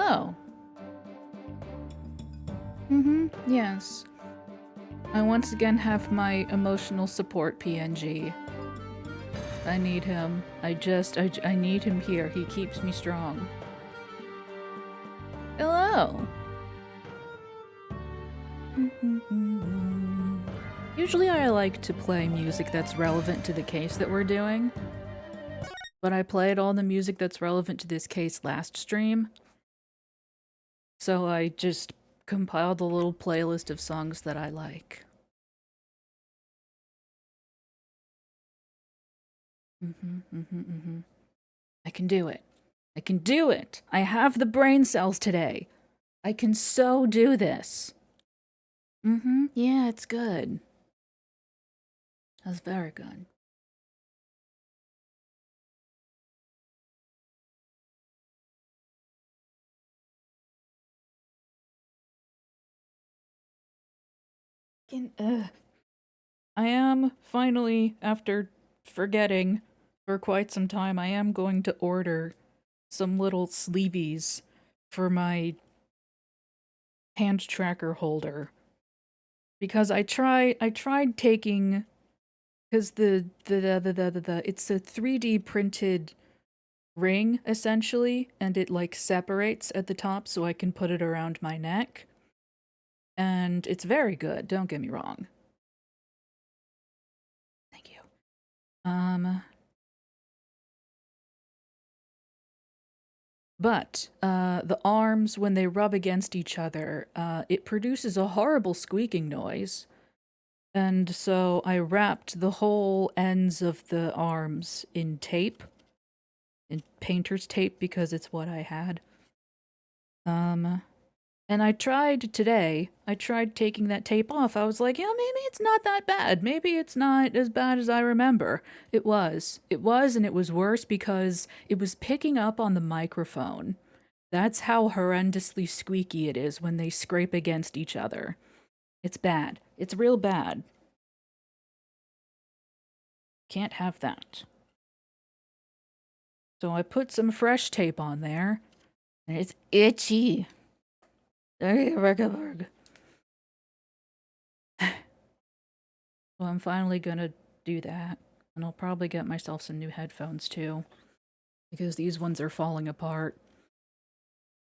Hello. Yes. I once again have my emotional support PNG. I need him. I need him here. He keeps me strong. Hello. Usually I like to play music that's relevant to the case that we're doing, but I played all the music that's relevant to this case last stream, so I just compiled a little playlist of songs that I like. I can do it. I can do it! I have the brain cells today. I can so do this. Yeah, it's good. That's very good. I am finally, after forgetting for quite some time, I am going to order some little sleeveys for my hand tracker holder. Because I tried taking, because it's a 3D printed ring essentially, and it like separates at the top so I can put it around my neck. And it's very good, don't get me wrong. Thank you. But the arms, when they rub against each other, it produces a horrible squeaking noise. And so I wrapped the whole ends of the arms in tape, in painter's tape, because it's what I had. And I tried taking that tape off. I was like, yeah, maybe it's not that bad. Maybe it's not as bad as I remember. It was. And it was worse because it was picking up on the microphone. That's how horrendously squeaky it is when they scrape against each other. It's bad. It's real bad. Can't have that. So I put some fresh tape on there, and it's itchy. So I'm finally gonna do that. And I'll probably get myself some new headphones too, because these ones are falling apart.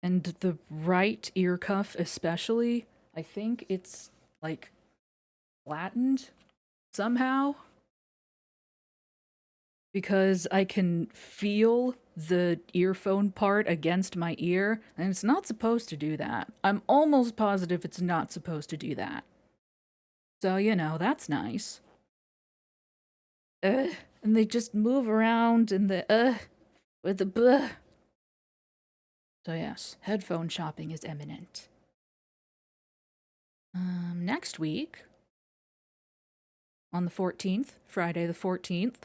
And the right ear cuff especially, I think it's like flattened somehow. Because I can feel the earphone part against my ear, and it's not supposed to do that. I'm almost positive it's not supposed to do that. So, you know, that's nice. And they just move around in the with the bleh. So yes, headphone shopping is imminent. Next week, on the 14th, Friday the 14th,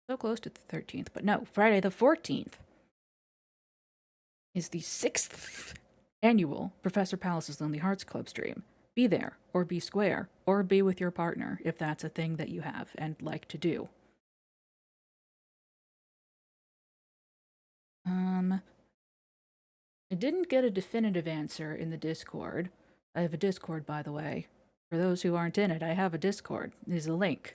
so close to the 13th, but no, Friday the 14th, is the 6th annual Professor Palace's Lonely Hearts Club stream. Be there, or be square, or be with your partner if that's a thing that you have and like to do. I didn't get a definitive answer in the Discord. I have a Discord, by the way. For those who aren't in it, I have a Discord. There's a link.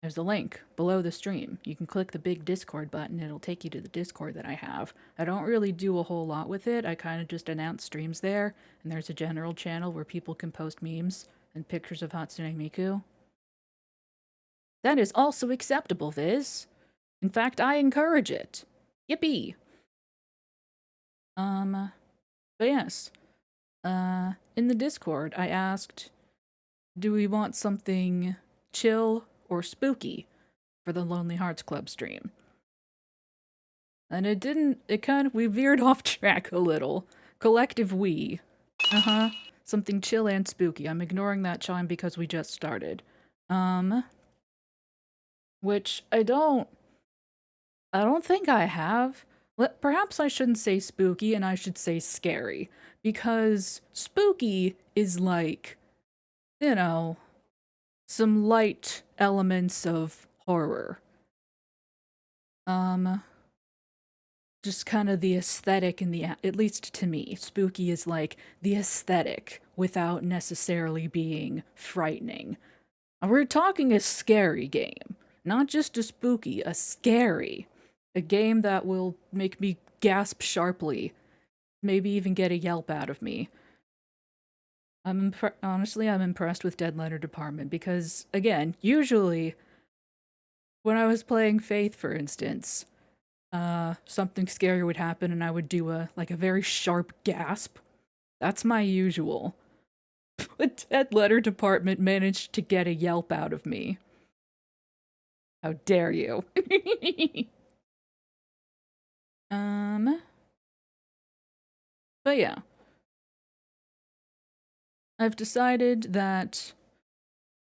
There's a link below the stream. You can click the big Discord button, it'll take you to the Discord that I have. I don't really do a whole lot with it, I kind of just announce streams there, and there's a general channel where people can post memes and pictures of Hatsune Miku. That is also acceptable, Viz. In fact, I encourage it. Yippee! But yes. In the Discord, I asked, do we want something chill or spooky for the Lonely Hearts Club stream? And we veered off track a little. Collective we. Something chill and spooky. I'm ignoring that chime because we just started. Which I don't think I have. Perhaps I shouldn't say spooky and I should say scary. Because spooky is like, you know, some light elements of horror. just kind of the aesthetic and at least to me, spooky is like the aesthetic without necessarily being frightening. And we're talking a scary game, not just a spooky, a scary. A game that will make me gasp sharply, maybe even get a yelp out of me. Honestly, I'm impressed with Dead Letter Department because, again, usually when I was playing Faith, for instance, something scary would happen and I would do a very sharp gasp. That's my usual. But Dead Letter Department managed to get a yelp out of me. How dare you? But yeah. I've decided that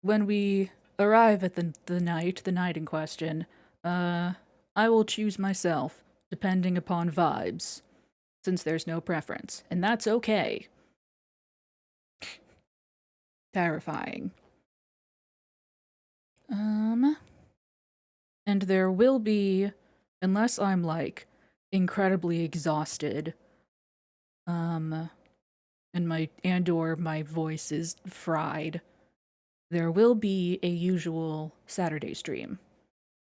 when we arrive at the night in question, I will choose myself, depending upon vibes, since there's no preference. And that's okay. Terrifying. And there will be, unless I'm like incredibly exhausted, and my voice is fried, there will be a usual Saturday stream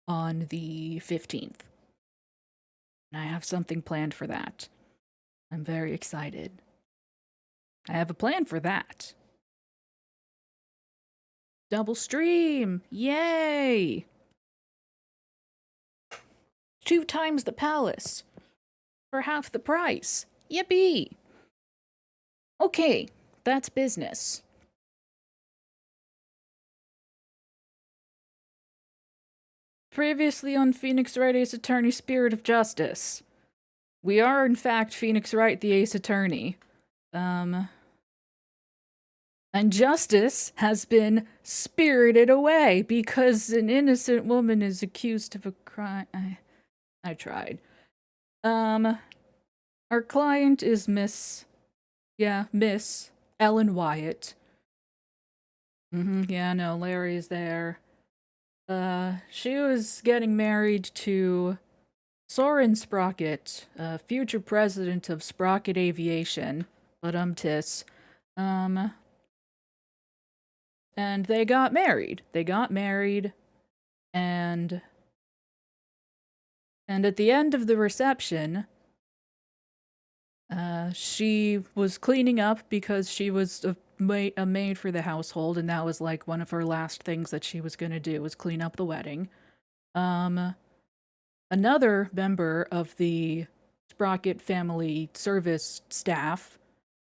on the 15th. And I have something planned for that. I'm very excited. I have a plan for that. Double stream! Yay! 2 times the palace for half the price. Yippee! Okay, that's business. Previously on Phoenix Wright Ace Attorney Spirit of Justice. We are, in fact, Phoenix Wright the Ace Attorney. And justice has been spirited away because an innocent woman is accused of a crime. I tried. Our client is Miss Ellen Wyatt. Yeah, no, Larry is there. She was getting married to Soren Sprocket, future president of Sprocket Aviation, tis. And they got married. And at the end of the reception, she was cleaning up because she was a maid for the household, and that was like one of her last things that she was gonna do, was clean up the wedding. Another member of the Sprocket family service staff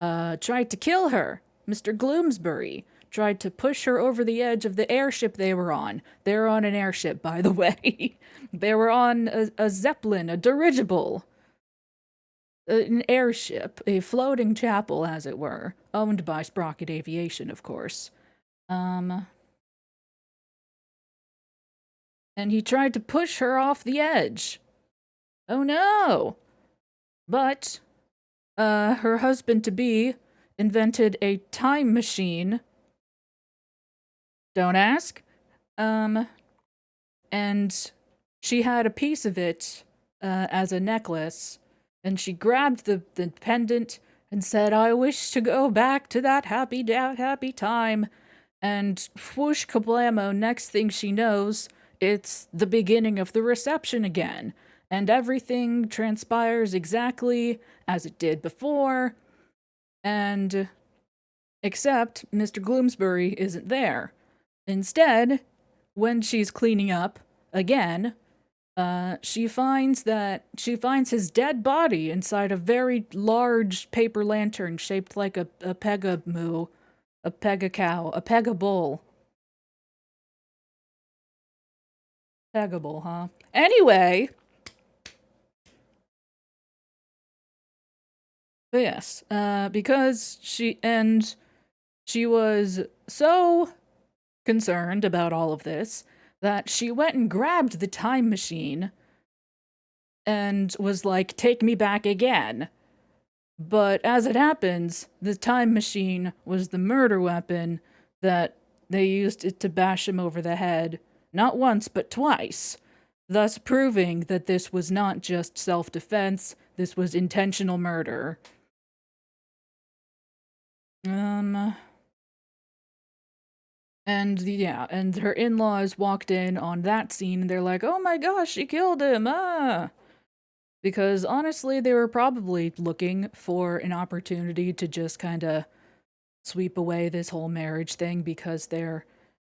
tried to kill her. Mr. Gloomsbury tried to push her over the edge of the airship they were on. They were on an airship, by the way. They were on a Zeppelin, a dirigible. An airship, a floating chapel, as it were, owned by Sprocket Aviation, of course. And he tried to push her off the edge. Oh no! But, her husband-to-be invented a time machine. Don't ask. And she had a piece of it, as a necklace, and she grabbed the pendant and said, "I wish to go back to that happy time." And whoosh kablamo, next thing she knows, it's the beginning of the reception again. And everything transpires exactly as it did before. And except Mr. Gloomsbury isn't there. Instead, when she's cleaning up again, she finds his dead body inside a very large paper lantern shaped like a pega-moo, a pega-cow, a pega-bull. Pega-bull, huh? Anyway. But yes, because she was so concerned about all of this that she went and grabbed the time machine and was like, "Take me back again." But as it happens, the time machine was the murder weapon that they used it to bash him over the head, not once, but twice. thus proving that this was not just self-defense, this was intentional murder. And yeah, and her in-laws walked in on that scene, and they're like, oh my gosh, she killed him, ah! Because honestly, they were probably looking for an opportunity to just kind of sweep away this whole marriage thing because their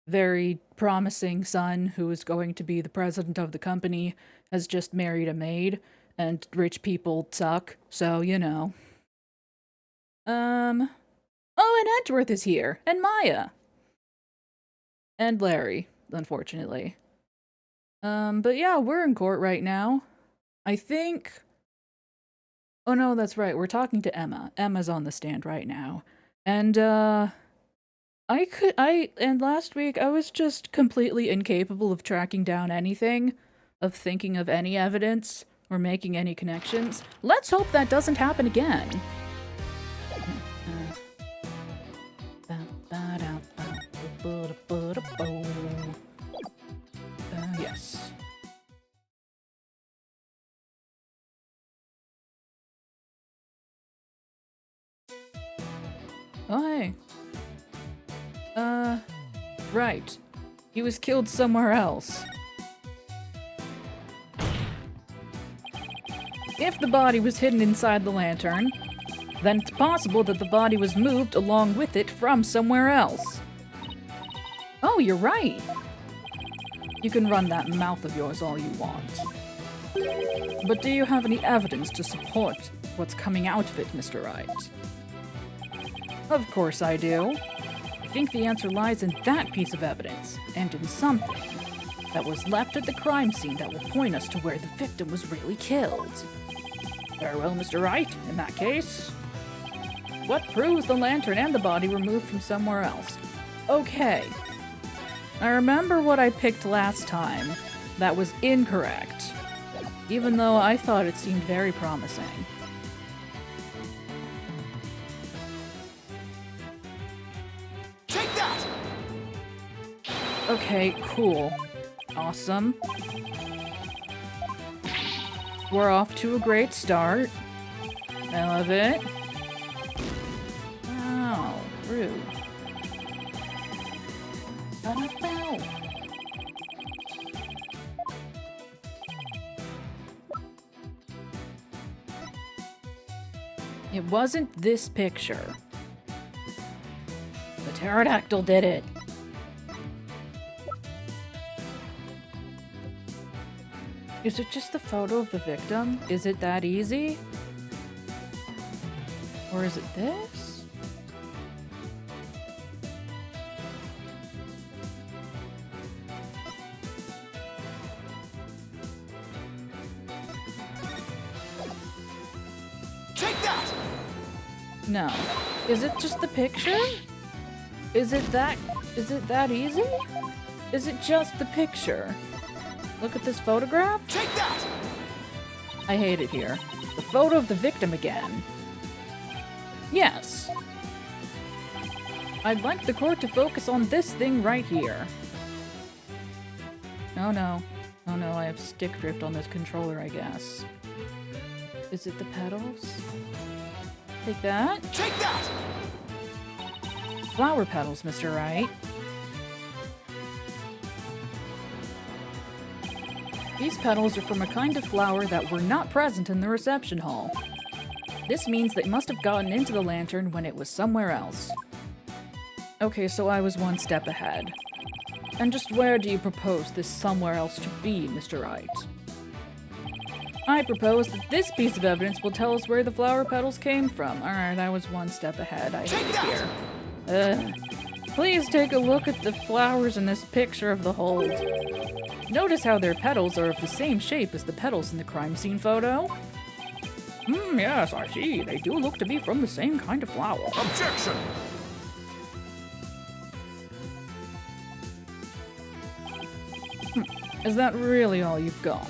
very promising son, who is going to be the president of the company, has just married a maid, and rich people suck, so, you know. Oh, and Edgeworth is here, and Maya. And Larry, unfortunately. But yeah, we're in court right now. I think... Oh no, that's right, we're talking to Emma. Emma's on the stand right now. And, and last week, I was just completely incapable of tracking down anything, of thinking of any evidence, or making any connections. Let's hope that doesn't happen again. Yes. Oh, hey. Right. He was killed somewhere else. If the body was hidden inside the lantern, then it's possible that the body was moved along with it from somewhere else. Oh, you're right. You can run that mouth of yours all you want. But do you have any evidence to support what's coming out of it, Mr. Wright? Of course I do. I think the answer lies in that piece of evidence, and in something that was left at the crime scene that will point us to where the victim was really killed. Very well, Mr. Wright. In that case, what proves the lantern and the body were moved from somewhere else? Okay. I remember what I picked last time. That was incorrect. Even though I thought it seemed very promising. Take that! Okay, cool. Awesome. We're off to a great start. I love it. Wow, rude. It wasn't this picture. The pterodactyl did it. Is it just the photo of the victim? Is it that easy? Or is it this? Take that! No. Is it just the picture? Is it that easy? Is it just the picture? Look at this photograph. Take that! I hate it here. The photo of the victim again. Yes. I'd like the court to focus on this thing right here. Oh no. Oh no, I have stick drift on this controller, I guess. Is it the petals? Take that. Take that! Flower petals, Mr. Wright. These petals are from a kind of flower that were not present in the reception hall. This means they must have gotten into the lantern when it was somewhere else. Okay, so I was one step ahead. And just where do you propose this somewhere else to be, Mr. Wright? I propose that this piece of evidence will tell us where the flower petals came from. Alright, I was one step ahead. I hate it here. Please take a look at the flowers in this picture of the hold. Notice how their petals are of the same shape as the petals in the crime scene photo? Yes, I see. They do look to be from the same kind of flower. Objection! Is that really all you've got?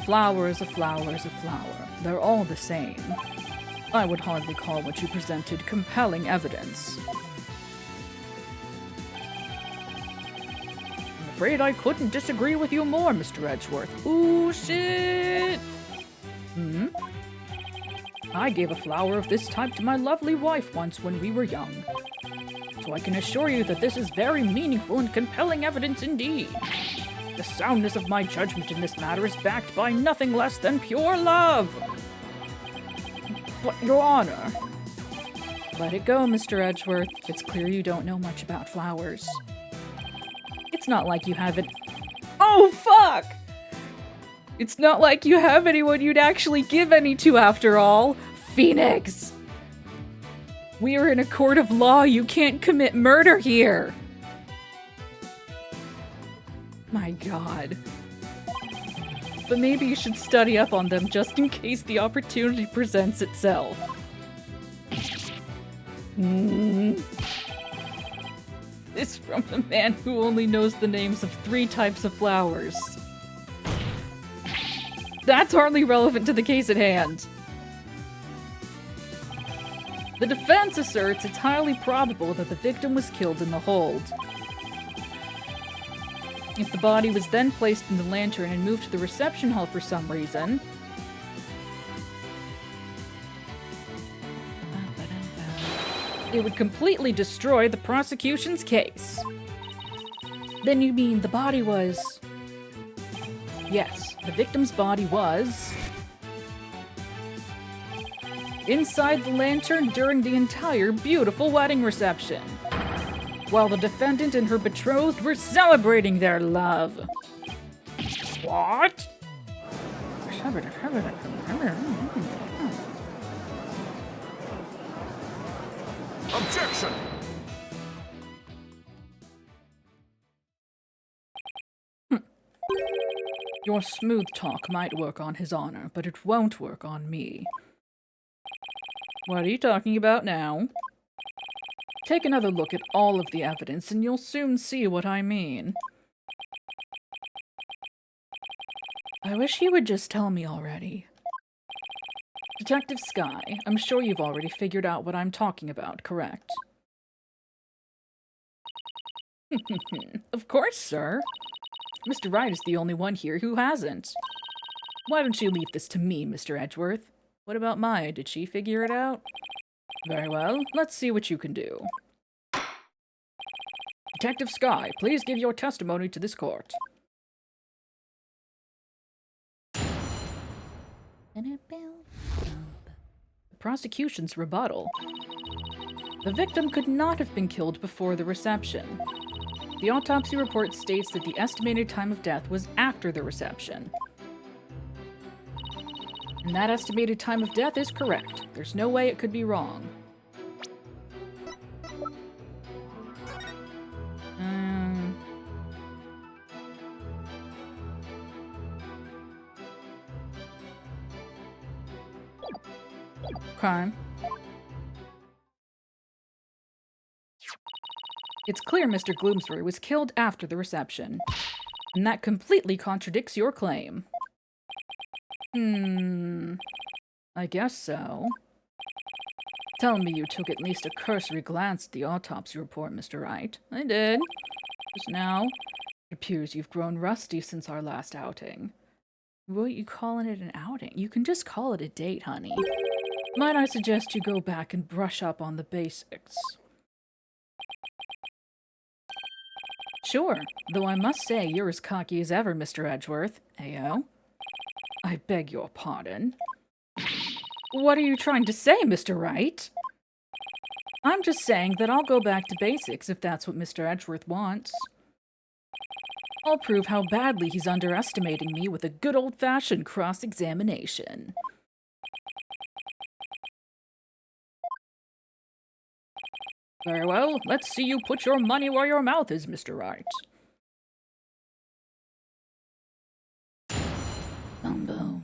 Flower is a flower is a flower. They're all the same. I would hardly call what you presented compelling evidence. I'm afraid I couldn't disagree with you more, Mr. Edgeworth. Ooh, shit! I gave a flower of this type to my lovely wife once when we were young. So I can assure you that this is very meaningful and compelling evidence indeed. The soundness of my judgment in this matter is backed by nothing less than pure love. But, Your Honor... Let it go, Mr. Edgeworth. It's clear you don't know much about flowers. It's not like you haven't... Oh, fuck! It's not like you have anyone you'd actually give any to after all. Phoenix! We are in a court of law. You can't commit murder here. My god. But maybe you should study up on them just in case the opportunity presents itself. This from the man who only knows the names of 3 types of flowers. That's hardly relevant to the case at hand. The defense asserts it's highly probable that the victim was killed in the hold. If the body was then placed in the lantern and moved to the reception hall for some reason, it would completely destroy the prosecution's case. Then you mean the body was... Yes, the victim's body was... inside the lantern during the entire beautiful wedding reception, while the defendant and her betrothed were celebrating their love. What? Objection! Your smooth talk might work on His Honor, but it won't work on me. What are you talking about now? Take another look at all of the evidence and you'll soon see what I mean. I wish you would just tell me already. Detective Skye, I'm sure you've already figured out what I'm talking about, correct? Of course, sir. Mr. Wright is the only one here who hasn't. Why don't you leave this to me, Mr. Edgeworth? What about Maya? Did she figure it out? Very well, let's see what you can do. Detective Skye, please give your testimony to this court. The prosecution's rebuttal. The victim could not have been killed before the reception. The autopsy report states that the estimated time of death was after the reception. And that estimated time of death is correct. There's no way it could be wrong. Crime. It's clear Mr. Gloomsbury was killed after the reception, and that completely contradicts your claim. I guess so. Tell me you took at least a cursory glance at the autopsy report, Mr. Wright. I did. Just now. It appears you've grown rusty since our last outing. What are you calling it an outing? You can just call it a date, honey. Might I suggest you go back and brush up on the basics? Sure, though I must say you're as cocky as ever, Mr. Edgeworth. Ayo? I beg your pardon. What are you trying to say, Mr. Wright? I'm just saying that I'll go back to basics if that's what Mr. Edgeworth wants. I'll prove how badly he's underestimating me with a good old-fashioned cross-examination. Very well, let's see you put your money where your mouth is, Mr. Wright. Boom, boom.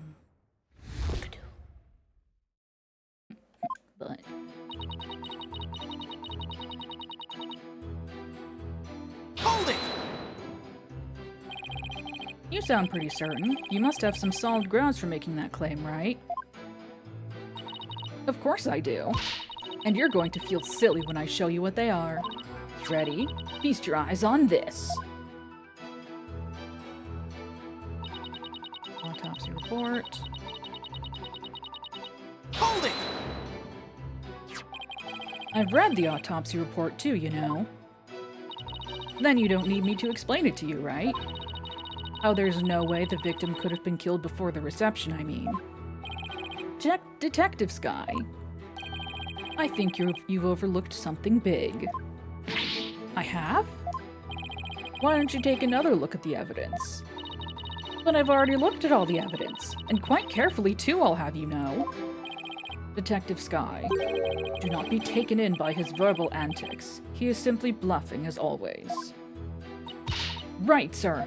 But... Hold it! You sound pretty certain. You must have some solid grounds for making that claim, right? Of course I do. And you're going to feel silly when I show you what they are. Ready? Feast your eyes on this. report. Hold it! I've read the autopsy report too, you know. Then you don't need me to explain it to you, right? How there's no way the victim could have been killed before the reception, I mean. Detective Sky, I think you've overlooked something big. I have? Why don't you take another look at the evidence? But I've already looked at all the evidence, and quite carefully too, I'll have you know. Detective Sky, do not be taken in by his verbal antics. He is simply bluffing as always. Right, sir.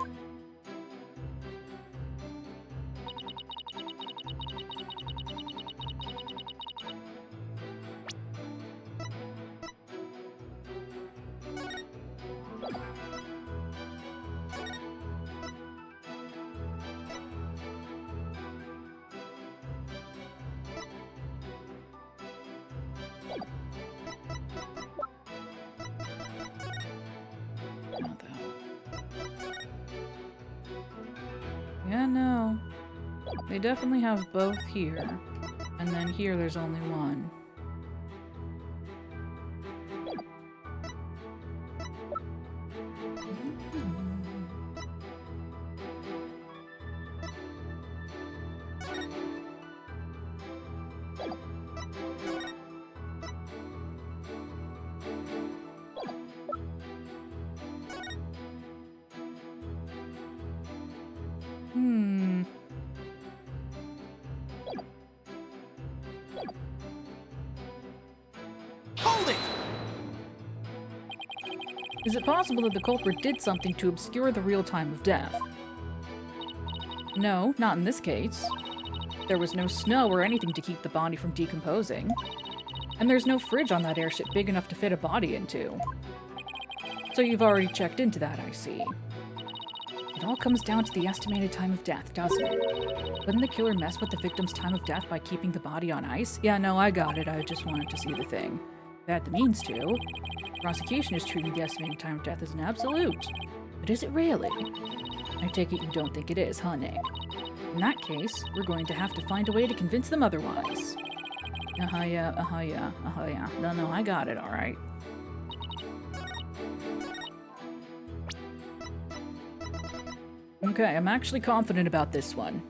Not that one. Yeah, no. They definitely have both here. And then here there's only one. Hmm. Hold it! Is it possible that the culprit did something to obscure the real time of death? No, not in this case. There was no snow or anything to keep the body from decomposing. And there's no fridge on that airship big enough to fit a body into. So you've already checked into that, I see. It all comes down to the estimated time of death, doesn't it? Wouldn't the killer mess with the victim's time of death by keeping the body on ice? Yeah, no, I got it. I just wanted to see the thing. They had the means to. Prosecution is treating the estimated time of death as an absolute. But is it really? I take it you don't think it is, huh, Nick? In that case, we're going to have to find a way to convince them otherwise. Yeah. No, I got it, alright. Okay, I'm actually confident about this one.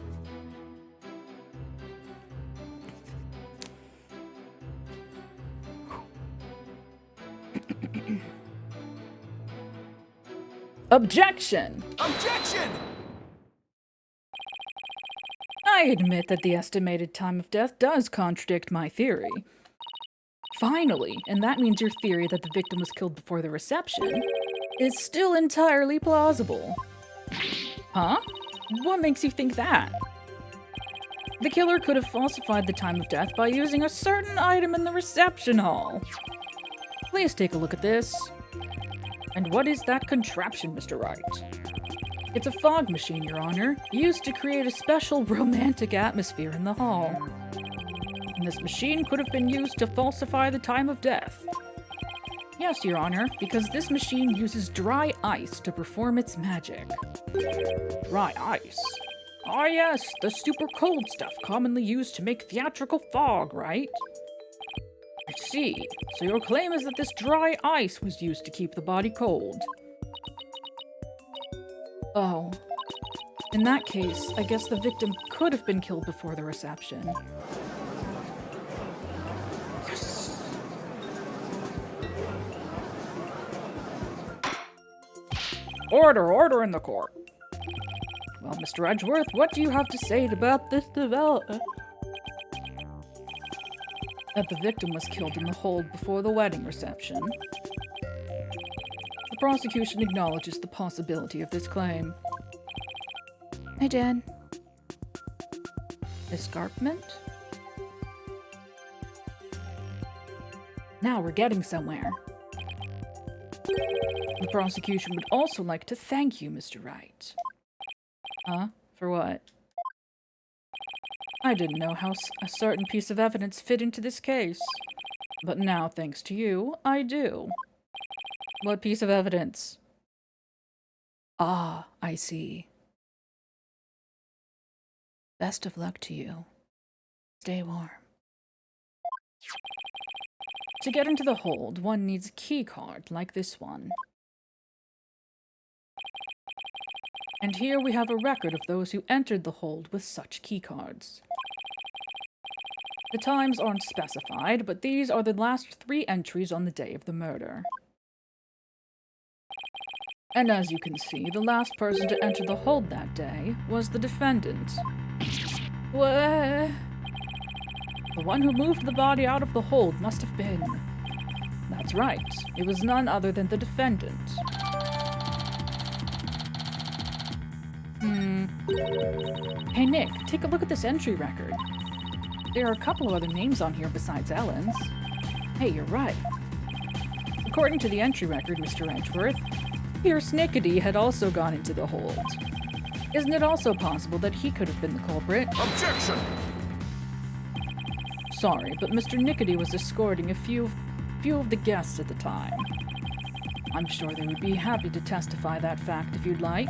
Objection! Objection! I admit that the estimated time of death does contradict my theory. Finally, and that means your theory that the victim was killed before the reception is still entirely plausible. Huh? What makes you think that? The killer could have falsified the time of death by using a certain item in the reception hall. Please take a look at this. And what is that contraption, Mr. Wright? It's a fog machine, Your Honor, used to create a special romantic atmosphere in the hall. And this machine could have been used to falsify the time of death. Yes, Your Honor, because this machine uses dry ice to perform its magic. Dry ice? Ah yes, the super cold stuff commonly used to make theatrical fog, right? I see. So your claim is that this dry ice was used to keep the body cold. Oh. In that case, I guess the victim could have been killed before the reception. Yes! Order in the court. Well, Mr. Edgeworth, what do you have to say about this development? That the victim was killed in the hold before the wedding reception. The prosecution acknowledges the possibility of this claim. Hey, Jen. Escarpment? Now we're getting somewhere. The prosecution would also like to thank you, Mr. Wright. Huh? For what? I didn't know how a certain piece of evidence fit into this case. But now, thanks to you, I do. What piece of evidence? Ah, I see. Best of luck to you. Stay warm. To get into the hold, one needs a key card like this one. And here we have a record of those who entered the hold with such key cards. The times aren't specified, but these are the last 3 entries on the day of the murder. And as you can see, the last person to enter the hold that day was the defendant. What? The one who moved the body out of the hold must have been... That's right, it was none other than the defendant. Hey Nick, take a look at this entry record. There are a couple of other names on here besides Ellen's. Hey, you're right. According to the entry record, Mr. Edgeworth, Pierce Nickety had also gone into the hold. Isn't it also possible that he could have been the culprit? Objection! Sorry, but Mr. Nickety was escorting a few of the guests at the time. I'm sure they would be happy to testify that fact if you'd like.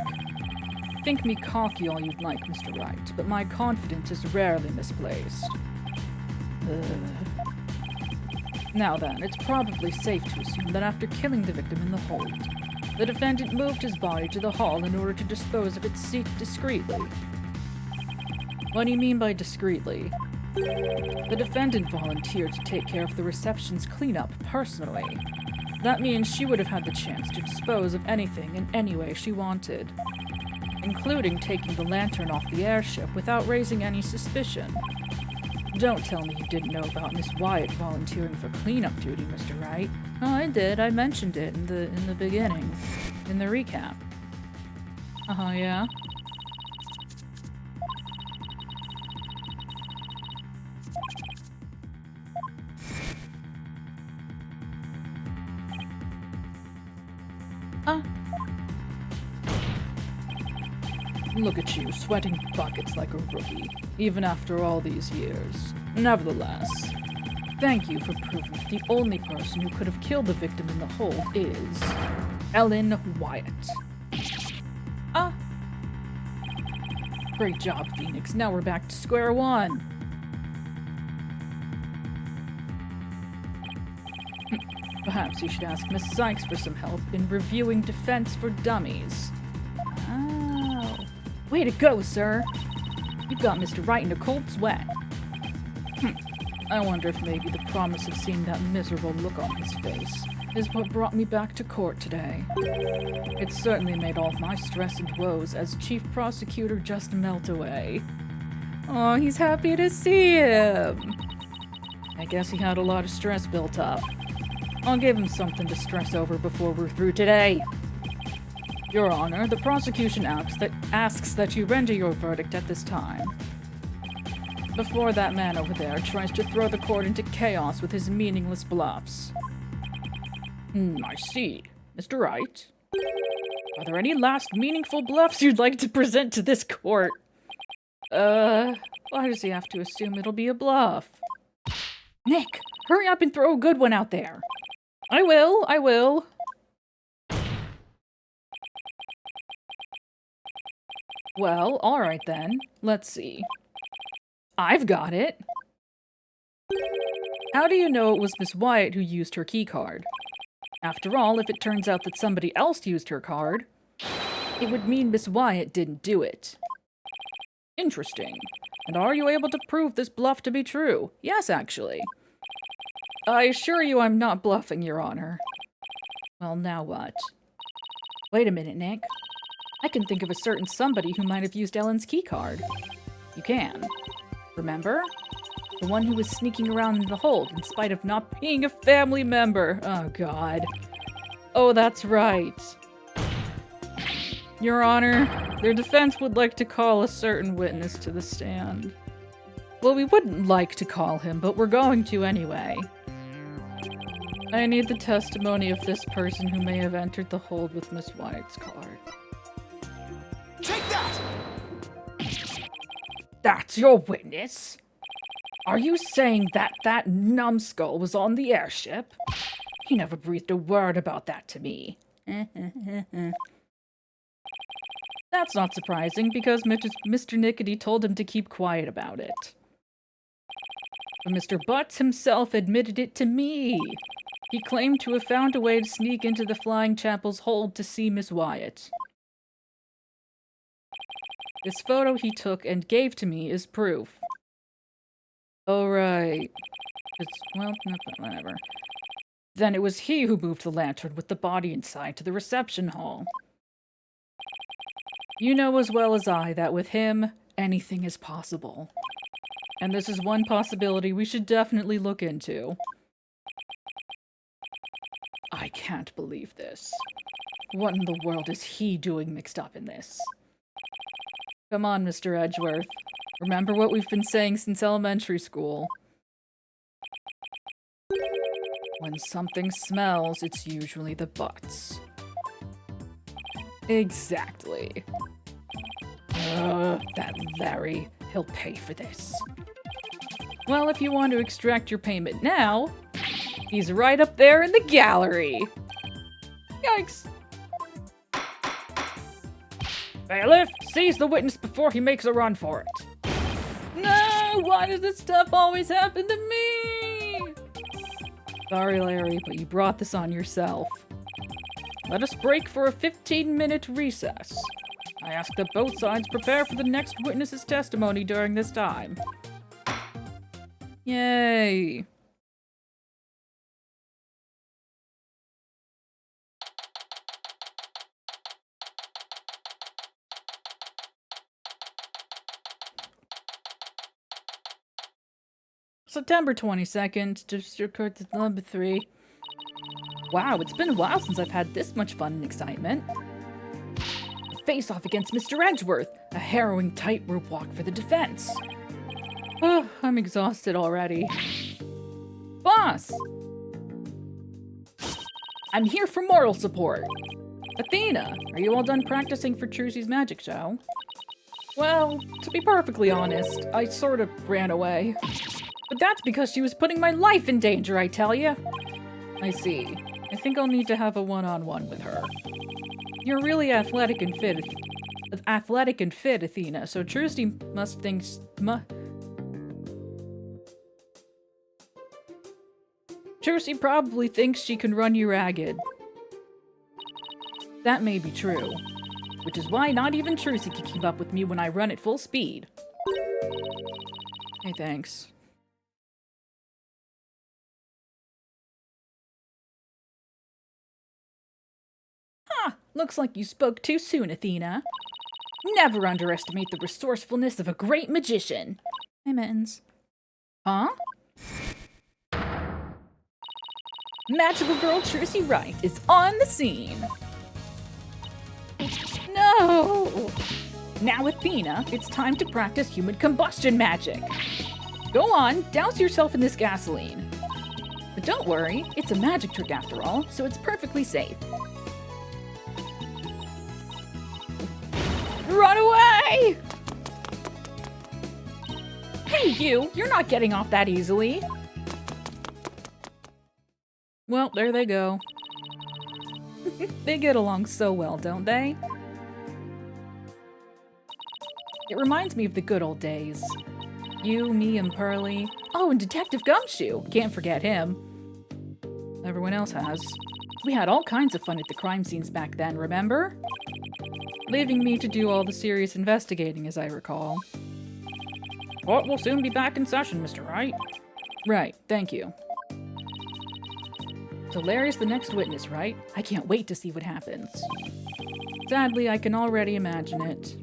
Think me cocky all you'd like, Mr. Wright, but my confidence is rarely misplaced. Now then, it's probably safe to assume that after killing the victim in the hold, the defendant moved his body to the hall in order to dispose of its seat discreetly. What do you mean by discreetly? The defendant volunteered to take care of the reception's cleanup personally. That means she would have had the chance to dispose of anything in any way she wanted, including taking the lantern off the airship without raising any suspicion. Don't tell me you didn't know about Miss Wyatt volunteering for cleanup duty, Mr. Wright. Oh, I did. I mentioned it in the beginning, in the recap. Yeah? Look at you, sweating buckets like a rookie, even after all these years. Nevertheless, thank you for proving that the only person who could have killed the victim in the hold is... Ellen Wyatt. Great job, Phoenix. Now we're back to square one. Perhaps you should ask Miss Sykes for some help in reviewing Defense for Dummies. Oh. Way to go, sir. You've got Mr. Wright in a cold sweat. I wonder if maybe the promise of seeing that miserable look on his face is what brought me back to court today. It certainly made all my stress and woes as chief prosecutor just melt away. Oh, he's happy to see him. I guess he had a lot of stress built up. I'll give him something to stress over before we're through today. Your Honor, the prosecution asks that you render your verdict at this time. Before that man over there tries to throw the court into chaos with his meaningless bluffs. I see. Mr. Wright, are there any last meaningful bluffs you'd like to present to this court? Why does he have to assume it'll be a bluff? Nick, hurry up and throw a good one out there. I will. Well, alright then. Let's see. I've got it. How do you know it was Miss Wyatt who used her key card? After all, if it turns out that somebody else used her card, it would mean Miss Wyatt didn't do it. Interesting. And are you able to prove this bluff to be true? Yes, actually. I assure you I'm not bluffing, Your Honor. Well, now what? Wait a minute, Nick. I can think of a certain somebody who might have used Ellen's key card. You can. Remember? The one who was sneaking around in the hold in spite of not being a family member. Oh, God. Oh, that's right. Your Honor, their defense would like to call a certain witness to the stand. Well, we wouldn't like to call him, but we're going to anyway. I need the testimony of this person who may have entered the hold with Miss Wyatt's card. Take that! That's your witness? Are you saying that numbskull was on the airship? He never breathed a word about that to me. That That's not surprising, because Mr. Nickety told him to keep quiet about it. But Mr. Butts himself admitted it to me. He claimed to have found a way to sneak into the Flying Chapel's hold to see Miss Wyatt. This photo he took and gave to me is proof. Oh, right. Well, whatever. Then it was he who moved the lantern with the body inside to the reception hall. You know as well as I that with him, anything is possible. And this is one possibility we should definitely look into. I can't believe this. What in the world is he doing mixed up in this? Come on, Mr. Edgeworth. Remember what we've been saying since elementary school. When something smells, it's usually the butts. Exactly. That Larry. He'll pay for this. Well, if you want to extract your payment now, he's right up there in the gallery. Yikes. Bailiff, seize the witness before he makes a run for it. No, why does this stuff always happen to me? Sorry, Larry, but you brought this on yourself. Let us break for a 15-minute recess. I ask that both sides prepare for the next witness's testimony during this time. Yay. September 22nd, District Court number 3. Wow, it's been a while since I've had this much fun and excitement. Face off against Mr. Edgeworth, a harrowing tightrope walk for the defense. Oh, I'm exhausted already. Boss! I'm here for moral support. Athena, are you all done practicing for Trucy's magic show? Well, to be perfectly honest, I sort of ran away. But that's because she was putting my life in danger, I tell you. I see. I think I'll need to have a one-on-one with her. You're really athletic and fit, Athena, so Trucy must think... Trucy probably thinks she can run you ragged. That may be true. Which is why not even Trucy can keep up with me when I run at full speed. Hey, thanks. Huh, looks like you spoke too soon, Athena. Never underestimate the resourcefulness of a great magician. Hey, Mittens. Huh? Magical girl Trucy Wright is on the scene. No! Now, Athena, it's time to practice human combustion magic. Go on, douse yourself in this gasoline. But don't worry, it's a magic trick after all, so it's perfectly safe. Run away! Hey, you're not getting off that easily. Well, there they go. They get along so well, don't they? It reminds me of the good old days. You, me, and Pearlie. Oh, and Detective Gumshoe. Can't forget him. Everyone else has. We had all kinds of fun at the crime scenes back then, remember? Leaving me to do all the serious investigating, as I recall. Court will soon be back in session, Mr. Wright. Right, thank you. So Larry's the next witness, right? I can't wait to see what happens. Sadly, I can already imagine it.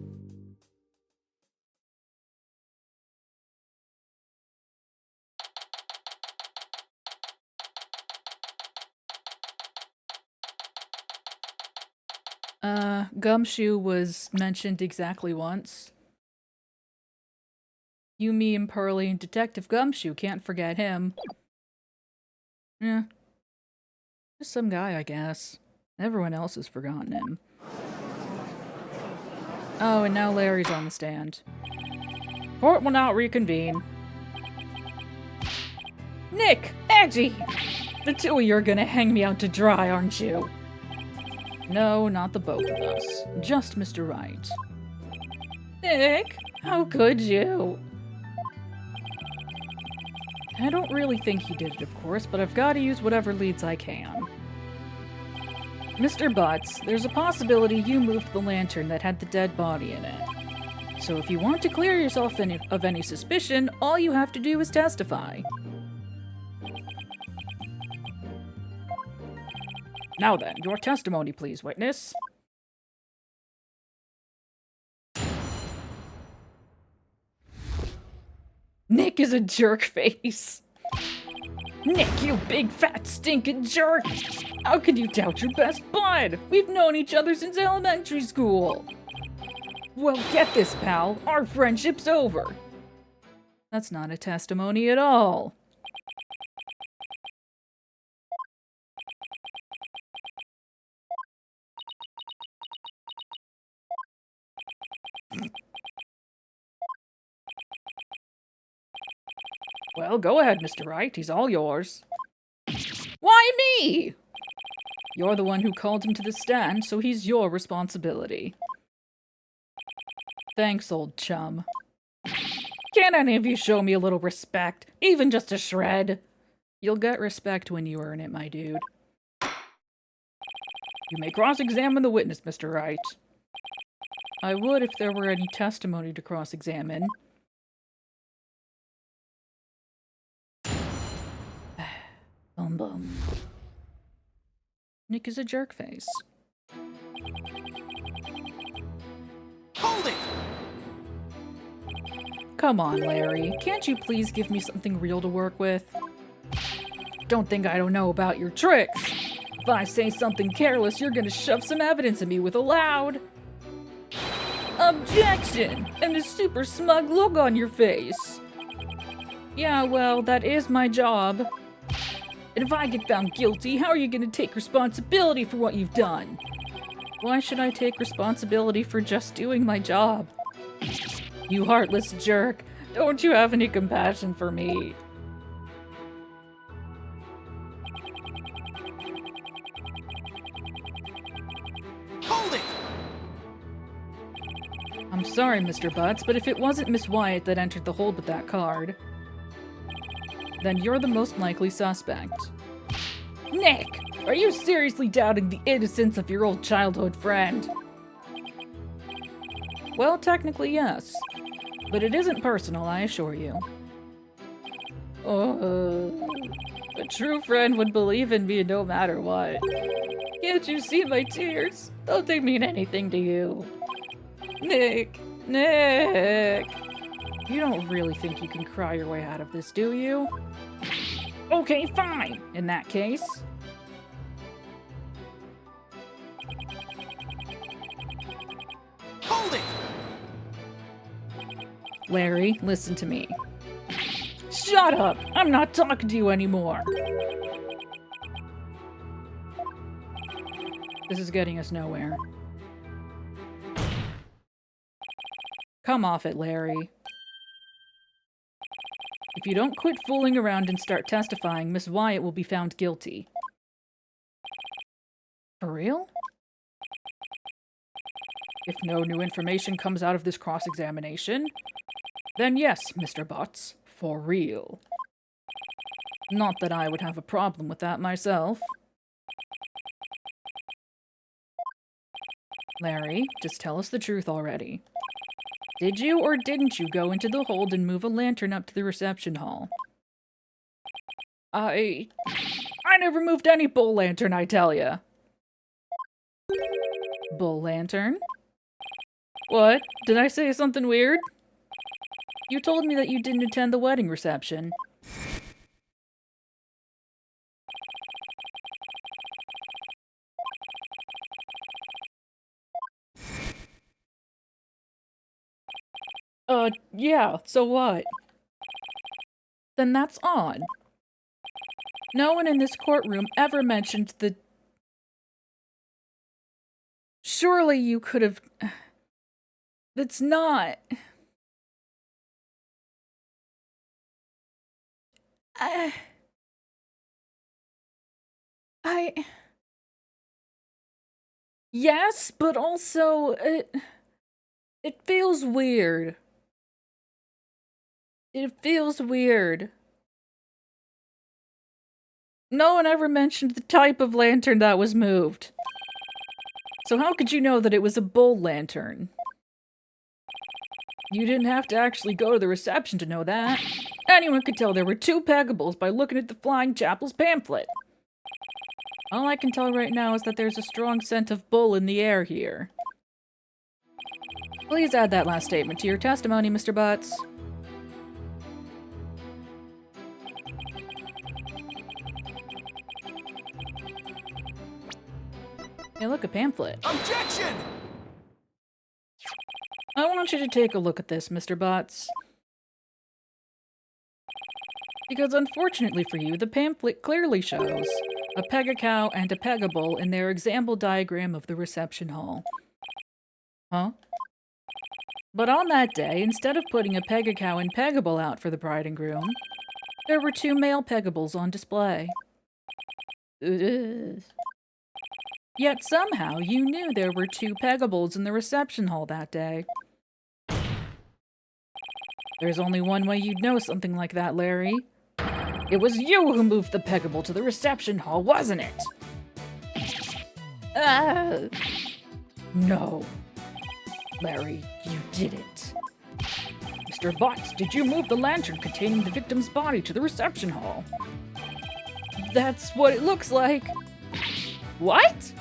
Gumshoe was mentioned exactly once. You, me, and Pearlie, and Detective Gumshoe, can't forget him. Yeah. Just some guy, I guess. Everyone else has forgotten him. Oh, and now Larry's on the stand. Court will now reconvene. Nick! Angie! The two of you are gonna hang me out to dry, aren't you? No, not the both of us. Just Mr. Wright. Nick, how could you? I don't really think he did it, of course, but I've got to use whatever leads I can. Mr. Butts, there's a possibility you moved the lantern that had the dead body in it. So if you want to clear yourself of any suspicion, all you have to do is testify. Now then, your testimony, please, witness. Nick is a jerk face. Nick, you big fat stinking jerk! How could you doubt your best bud? We've known each other since elementary school. Well, get this, pal. Our friendship's over. That's not a testimony at all. Well, go ahead, Mr. Wright. He's all yours. Why me? You're the one who called him to the stand, so he's your responsibility. Thanks, old chum. Can't any of you show me a little respect? Even just a shred? You'll get respect when you earn it, my dude. You may cross-examine the witness, Mr. Wright. I would if there were any testimony to cross-examine. Bum bum. Nick is a jerk face. Hold it! Come on, Larry. Can't you please give me something real to work with? Don't think I don't know about your tricks. If I say something careless, you're gonna shove some evidence at me with a loud objection and a super smug look on your face. Yeah, well, that is my job. And if I get found guilty, how are you gonna take responsibility for what you've done? Why should I take responsibility for just doing my job? You heartless jerk. Don't you have any compassion for me? Hold it! I'm sorry, Mr. Butts, but if it wasn't Miss Wyatt that entered the hold with that card, then you're the most likely suspect. Nick! Are you seriously doubting the innocence of your old childhood friend? Well, technically, yes. But it isn't personal, I assure you. A true friend would believe in me no matter what. Can't you see my tears? Don't they mean anything to you? Nick! Nick! You don't really think you can cry your way out of this, do you? Okay, fine! In that case... Hold it! Larry, listen to me. Shut up! I'm not talking to you anymore! This is getting us nowhere. Come off it, Larry. If you don't quit fooling around and start testifying, Miss Wyatt will be found guilty. For real? If no new information comes out of this cross-examination, then yes, Mr. Butts, for real. Not that I would have a problem with that myself. Larry, just tell us the truth already. Did you or didn't you go into the hold and move a lantern up to the reception hall? I never moved any bull lantern, I tell ya. Bull lantern? What? Did I say something weird? You told me that you didn't attend the wedding reception. Yeah, so what? Then that's odd. No one in this courtroom ever mentioned the... Surely you could have... That's not... Yes, but also... It feels weird. It feels weird. No one ever mentioned the type of lantern that was moved. So how could you know that it was a bull lantern? You didn't have to actually go to the reception to know that. Anyone could tell there were 2 Pegables by looking at the Flying Chapel's pamphlet. All I can tell right now is that there's a strong scent of bull in the air here. Please add that last statement to your testimony, Mr. Butts. Hey, look, a pamphlet. Objection! I want you to take a look at this, Mr. Butts. Because unfortunately for you, the pamphlet clearly shows a Pegacow and a Pegabull in their example diagram of the reception hall. Huh? But on that day, instead of putting a Pegacow and Pegabull out for the bride and groom, there were 2 male Pegabulls on display. Ugh. Yet somehow you knew there were 2 Pegabulls in the reception hall that day. There's only one way you'd know something like that, Larry. It was you who moved the Pegabull to the reception hall, wasn't it? No. Larry, you didn't. Mr. Butts, did you move the lantern containing the victim's body to the reception hall? That's what it looks like. What?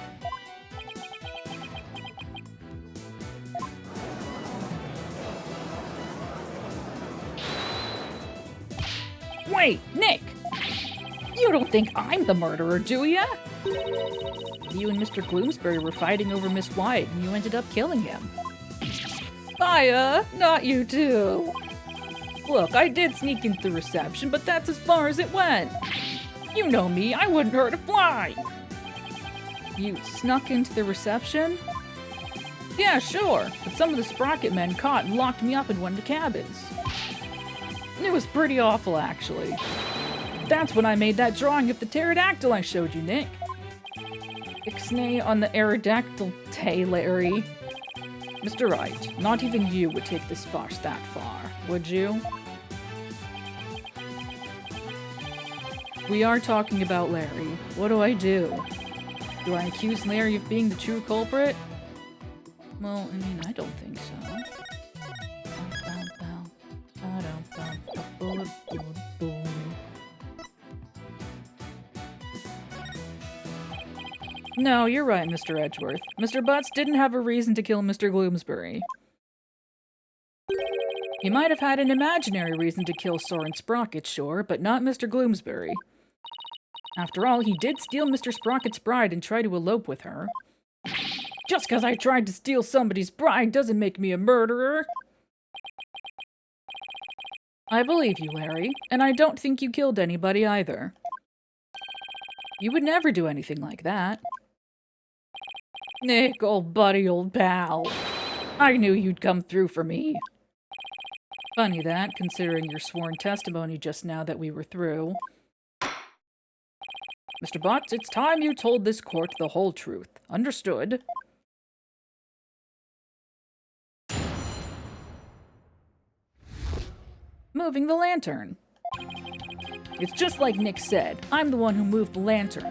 Wait, Nick! You don't think I'm the murderer, do ya? You and Mr. Gloomsbury were fighting over Miss White, and you ended up killing him. Not you too. Look, I did sneak into the reception, but that's as far as it went. You know me, I wouldn't hurt a fly. You snuck into the reception? Yeah, sure, but some of the Sprocket men caught and locked me up in one of the cabins. It was pretty awful, actually. That's when I made that drawing of the pterodactyl I showed you, Nick. Ixnay on the aerodactyl tay, Larry. Mr. Wright, not even you would take this farce that far, would you? We are talking about Larry. What do I do? Do I accuse Larry of being the true culprit? Well, I mean, I don't think so. No, you're right, Mr. Edgeworth. Mr. Butts didn't have a reason to kill Mr. Gloomsbury. He might have had an imaginary reason to kill Soren Sprocket, sure, but not Mr. Gloomsbury. After all, he did steal Mr. Sprocket's bride and try to elope with her. Just because I tried to steal somebody's bride doesn't make me a murderer. I believe you, Larry, and I don't think you killed anybody either. You would never do anything like that. Nick, old buddy, old pal. I knew you'd come through for me. Funny that, considering your sworn testimony just now that we were through. Mr. Butts, it's time you told this court the whole truth. Understood? Moving the lantern. It's just like Nick said. I'm the one who moved the lantern.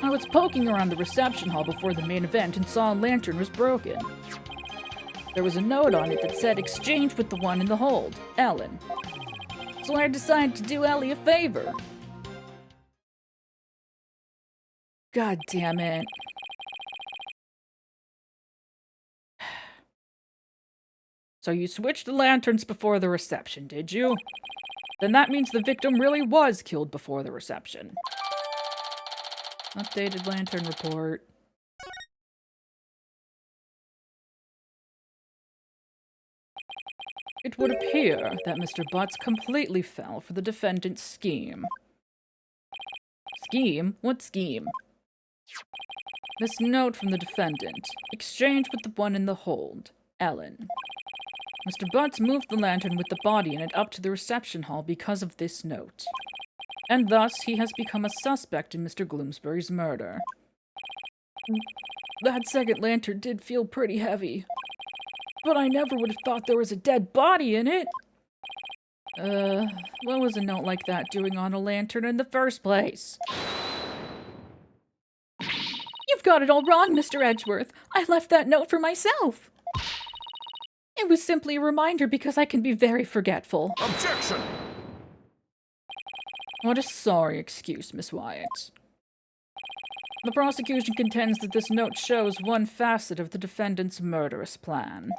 I was poking around the reception hall before the main event and saw a lantern was broken. There was a note on it that said exchange with the one in the hold, Ellen. So I decided to do Ellie a favor. God damn it. So you switched the lanterns before the reception, did you? Then that means the victim really was killed before the reception. Updated lantern report. It would appear that Mr. Butts completely fell for the defendant's scheme. Scheme? What scheme? This note from the defendant. Exchange with the one in the hold, Ellen. Mr. Butts moved the lantern with the body in it up to the reception hall because of this note. And thus, he has become a suspect in Mr. Gloomsbury's murder. That second lantern did feel pretty heavy. But I never would have thought there was a dead body in it! What was a note like that doing on a lantern in the first place? You've got it all wrong, Mr. Edgeworth. I left that note for myself. It was simply a reminder because I can be very forgetful. Objection! What a sorry excuse, Miss Wyatt. The prosecution contends that this note shows one facet of the defendant's murderous plan.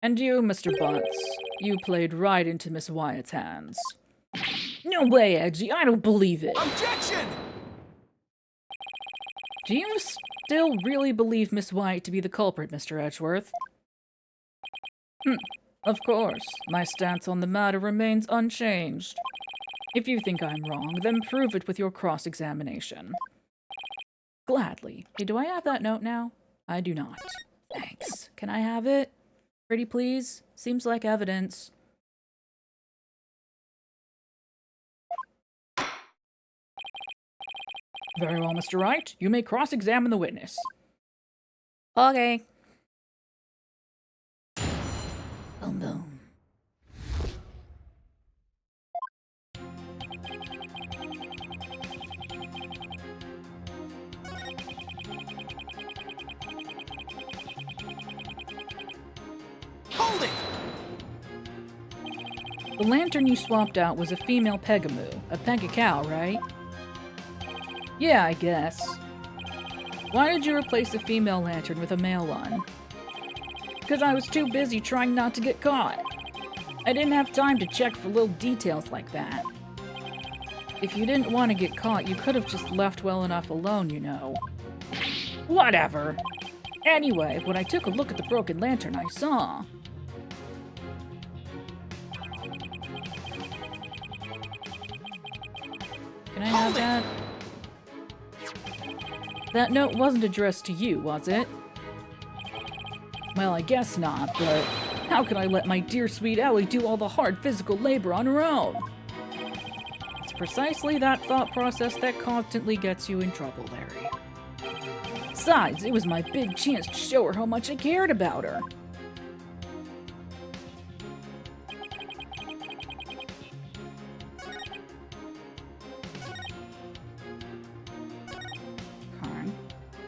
And you, Mr. Butts, you played right into Miss Wyatt's hands. No way, Edgy, I don't believe it. Objection! Do you still really believe Miss Wyatt to be the culprit, Mr. Edgeworth? Of course, my stance on the matter remains unchanged. If you think I'm wrong, then prove it with your cross-examination. Gladly. Hey, do I have that note now? I do not. Thanks. Can I have it? Pretty please? Seems like evidence. Very well, Mr. Wright. You may cross-examine the witness. Okay. Boom, boom. Hold it! The lantern you swapped out was a female pegamoo, a pega-cow, right? Yeah, I guess. Why did you replace the female lantern with a male one? Because I was too busy trying not to get caught. I didn't have time to check for little details like that. If you didn't want to get caught, you could have just left well enough alone, you know. Whatever. Anyway, when I took a look at the broken lantern, I saw... Can I have that? That note wasn't addressed to you, was it? Well, I guess not, but how could I let my dear sweet Ellie do all the hard physical labor on her own? It's precisely that thought process that constantly gets you in trouble, Larry. Besides, it was my big chance to show her how much I cared about her.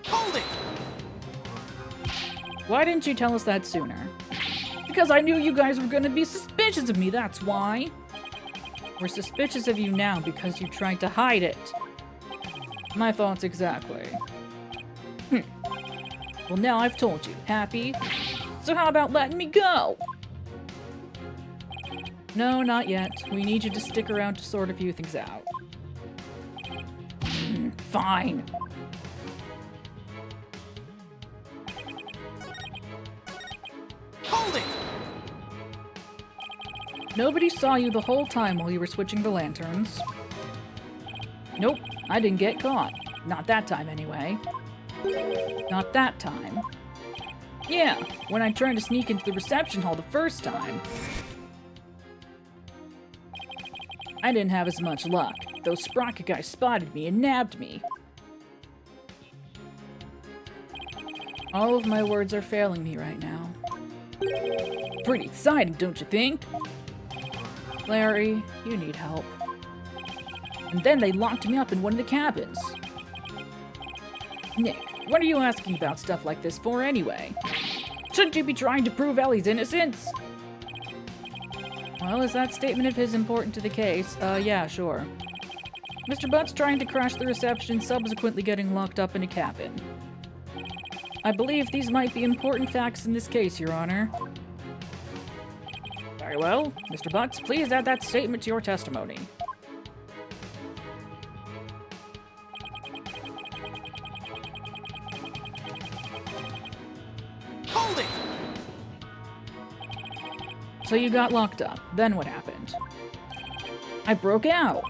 Hold it! Why didn't you tell us that sooner? Because I knew you guys were gonna be suspicious of me, that's why. We're suspicious of you now because you tried to hide it. My thoughts exactly. Well, now I've told you. Happy? So how about letting me go? No, not yet. We need you to stick around to sort a few things out. Fine. Hold it! Nobody saw you the whole time while you were switching the lanterns. Nope, I didn't get caught. Not that time, anyway. Not that time. Yeah, when I tried to sneak into the reception hall the first time. I didn't have as much luck. Those sprocket guys spotted me and nabbed me. All of my words are failing me right now. Pretty exciting, don't you think? Larry, you need help. And then they locked me up in one of the cabins. Nick, what are you asking about stuff like this for anyway? Shouldn't you be trying to prove Ellie's innocence? Well, is that statement of his important to the case? Yeah, sure. Mr. Butt's trying to crash the reception, subsequently getting locked up in a cabin. I believe these might be important facts in this case, Your Honor. Very well. Mr. Butts, please add that statement to your testimony. Hold it! So you got locked up. Then what happened? I broke out.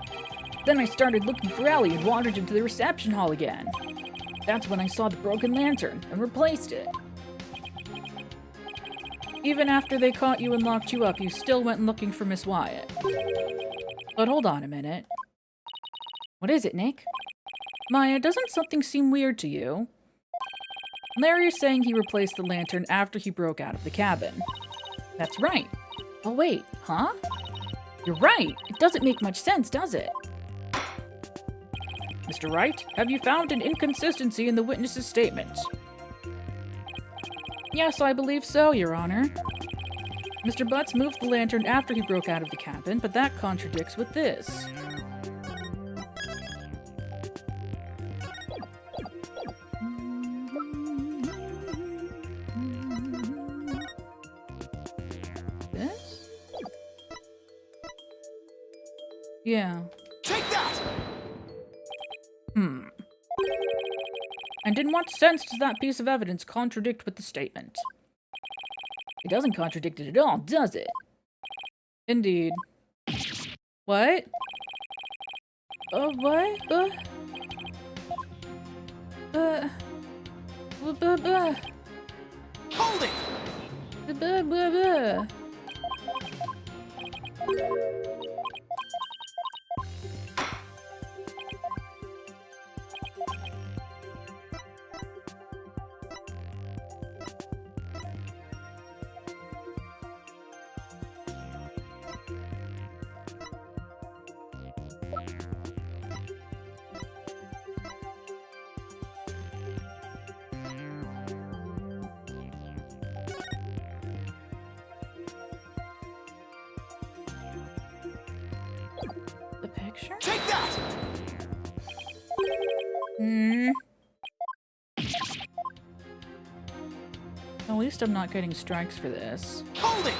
Then I started looking for Ellie and wandered into the reception hall again. That's when I saw the broken lantern and replaced it. Even after they caught you and locked you up, you still went looking for Miss Wyatt. But hold on a minute. What is it, Nick? Maya, doesn't something seem weird to you? Larry is saying he replaced the lantern after he broke out of the cabin. That's right. Oh wait, huh? You're right. It doesn't make much sense, does it? Mr. Wright, have you found an inconsistency in the witness's statement? Yes, I believe so, Your Honor. Mr. Butts moved the lantern after he broke out of the cabin, but that contradicts with this. This? Yeah. Take that! And in what sense does that piece of evidence contradict with the statement? It doesn't contradict it at all, does it? Indeed. What? What? Hold it! The picture? Take that! At least I'm not getting strikes for this. Hold it!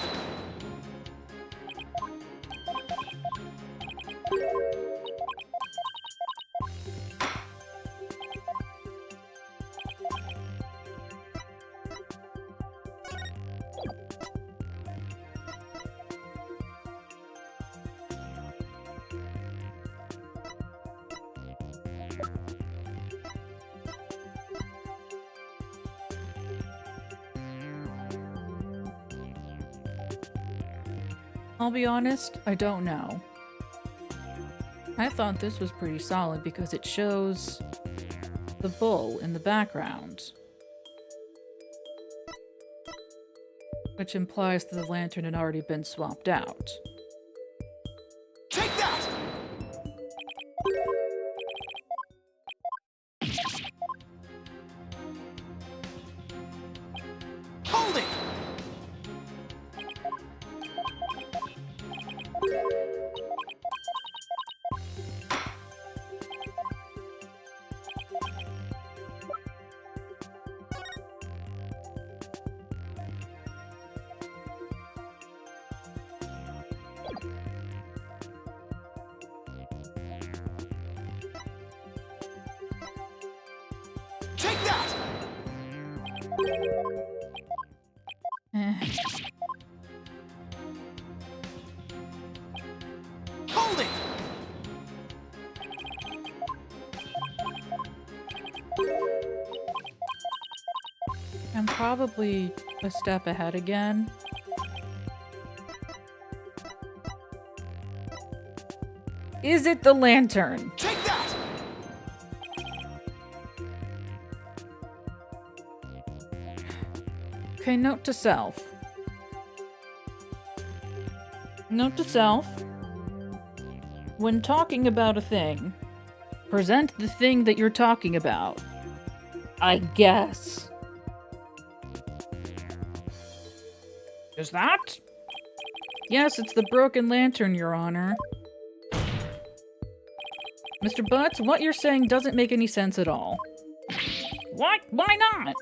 I'll be honest, I don't know. I thought this was pretty solid because it shows the bull in the background, which implies that the lantern had already been swapped out. Take that! Hold it! Take that! Eh. Hold it! I'm probably a step ahead again. Is it the lantern? Take that! Okay, note to self. Note to self. When talking about a thing, present the thing that you're talking about. I guess. Is that? Yes, it's the broken lantern, Your Honor. Mr. Butts, what you're saying doesn't make any sense at all. What? Why not?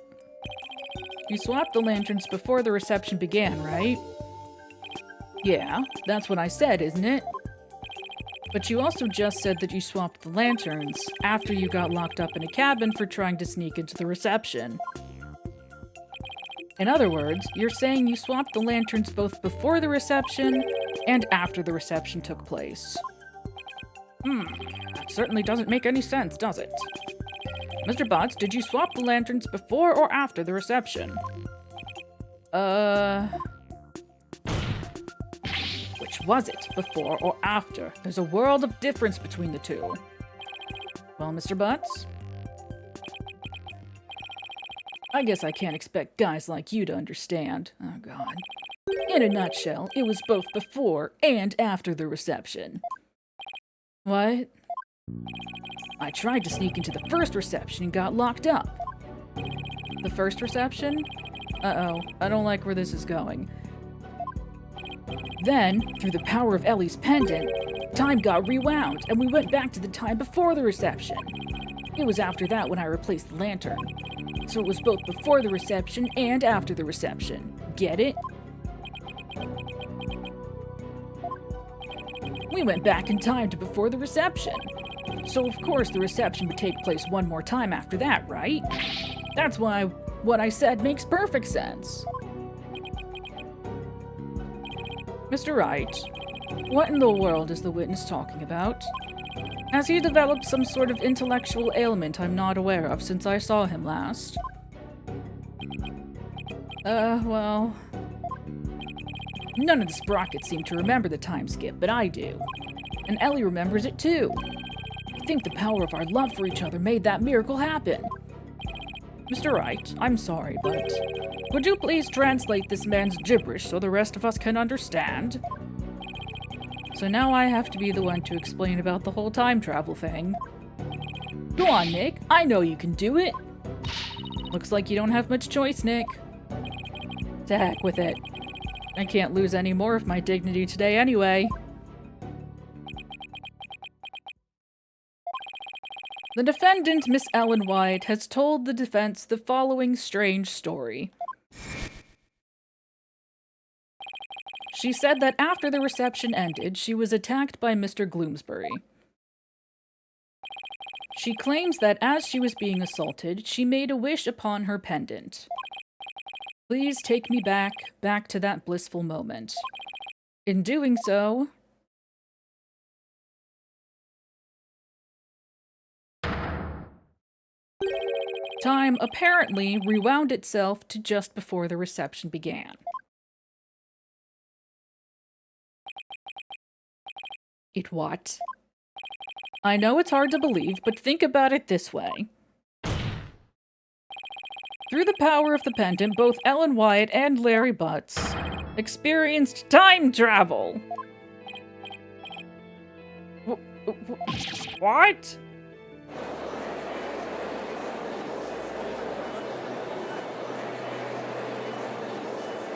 You swapped the lanterns before the reception began, right? Yeah, that's what I said, isn't it? But you also just said that you swapped the lanterns after you got locked up in a cabin for trying to sneak into the reception. In other words, you're saying you swapped the lanterns both before the reception and after the reception took place. That certainly doesn't make any sense, does it? Mr. Butts, did you swap the lanterns before or after the reception? Which was it, before or after? There's a world of difference between the two. Well, Mr. Butts? I guess I can't expect guys like you to understand. Oh, God. In a nutshell, it was both before and after the reception. What? I tried to sneak into the first reception and got locked up. The first reception? Uh-oh, I don't like where this is going. Then, through the power of Ellie's pendant, time got rewound, and we went back to the time before the reception. It was after that when I replaced the lantern. So it was both before the reception and after the reception. Get it? We went back in time to before the reception. So of course the reception would take place one more time after that, right? That's why what I said makes perfect sense. Mr. Wright, what in the world is the witness talking about? Has he developed some sort of intellectual ailment I'm not aware of since I saw him last? Well... None of the sprockets seem to remember the time skip, but I do. And Ellie remembers it too. I think the power of our love for each other made that miracle happen. Mr. Wright, I'm sorry, but would you please translate this man's gibberish so the rest of us can understand? So now I have to be the one to explain about the whole time travel thing. Go on, Nick. I know you can do it. Looks like you don't have much choice, Nick. To heck with it. I can't lose any more of my dignity today anyway. The defendant, Miss Ellen Wyatt, has told the defense the following strange story. She said that after the reception ended, she was attacked by Mr. Gloomsbury. She claims that as she was being assaulted, she made a wish upon her pendant. Please take me back to that blissful moment. In doing so, time apparently rewound itself to just before the reception began. It what? I know it's hard to believe, but think about it this way. Through the power of the pendant, both Ellen Wyatt and Larry Butts experienced time travel. What?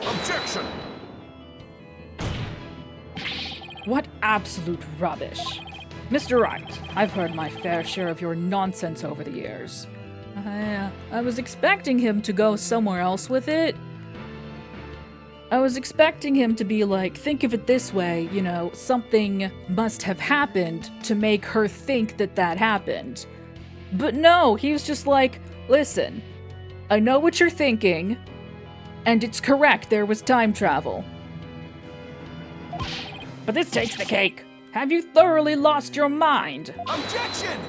Objection! What absolute rubbish. Mr. Wright, I've heard my fair share of your nonsense over the years. I was expecting him to go somewhere else with it. I was expecting him to be like, think of it this way, you know, something must have happened to make her think that that happened. But no, he was just like, listen, I know what you're thinking, and it's correct, there was time travel. But this takes the cake. Have you thoroughly lost your mind? Objection!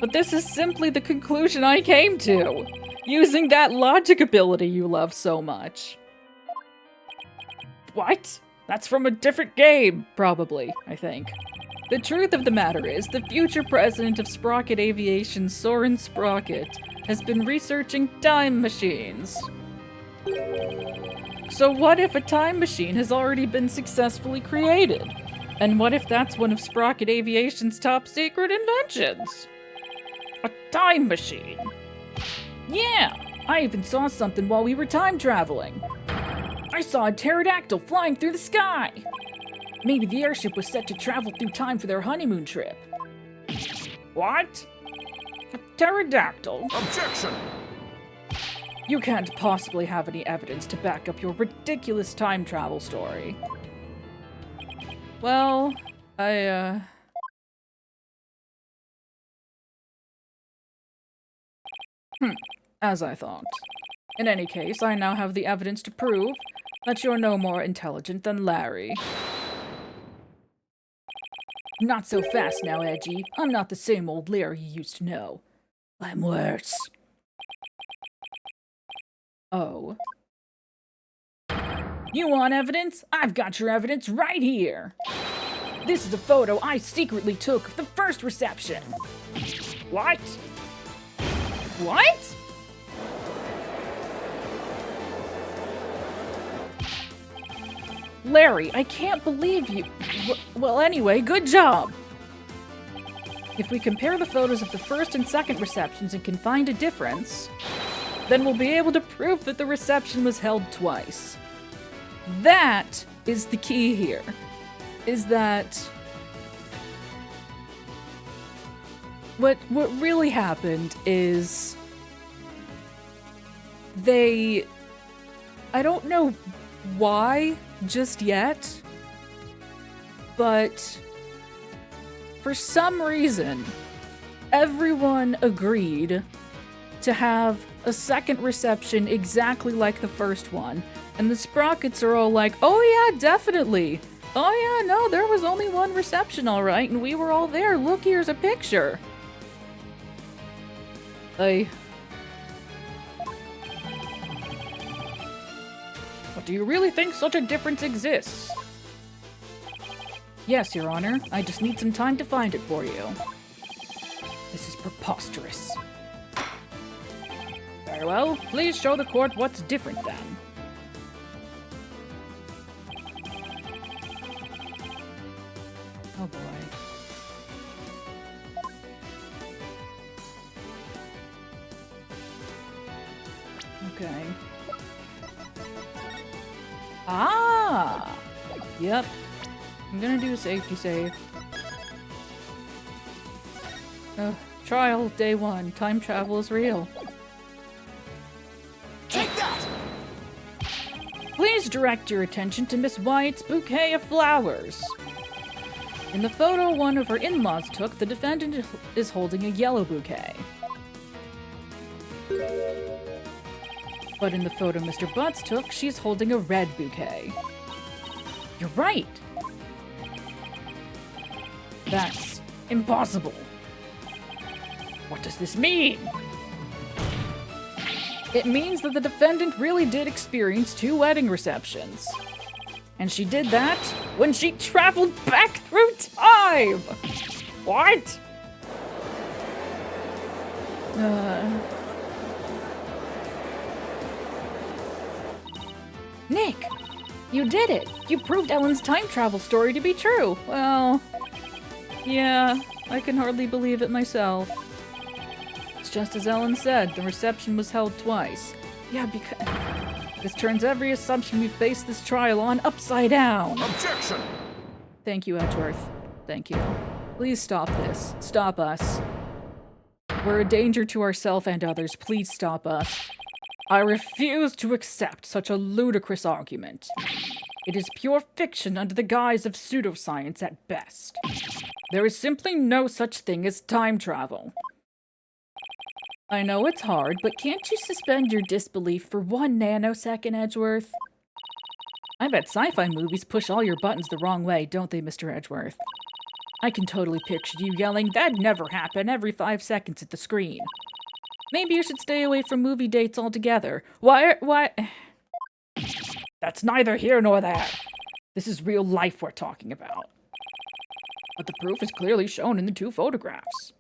But this is simply the conclusion I came to, using that logic ability you love so much. What? That's from a different game, probably, I think. The truth of the matter is, the future president of Sprocket Aviation, Soren Sprocket, has been researching time machines. So what if a time machine has already been successfully created? And what if that's one of Sprocket Aviation's top secret inventions? A time machine. Yeah, I even saw something while we were time traveling. I saw a pterodactyl flying through the sky. Maybe the airship was set to travel through time for their honeymoon trip. What? A pterodactyl? Objection! You can't possibly have any evidence to back up your ridiculous time travel story. Well, as I thought. In any case, I now have the evidence to prove that you're no more intelligent than Larry. Not so fast now, Edgy. I'm not the same old Larry you used to know. I'm worse. Oh. You want evidence? I've got your evidence right here. This is a photo I secretly took of the first reception. What? What? Larry, I can't believe you. Well, anyway, good job. If we compare the photos of the first and second receptions and can find a difference, then we'll be able to prove that the reception was held twice. That is the key here. Is that what really happened is I don't know why just yet, but for some reason, everyone agreed to have a second reception exactly like the first one. And the Sprockets are all like, oh yeah, definitely. Oh yeah, no, there was only one reception, all right, and we were all there. Look, here's a picture. But do you really think such a difference exists? Yes, Your Honor. I just need some time to find it for you. This is preposterous. Very well. Please show the court what's different then. Oh boy. Okay. Ah! Yep. I'm gonna do a safety save. Trial, day 1. Time travel is real. Take that! Please direct your attention to Miss White's bouquet of flowers. In the photo one of her in-laws took, the defendant is holding a yellow bouquet. But in the photo Mr. Butts took, she's holding a red bouquet. You're right! That's impossible. What does this mean? It means that the defendant really did experience 2 wedding receptions. And she did that when she traveled back through time! What? Nick! You did it! You proved Ellen's time travel story to be true! Well... yeah, I can hardly believe it myself. It's just as Ellen said, the reception was held twice. Yeah, because... this turns every assumption we've based this trial on upside down! Objection! Thank you, Edgeworth. Thank you. Please stop this. Stop us. We're a danger to ourselves and others. Please stop us. I refuse to accept such a ludicrous argument. It is pure fiction under the guise of pseudoscience at best. There is simply no such thing as time travel. I know it's hard, but can't you suspend your disbelief for 1 nanosecond, Edgeworth? I bet sci-fi movies push all your buttons the wrong way, don't they, Mr. Edgeworth? I can totally picture you yelling, "That'd never happen," every 5 seconds at the screen. Maybe you should stay away from movie dates altogether. Why? That's neither here nor there. This is real life we're talking about. But the proof is clearly shown in the 2 photographs.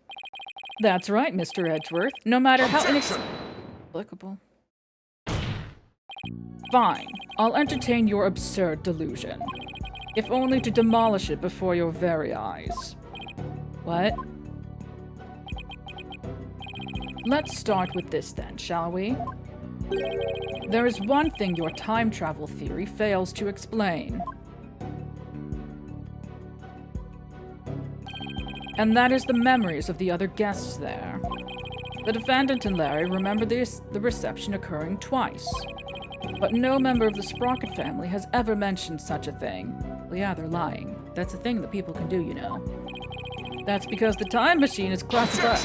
That's right, Mr. Edgeworth. No matter how inexplicable. Fine. I'll entertain your absurd delusion. If only to demolish it before your very eyes. What? Let's start with this then, shall we? There is one thing your time travel theory fails to explain. And that is the memories of the other guests there. The defendant and Larry remember the reception occurring twice. But no member of the Sprocket family has ever mentioned such a thing. Well, yeah, they're lying. That's a thing that people can do, you know. That's because the time machine is classified...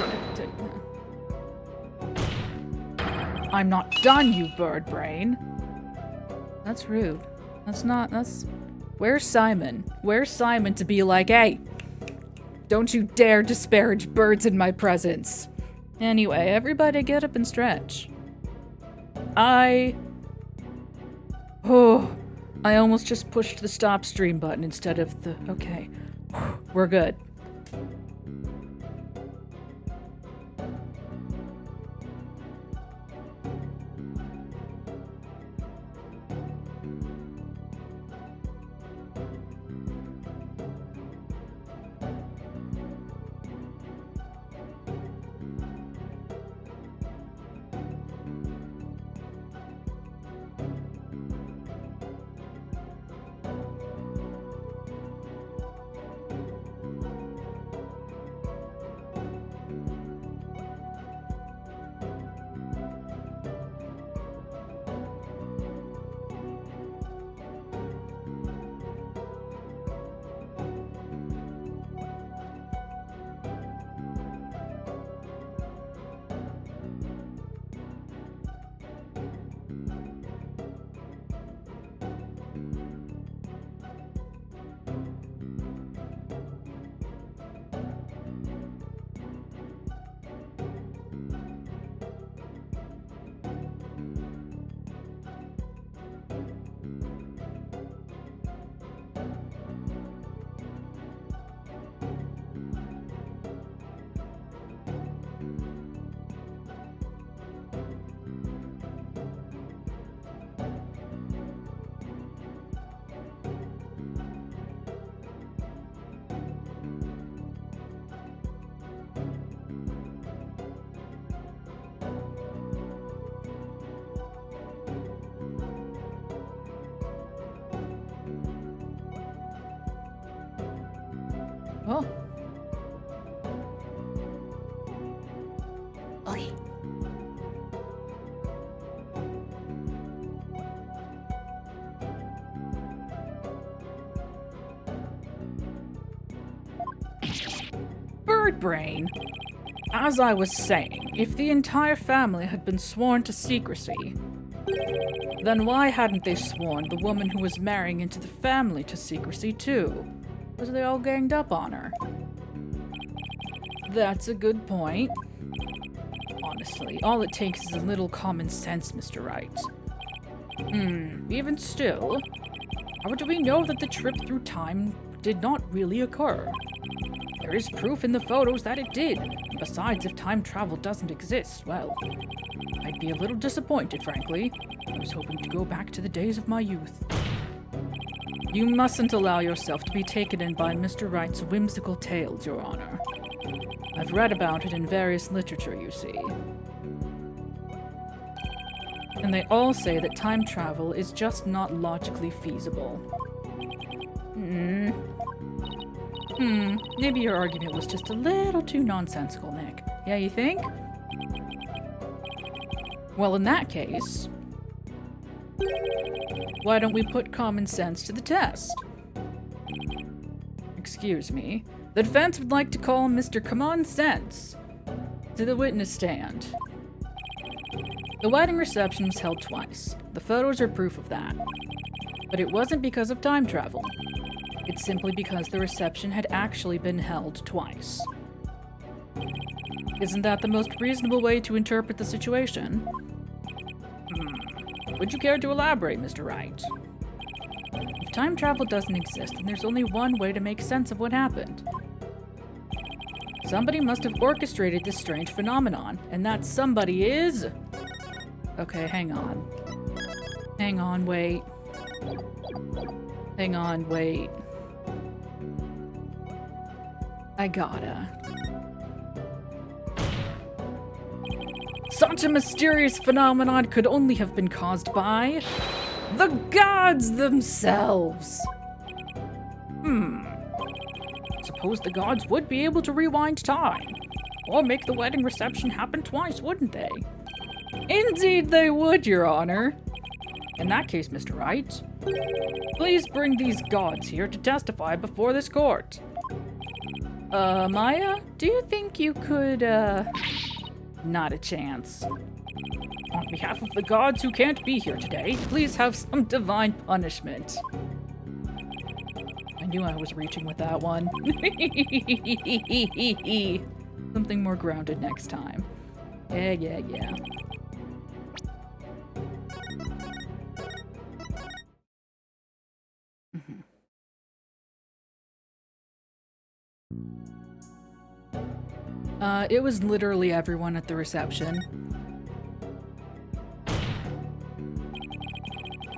I'm not done, you bird brain. That's rude. That's... Where's Simon? Where's Simon to be like, hey, don't you dare disparage birds in my presence. Anyway, everybody get up and stretch. Oh, I almost just pushed the stop stream button instead of the... Okay. We're good. Oh. Okay. Bird brain. As I was saying, if the entire family had been sworn to secrecy, then why hadn't they sworn the woman who was marrying into the family to secrecy too? Was they all ganged up on her? That's a good point. Honestly, all it takes is a little common sense, Mr. Wright. Even still, how do we know that the trip through time did not really occur? There is proof in the photos that it did. Besides, if time travel doesn't exist, well, I'd be a little disappointed, frankly. I was hoping to go back to the days of my youth. You mustn't allow yourself to be taken in by Mr. Wright's whimsical tales, Your Honor. I've read about it in various literature, you see. And they all say that time travel is just not logically feasible. Maybe your argument was just a little too nonsensical, Nick. Yeah, you think? Well, in that case, why don't we put common sense to the test? Excuse me. The defense would like to call Mr. Common Sense to the witness stand. The wedding reception was held twice. The photos are proof of that. But it wasn't because of time travel. It's simply because the reception had actually been held twice. Isn't that the most reasonable way to interpret the situation? Would you care to elaborate, Mr. Wright? If time travel doesn't exist, then there's only one way to make sense of what happened. Somebody must have orchestrated this strange phenomenon, and that somebody is... Okay, hang on. Hang on, wait. Hang on, wait. I gotta. Such a mysterious phenomenon could only have been caused by the gods themselves. Suppose the gods would be able to rewind time, or make the wedding reception happen twice, wouldn't they? Indeed they would, Your Honor. In that case, Mr. Wright, please bring these gods here to testify before this court. Maya, do you think you could, not a chance. On behalf of the gods who can't be here today, please have some divine punishment. I knew I was reaching with that one. Something more grounded next time. Yeah. It was literally everyone at the reception.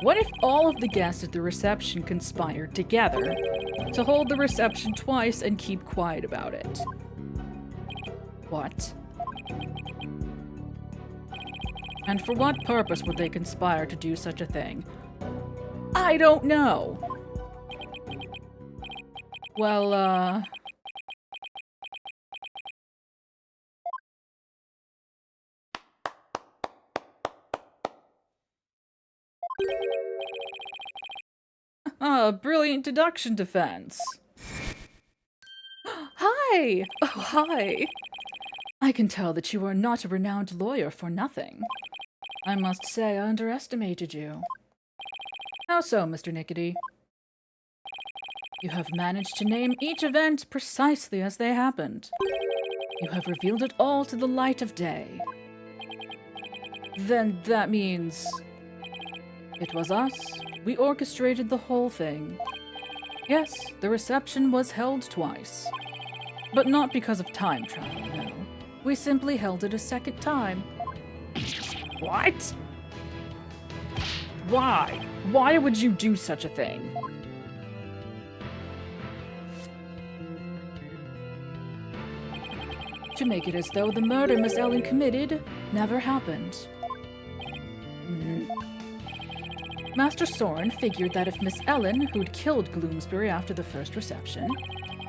What if all of the guests at the reception conspired together to hold the reception twice and keep quiet about it? What? And for what purpose would they conspire to do such a thing? I don't know. Well, brilliant deduction defense. Hi! Oh, hi. I can tell that you are not a renowned lawyer for nothing. I must say I underestimated you. How so, Mr. Nickety? You have managed to name each event precisely as they happened. You have revealed it all to the light of day. Then that means... It was us. We orchestrated the whole thing. Yes, the reception was held twice. But not because of time travel, no. We simply held it a second time. What? Why? Why would you do such a thing? To make it as though the murder Miss Ellen committed never happened. Master Soren figured that if Miss Ellen, who'd killed Gloomsbury after the first reception,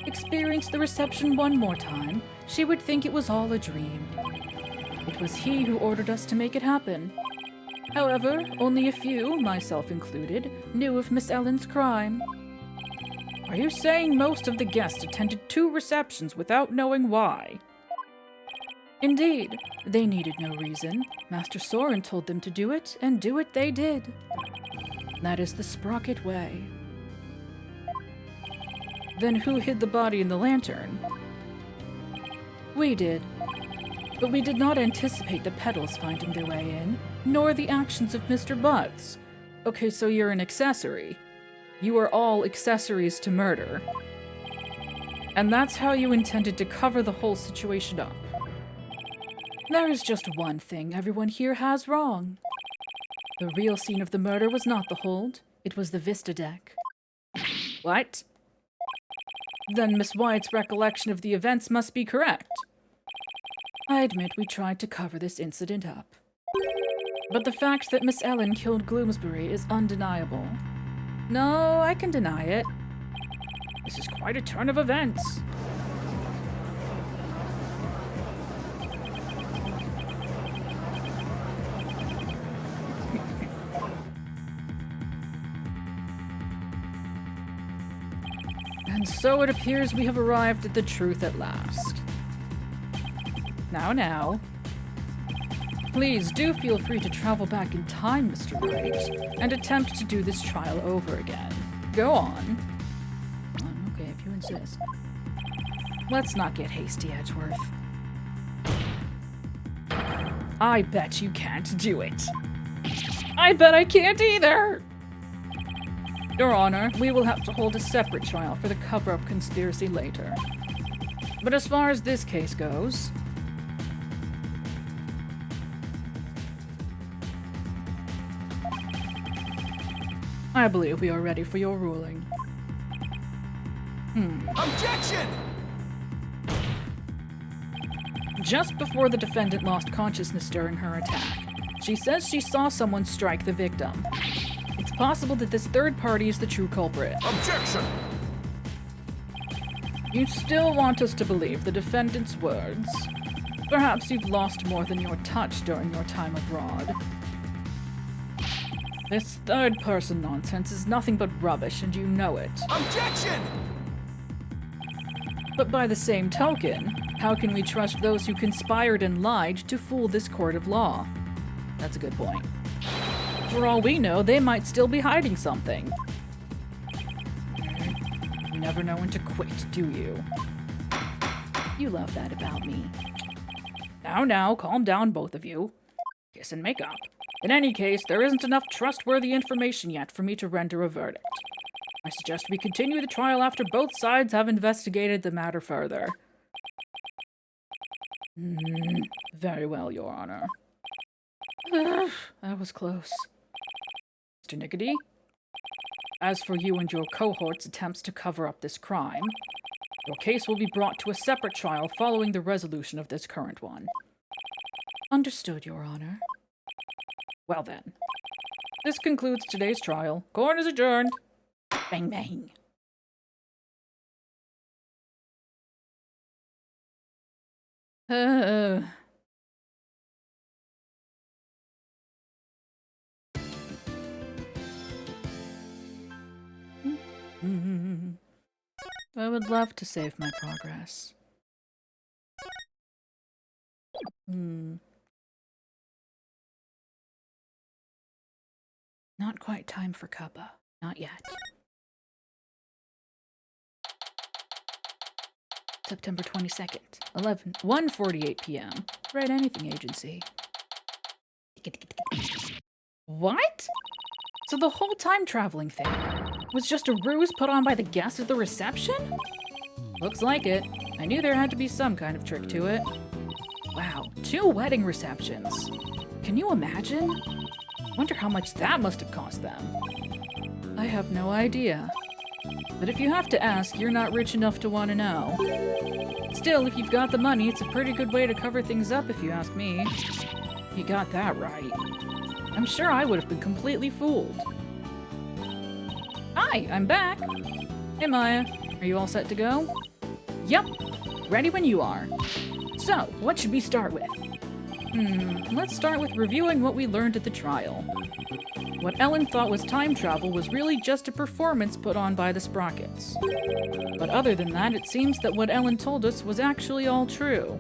experienced the reception one more time, she would think it was all a dream. It was he who ordered us to make it happen. However, only a few, myself included, knew of Miss Ellen's crime. Are you saying most of the guests attended 2 receptions without knowing why? Indeed, they needed no reason. Master Soren told them to do it, and do it they did. That is the Sprocket way. Then who hid the body in the lantern? We did. But we did not anticipate the petals finding their way in, nor the actions of Mr. Butts. Okay, so you're an accessory. You are all accessories to murder. And that's how you intended to cover the whole situation up. There is just one thing everyone here has wrong. The real scene of the murder was not the hold, it was the Vista deck. What? Then Miss White's recollection of the events must be correct. I admit we tried to cover this incident up. But the fact that Miss Ellen killed Gloomsbury is undeniable. No, I can deny it. This is quite a turn of events. And so it appears we have arrived at the truth at last. Now. Please do feel free to travel back in time, Mr. Wright, and attempt to do this trial over again. Go on. Okay, if you insist. Let's not get hasty, Edgeworth. I bet you can't do it. I bet I can't either! Your Honor, we will have to hold a separate trial for the cover-up conspiracy later. But as far as this case goes... I believe we are ready for your ruling. Objection! Just before the defendant lost consciousness during her attack, she says she saw someone strike the victim. It's possible that this third party is the true culprit. Objection! You still want us to believe the defendant's words? Perhaps you've lost more than your touch during your time abroad. This third-person nonsense is nothing but rubbish, and you know it. Objection! But by the same token, how can we trust those who conspired and lied to fool this court of law? That's a good point. For all we know, they might still be hiding something. You never know when to quit, do you? You love that about me. Now, calm down, both of you. Kiss and make up. In any case, there isn't enough trustworthy information yet for me to render a verdict. I suggest we continue the trial after both sides have investigated the matter further. Very well, Your Honor. That was close. Mr. Nickety, as for you and your cohort's attempts to cover up this crime, your case will be brought to a separate trial following the resolution of this current one. Understood, Your Honor. Well then, this concludes today's trial. Court is adjourned. Bang, bang. I would love to save my progress. Not quite time for cuppa. Not yet. September 22nd, 1:48 p.m. Write Anything Agency. What? So the whole time traveling thing was just a ruse put on by the guests at the reception? Looks like it. I knew there had to be some kind of trick to it. Wow, 2 wedding receptions. Can you imagine? Wonder how much that must have cost them. I have no idea. But if you have to ask, you're not rich enough to want to know. Still, if you've got the money, it's a pretty good way to cover things up if you ask me. You got that right. I'm sure I would have been completely fooled. Hi, I'm back. Hey Maya, are you all set to go? Yep, ready when you are. So, what should we start with? Let's start with reviewing what we learned at the trial. What Ellen thought was time travel was really just a performance put on by the Sprockets. But other than that, it seems that what Ellen told us was actually all true.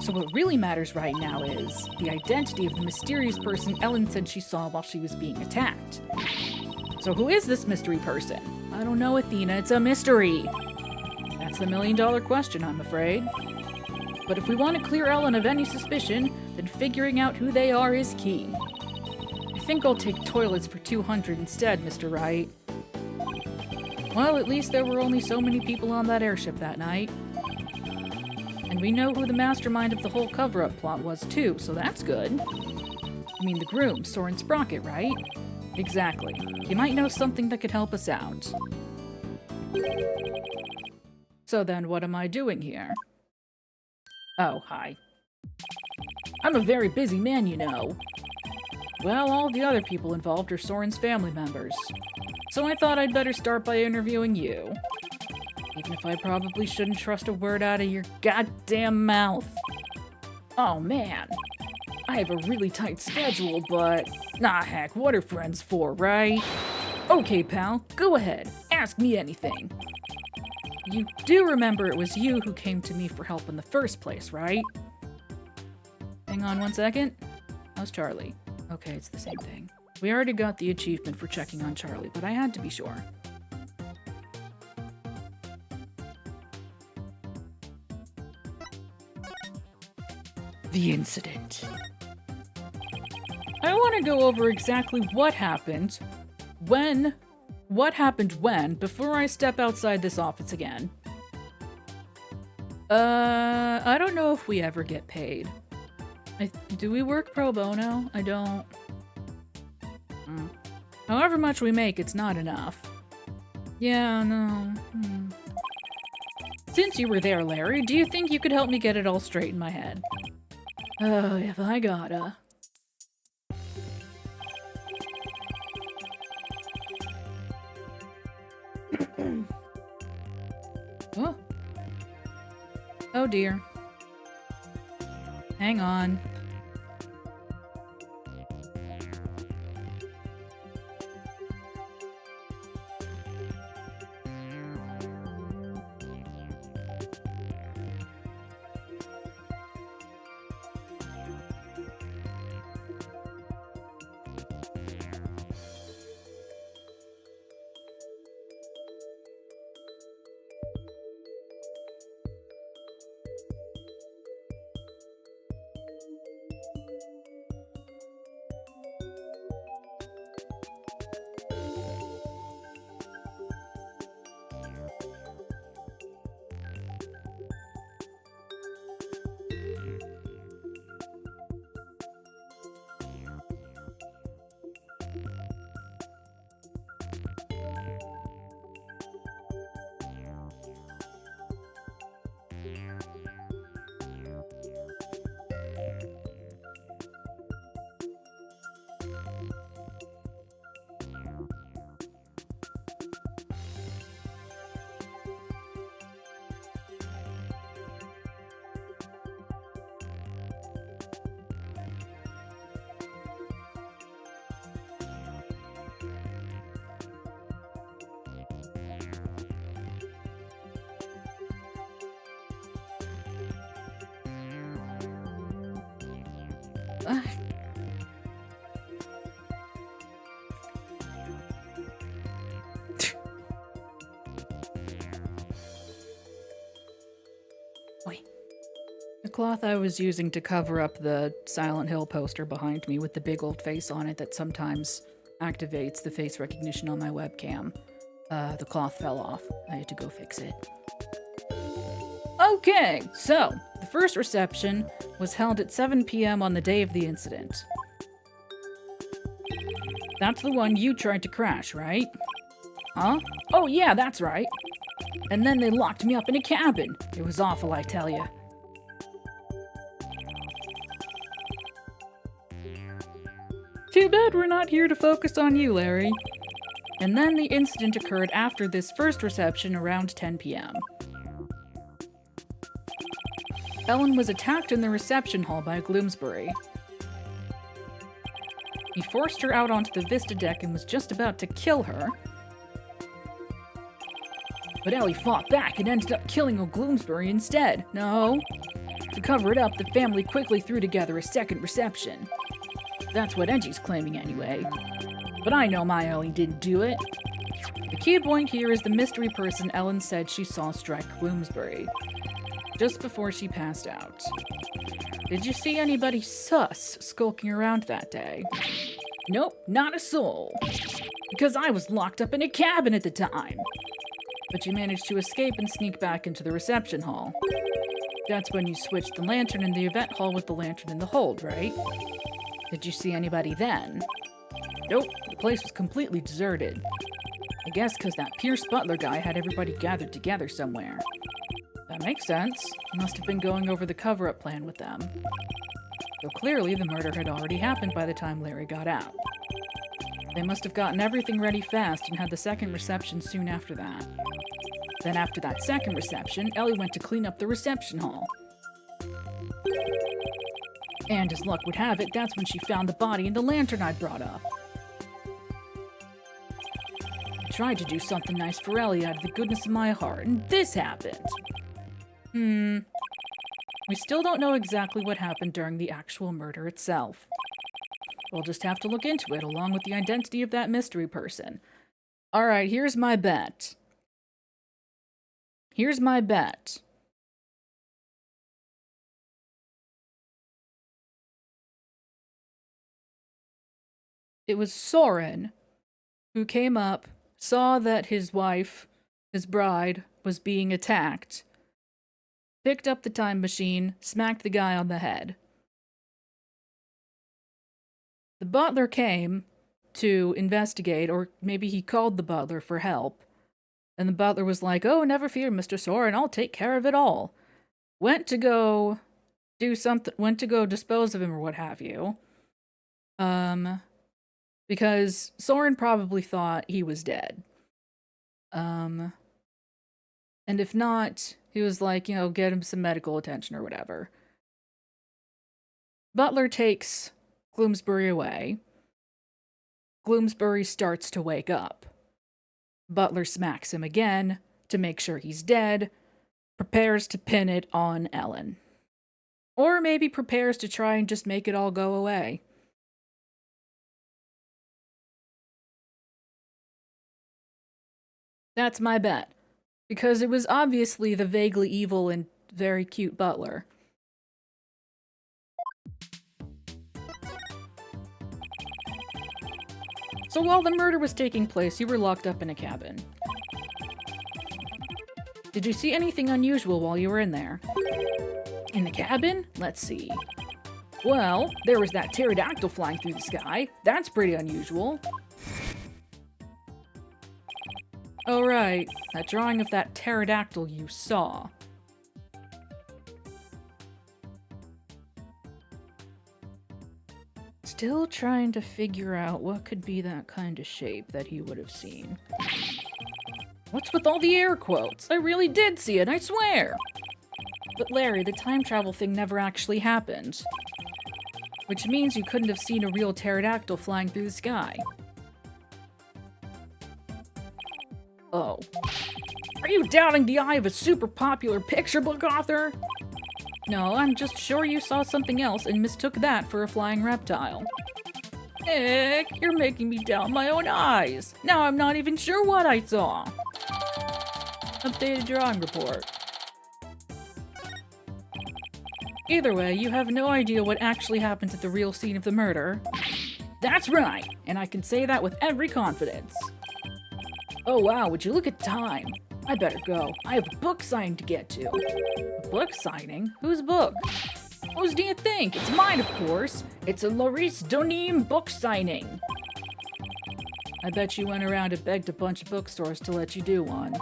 So what really matters right now is the identity of the mysterious person Ellen said she saw while she was being attacked. So who is this mystery person? I don't know, Athena, it's a mystery. That's the million-dollar question, I'm afraid. But if we want to clear Ellen of any suspicion, then figuring out who they are is key. I think I'll take toilets for 200 instead, Mr. Wright. Well, at least there were only so many people on that airship that night. And we know who the mastermind of the whole cover-up plot was too, so that's good. I mean the groom, Soren Sprocket, right? Exactly. He might know something that could help us out. So then, what am I doing here? Oh, hi. I'm a very busy man, you know. Well, all the other people involved are Soren's family members. So I thought I'd better start by interviewing you. Even if I probably shouldn't trust a word out of your goddamn mouth. Oh man. I have a really tight schedule, but... Nah, heck, what are friends for, right? Okay, pal, go ahead. Ask me anything. You do remember it was you who came to me for help in the first place, right? Hang on one second. How's Charlie? Okay, it's the same thing. We already got the achievement for checking on Charlie, but I had to be sure. The incident. I want to go over exactly what happened when, before I step outside this office again. I don't know if we ever get paid. Do we work pro bono? I don't. However much we make, it's not enough. Yeah, no. Since you were there, Larry, do you think you could help me get it all straight in my head? Oh, if I gotta. Oh. Oh dear. Hang on. Wait. The cloth I was using to cover up the Silent Hill poster behind me with the big old face on it that sometimes activates the face recognition on my webcam. The cloth fell off. I had to go fix it. Okay, so the first reception was held at 7 p.m. on the day of the incident. That's the one you tried to crash, right? Huh? Oh yeah, that's right. And then they locked me up in a cabin. It was awful, I tell ya. Too bad we're not here to focus on you, Larry. And then the incident occurred after this first reception around 10 p.m. Ellen was attacked in the reception hall by Gloomsbury. He forced her out onto the Vista deck and was just about to kill her. But Ellie fought back and ended up killing Gloomsbury instead. No. To cover it up, the family quickly threw together a second reception. That's what Edgy's claiming anyway. But I know my Ellie didn't do it. The key point here is the mystery person Ellen said she saw strike Bloomsbury just before she passed out. Did you see anybody sus skulking around that day? Nope, not a soul. Because I was locked up in a cabin at the time. But you managed to escape and sneak back into the reception hall. That's when you switched the lantern in the event hall with the lantern in the hold, right? Did you see anybody then? Nope, the place was completely deserted. I guess because that Pierce Butler guy had everybody gathered together somewhere. That makes sense. He must have been going over the cover-up plan with them. So clearly the murder had already happened by the time Larry got out. They must have gotten everything ready fast and had the second reception soon after that. Then after that second reception, Ellie went to clean up the reception hall. And as luck would have it, that's when she found the body and the lantern I brought up. I tried to do something nice for Ellie out of the goodness of my heart, and this happened. We still don't know exactly what happened during the actual murder itself. We'll just have to look into it, along with the identity of that mystery person. Alright, here's my bet. Here's my bet. It was Soren who came up, saw that his wife, his bride, was being attacked, picked up the time machine, smacked the guy on the head. The butler came to investigate, or maybe he called the butler for help. And the butler was like, "Oh, never fear, Mr. Soren, I'll take care of it all." Went to go do something, went to go dispose of him or what have you. Because Soren probably thought he was dead. And if not, he was like, you know, get him some medical attention or whatever. Butler takes Gloomsbury away. Gloomsbury starts to wake up. Butler smacks him again to make sure he's dead, prepares to pin it on Ellen. Or maybe prepares to try and just make it all go away. That's my bet. Because it was obviously the vaguely evil and very cute butler. So while the murder was taking place, you were locked up in a cabin. Did you see anything unusual while you were in there? In the cabin? Let's see. Well, there was that pterodactyl flying through the sky. That's pretty unusual. Oh right, that drawing of that pterodactyl you saw. Still trying to figure out what could be that kind of shape that he would have seen. What's with all the air quotes? I really did see it, I swear! But Larry, the time travel thing never actually happened. Which means you couldn't have seen a real pterodactyl flying through the sky. Oh. Are you doubting the eye of a super popular picture book author? No, I'm just sure you saw something else and mistook that for a flying reptile. Nick, you're making me doubt my own eyes. Now I'm not even sure what I saw. Updated drawing report. Either way, you have no idea what actually happened at the real scene of the murder. That's right, and I can say that with every confidence. Oh wow, would you look at time? I better go. I have a book signing to get to. A book signing? Whose book? Whose do you think? It's mine, of course. It's a Laurice Donim book signing. I bet you went around and begged a bunch of bookstores to let you do one.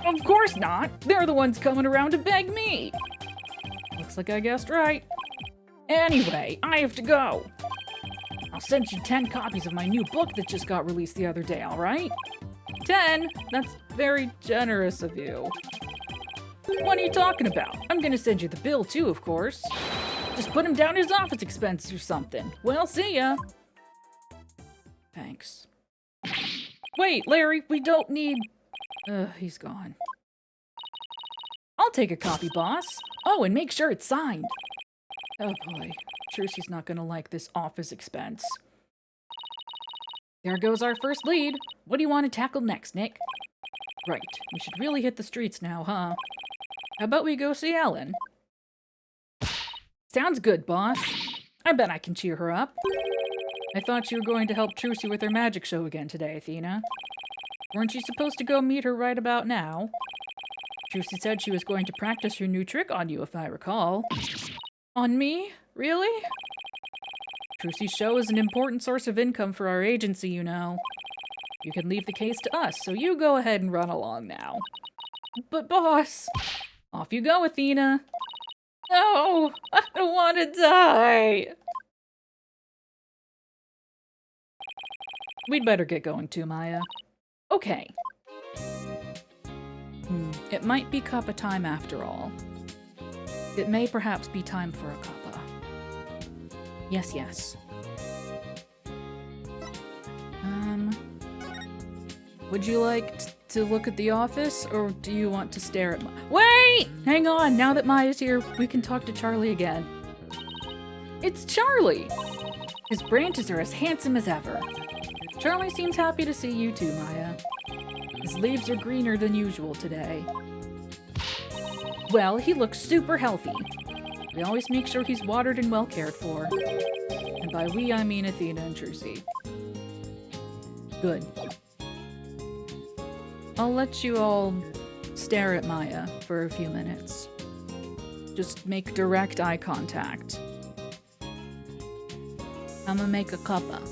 Of course not. They're the ones coming around to beg me. Looks like I guessed right. Anyway, I have to go. I'll send you 10 copies of my new book that just got released the other day, alright? 10? That's very generous of you. What are you talking about? I'm gonna send you the bill too, of course. Just put him down as office expenses or something. Well, see ya. Thanks. Wait, Larry, we don't need... he's gone. I'll take a copy, boss. Oh, and make sure it's signed. Oh boy, Trucy's not gonna like this office expense. There goes our first lead. What do you want to tackle next, Nick? Right, we should really hit the streets now, huh? How about we go see Ellen? Sounds good, boss. I bet I can cheer her up. I thought you were going to help Trucy with her magic show again today, Athena. Weren't you supposed to go meet her right about now? Trucy said she was going to practice her new trick on you, if I recall. On me? Really? Trucy's show is an important source of income for our agency, you know. You can leave the case to us, so you go ahead and run along now. But boss... Off you go, Athena. No, I don't want to die. We'd better get going too, Maya. Okay. It might be cuppa time after all. It may perhaps be time for a cuppa. Yes, yes. Would you like to look at the office, or do you want to stare at Wait! Hang on, now that Maya's here, we can talk to Charlie again. It's Charlie! His branches are as handsome as ever. Charlie seems happy to see you too, Maya. His leaves are greener than usual today. Well, he looks super healthy. We always make sure he's watered and well cared for. And by we, I mean Athena and Trucy. Good. I'll let you all stare at Maya for a few minutes. Just make direct eye contact. I'm gonna make a cuppa.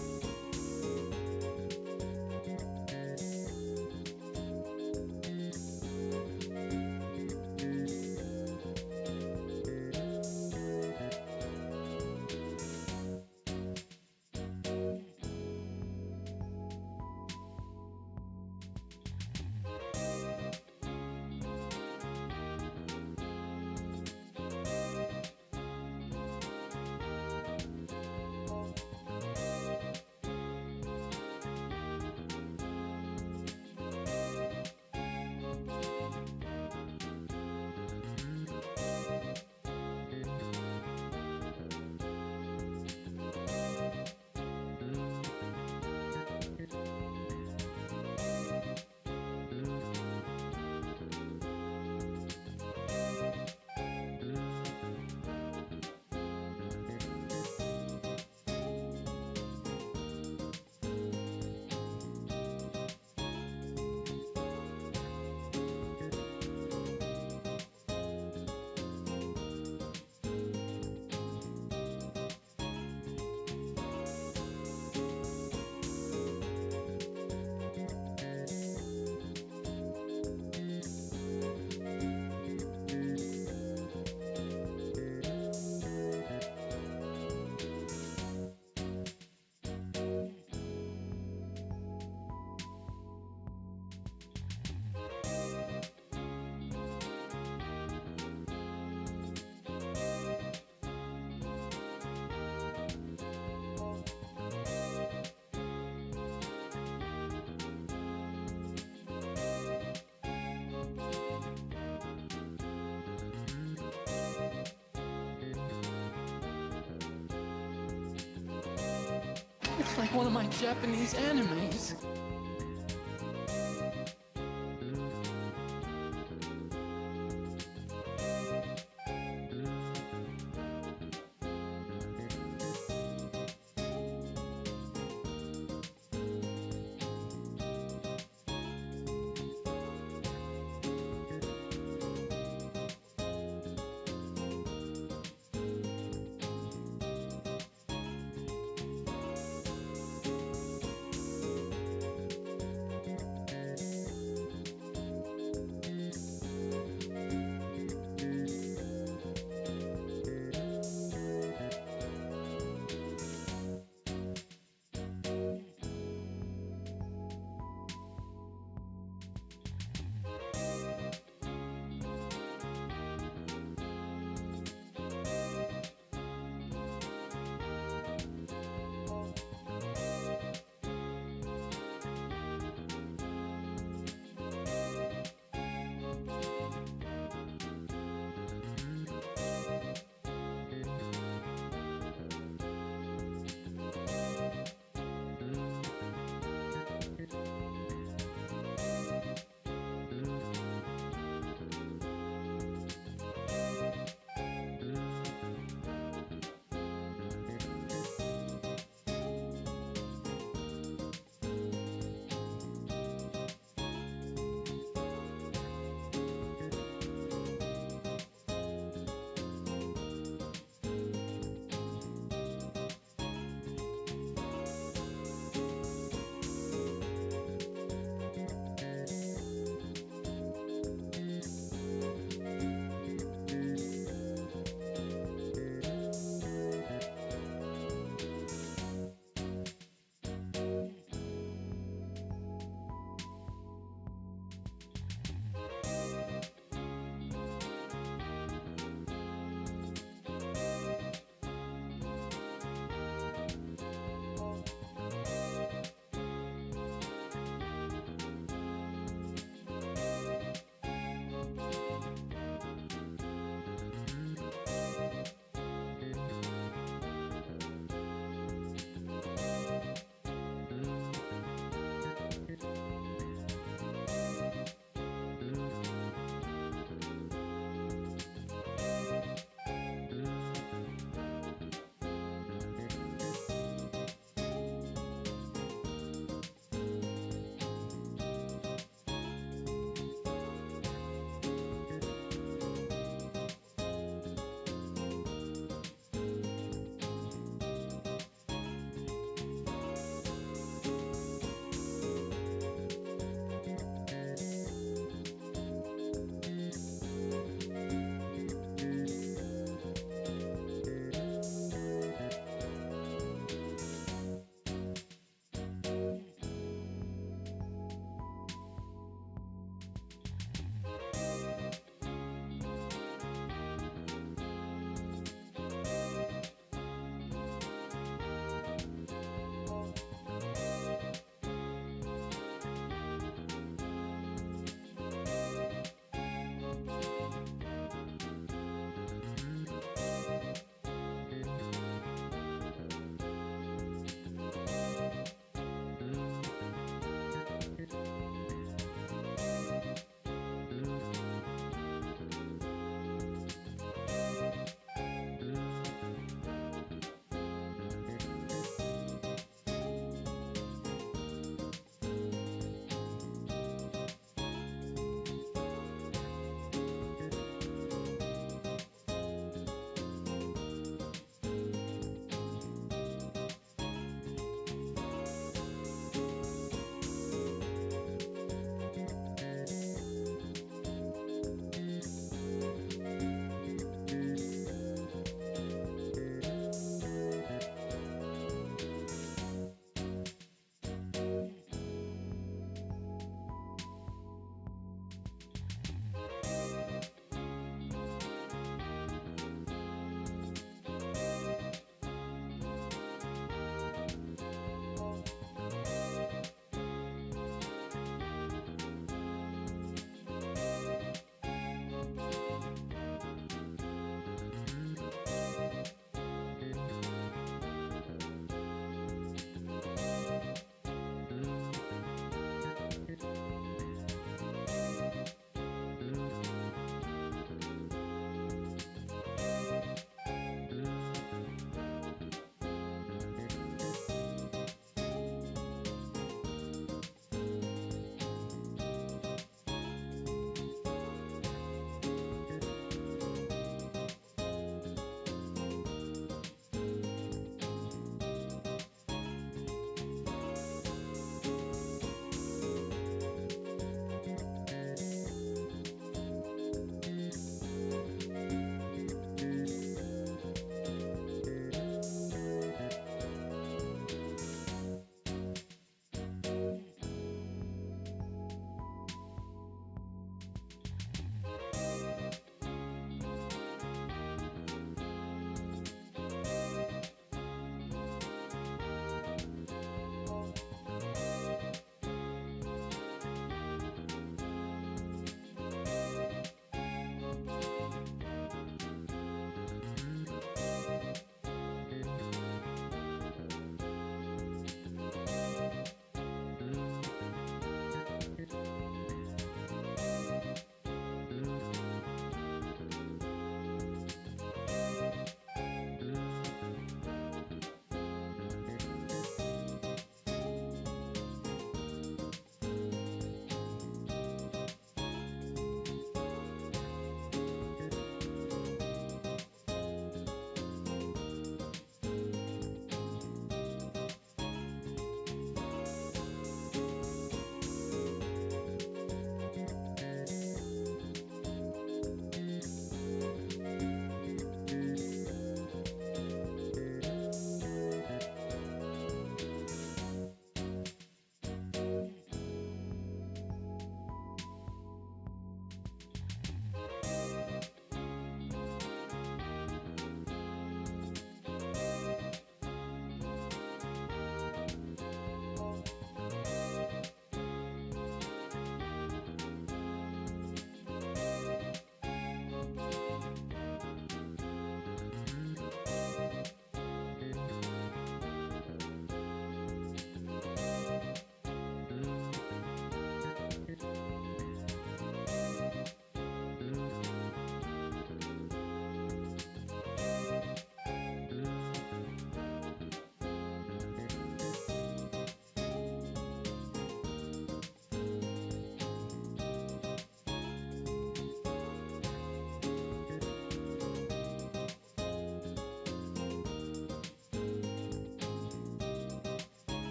It's like one of my Japanese animes.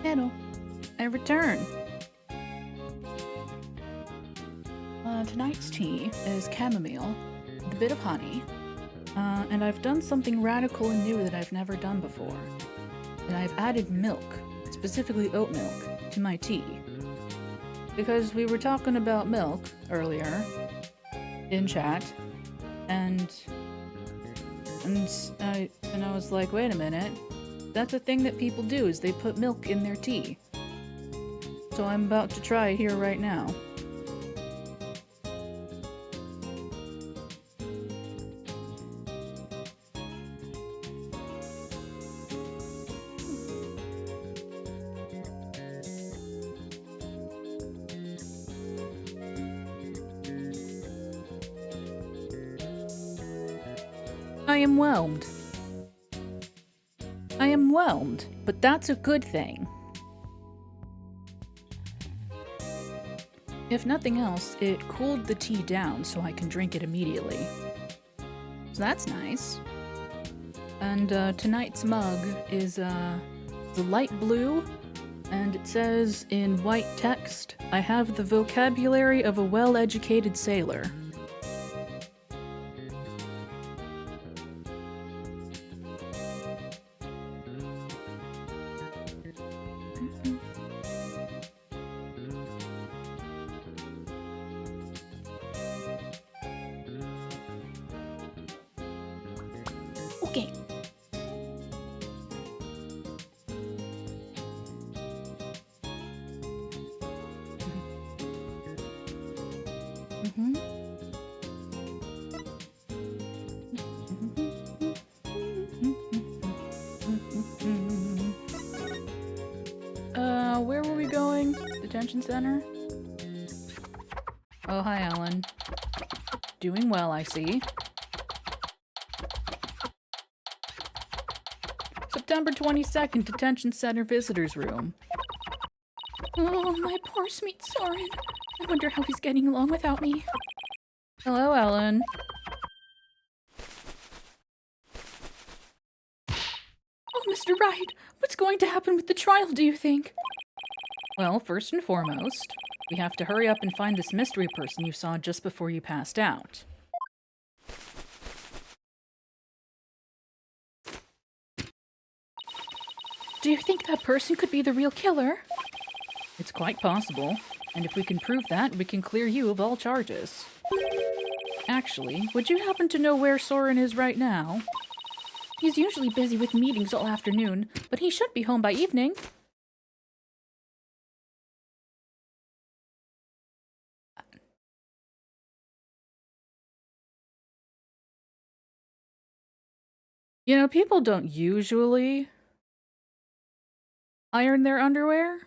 Hello. I return. Tonight's tea is chamomile with a bit of honey. And I've done something radical and new that I've never done before. And I've added milk, specifically oat milk, to my tea. Because we were talking about milk earlier in chat, and I was like, wait a minute, that's a thing that people do, is they put milk in their tea. So I'm about to try it here right now. I am whelmed. I am whelmed, but that's a good thing. If nothing else, it cooled the tea down so I can drink it immediately. So that's nice. And tonight's mug is the light blue, and it says in white text, I have the vocabulary of a well-educated sailor. Okay. Where were we going? Detention center? Oh, hi, Alan. Doing well, I see. September 22nd, Detention Center Visitors Room. Oh, my poor sweet Soren. I wonder how he's getting along without me. Hello, Ellen. Oh, Mr. Wright, what's going to happen with the trial, do you think? Well, first and foremost, we have to hurry up and find this mystery person you saw just before you passed out. Do you think that person could be the real killer? It's quite possible, and if we can prove that, we can clear you of all charges. Actually, would you happen to know where Soren is right now? He's usually busy with meetings all afternoon, but he should be home by evening. You know, people don't usually iron their underwear.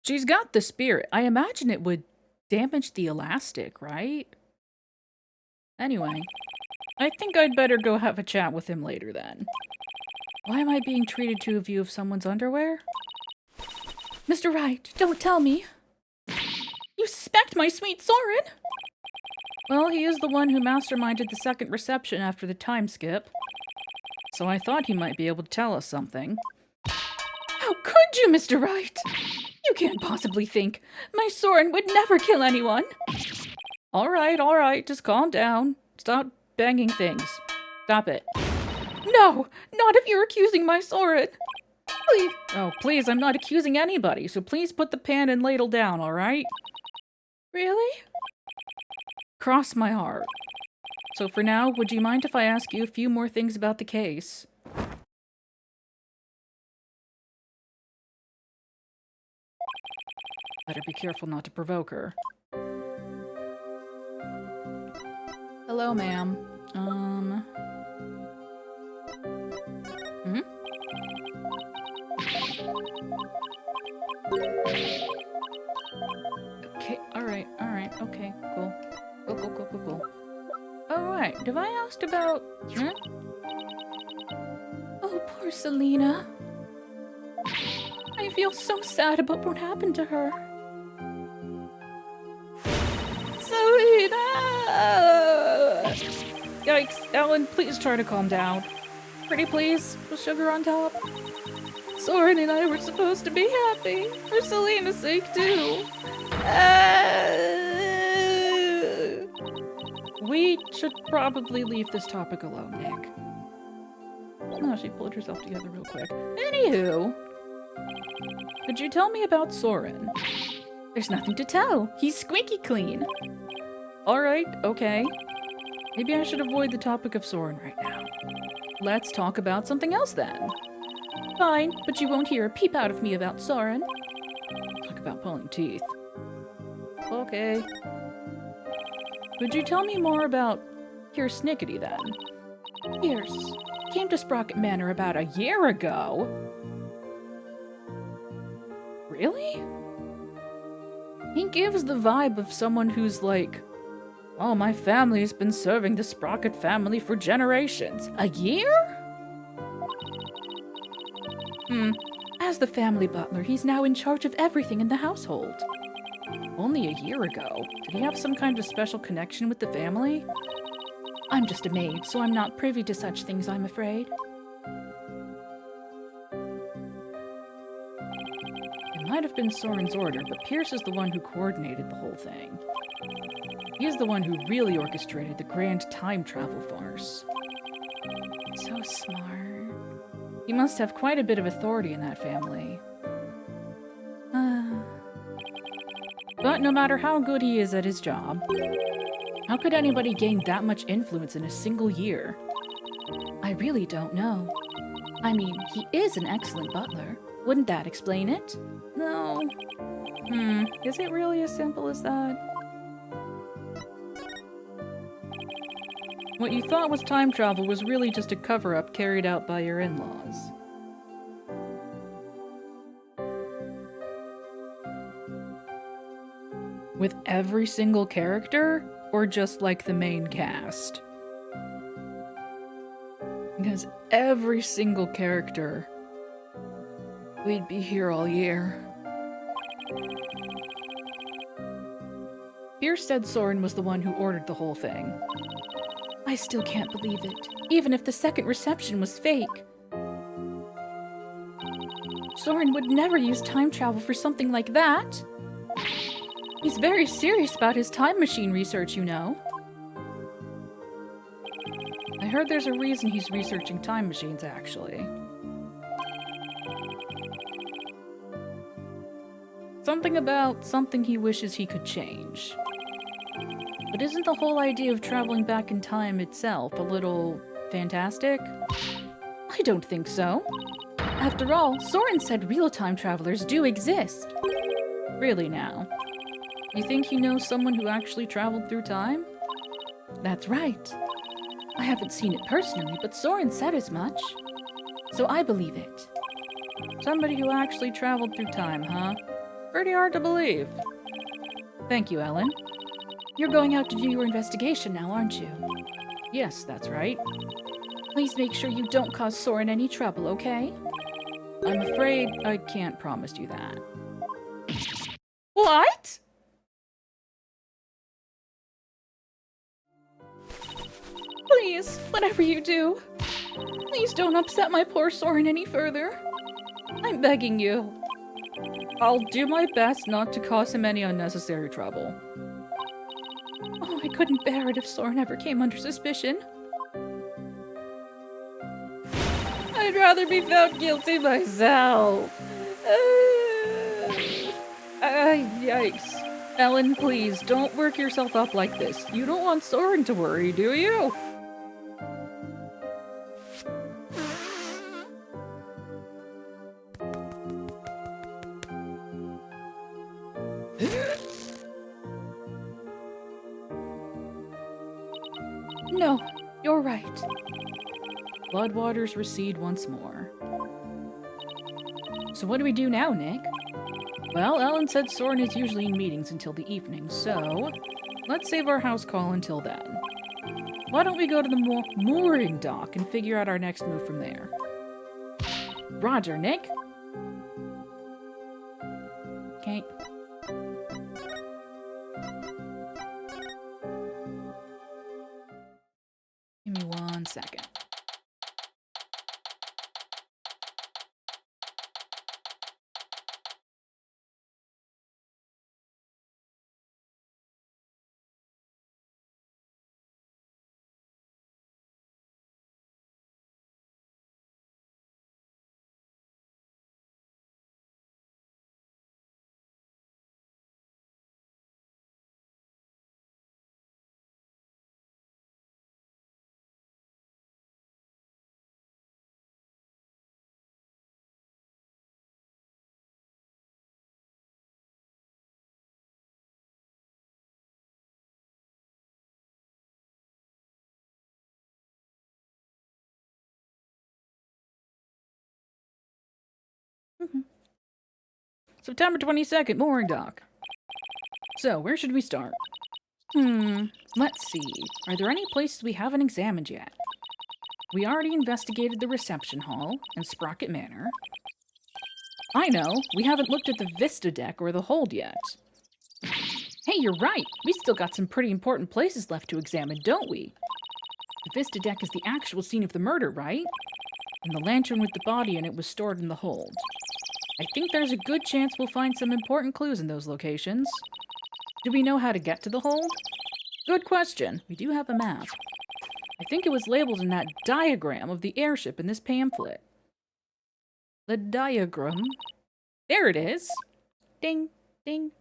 She's got the spirit. I imagine it would damage the elastic, right? Anyway, I think I'd better go have a chat with him later then. Why am I being treated to a view of someone's underwear? Mr. Wright, don't tell me. You suspect my sweet Soren? Well, he is the one who masterminded the second reception after the time skip. So I thought he might be able to tell us something. How could you, Mr. Wright? You can't possibly think my Soren would never kill anyone. All right, just calm down. Stop banging things. Stop it. No, not if you're accusing my Soren. Please. Oh, please, I'm not accusing anybody, so please put the pan and ladle down, all right? Really? Cross my heart. So for now, would you mind if I ask you a few more things about the case? Better be careful not to provoke her. Hello, ma'am. Okay, alright, okay, cool. Cool. Alright, have I asked about... Oh, poor Selena. I feel so sad about what happened to her. Selena! Yikes, Ellen, please try to calm down. Pretty please, with sugar on top. Soren and I were supposed to be happy. For Selena's sake, too. We should probably leave this topic alone, Nick. Oh, she pulled herself together real quick. Anywho, could you tell me about Soren? There's nothing to tell. He's squeaky clean. Alright, okay. Maybe I should avoid the topic of Soren right now. Let's talk about something else then. Fine, but you won't hear a peep out of me about Soren. Talk about pulling teeth. Okay. Could you tell me more about Pierce Snickety then? Pierce came to Sprocket Manor about a year ago. Really? He gives the vibe of someone who's like, oh, my family's been serving the Sprocket family for generations. A year? As the family butler, he's now in charge of everything in the household. Only a year ago. Did he have some kind of special connection with the family? I'm just a maid, so I'm not privy to such things, I'm afraid. It might have been Soren's order, but Pierce is the one who coordinated the whole thing. He is the one who really orchestrated the grand time travel farce. So smart. He must have quite a bit of authority in that family. But no matter how good he is at his job, how could anybody gain that much influence in a single year? I really don't know. I mean, he is an excellent butler. Wouldn't that explain it? No. Is it really as simple as that? What you thought was time travel was really just a cover-up carried out by your in-laws. With every single character? Or just like the main cast? Because every single character, we'd be here all year. Pierce said Soren was the one who ordered the whole thing. I still can't believe it, even if the second reception was fake. Soren would never use time travel for something like that. He's very serious about his time machine research, you know. I heard there's a reason he's researching time machines, actually. Something about something he wishes he could change. But isn't the whole idea of traveling back in time itself a little fantastic? I don't think so. After all, Soren said real time travelers do exist. Really now? You think you know someone who actually traveled through time? That's right. I haven't seen it personally, but Soren said as much. So I believe it. Somebody who actually traveled through time, huh? Pretty hard to believe. Thank you, Ellen. You're going out to do your investigation now, aren't you? Yes, that's right. Please make sure you don't cause Soren any trouble, okay? I'm afraid I can't promise you that. What? Please, whatever you do, please don't upset my poor Soren any further. I'm begging you. I'll do my best not to cause him any unnecessary trouble. Oh, I couldn't bear it if Soren ever came under suspicion. I'd rather be found guilty myself. Yikes. Ellen, please, don't work yourself up like this. You don't want Soren to worry, do you? No, you're right. Floodwaters recede once more. So what do we do now, Nick? Well, Ellen said Soren is usually in meetings until the evening, so let's save our house call until then. Why don't we go to the mooring dock and figure out our next move from there? Roger, Nick. Okay. Give me 1 second. September 22nd, mooring dock. So, where should we start? Let's see. Are there any places we haven't examined yet? We already investigated the reception hall and Sprocket Manor. I know, we haven't looked at the Vista deck or the hold yet. Hey, you're right. We still got some pretty important places left to examine, don't we? The Vista deck is the actual scene of the murder, right? And the lantern with the body in it was stored in the hold. I think there's a good chance we'll find some important clues in those locations. Do we know how to get to the hold? Good question. We do have a map. I think it was labeled in that diagram of the airship in this pamphlet. The diagram. There it is. Ding, ding.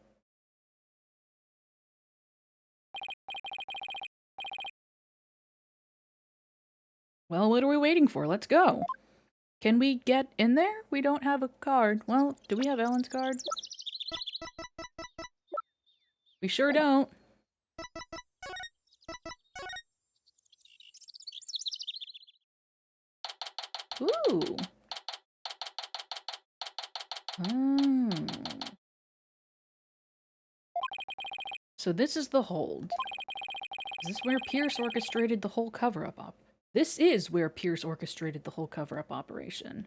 Well, what are we waiting for? Let's go. Can we get in there? We don't have a card. Well, do we have Ellen's card? We sure don't. Ooh. Oh. So this is the hold. Is this where Pierce orchestrated the whole cover-up This is where Pierce orchestrated the whole cover-up operation.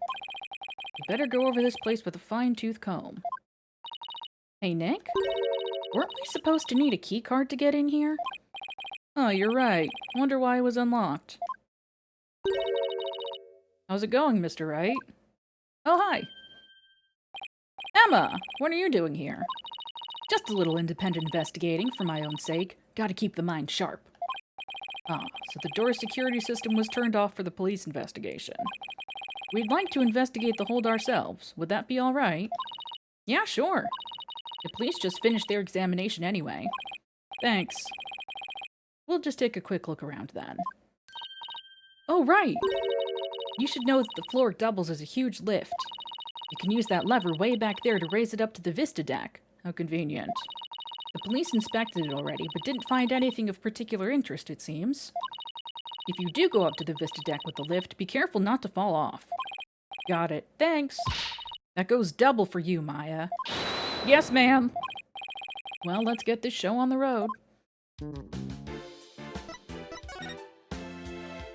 You better go over this place with a fine-tooth comb. Hey, Nick? Weren't we supposed to need a key card to get in here? Oh, you're right. Wonder why it was unlocked. How's it going, Mr. Wright? Oh, hi. Emma, what are you doing here? Just a little independent investigating for my own sake. Gotta keep the mind sharp. Ah, so the door security system was turned off for the police investigation. We'd like to investigate the hold ourselves. Would that be all right? Yeah, sure. The police just finished their examination anyway. Thanks. We'll just take a quick look around then. Oh, right! You should know that the floor doubles as a huge lift. You can use that lever way back there to raise it up to the Vista deck. How convenient. The police inspected it already, but didn't find anything of particular interest, it seems. If you do go up to the Vista deck with the lift, be careful not to fall off. Got it. Thanks. That goes double for you, Maya. Yes, ma'am. Well, let's get this show on the road.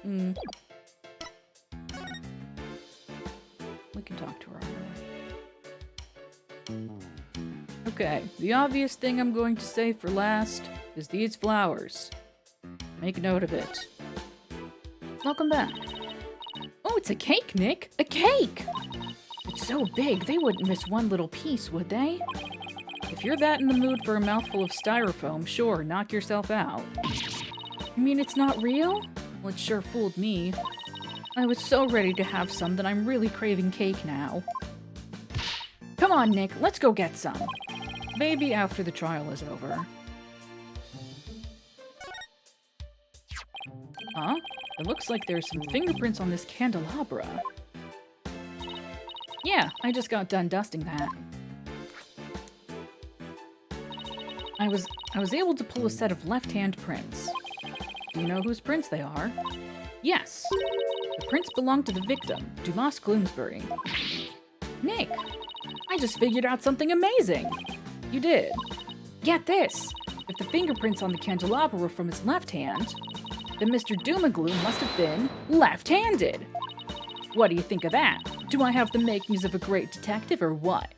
We can talk to her on our way. Okay, the obvious thing I'm going to say for last is these flowers. Make note of it. Welcome back. Oh, it's a cake, Nick! A cake! It's so big, they wouldn't miss one little piece, would they? If you're that in the mood for a mouthful of styrofoam, sure, knock yourself out. You mean it's not real? Well, it sure fooled me. I was so ready to have some that I'm really craving cake now. Come on, Nick, let's go get some. Maybe after the trial is over. Huh? It looks like there's some fingerprints on this candelabra. Yeah, I just got done dusting that. I was able to pull a set of left-hand prints. Do you know whose prints they are? Yes. The prints belong to the victim, Dumas Gloomsbury. Nick, I just figured out something amazing. You did. Get this. If the fingerprints on the candelabra were from his left hand, then Mr. Doomagloom must have been left-handed. What do you think of that? Do I have the makings of a great detective or what?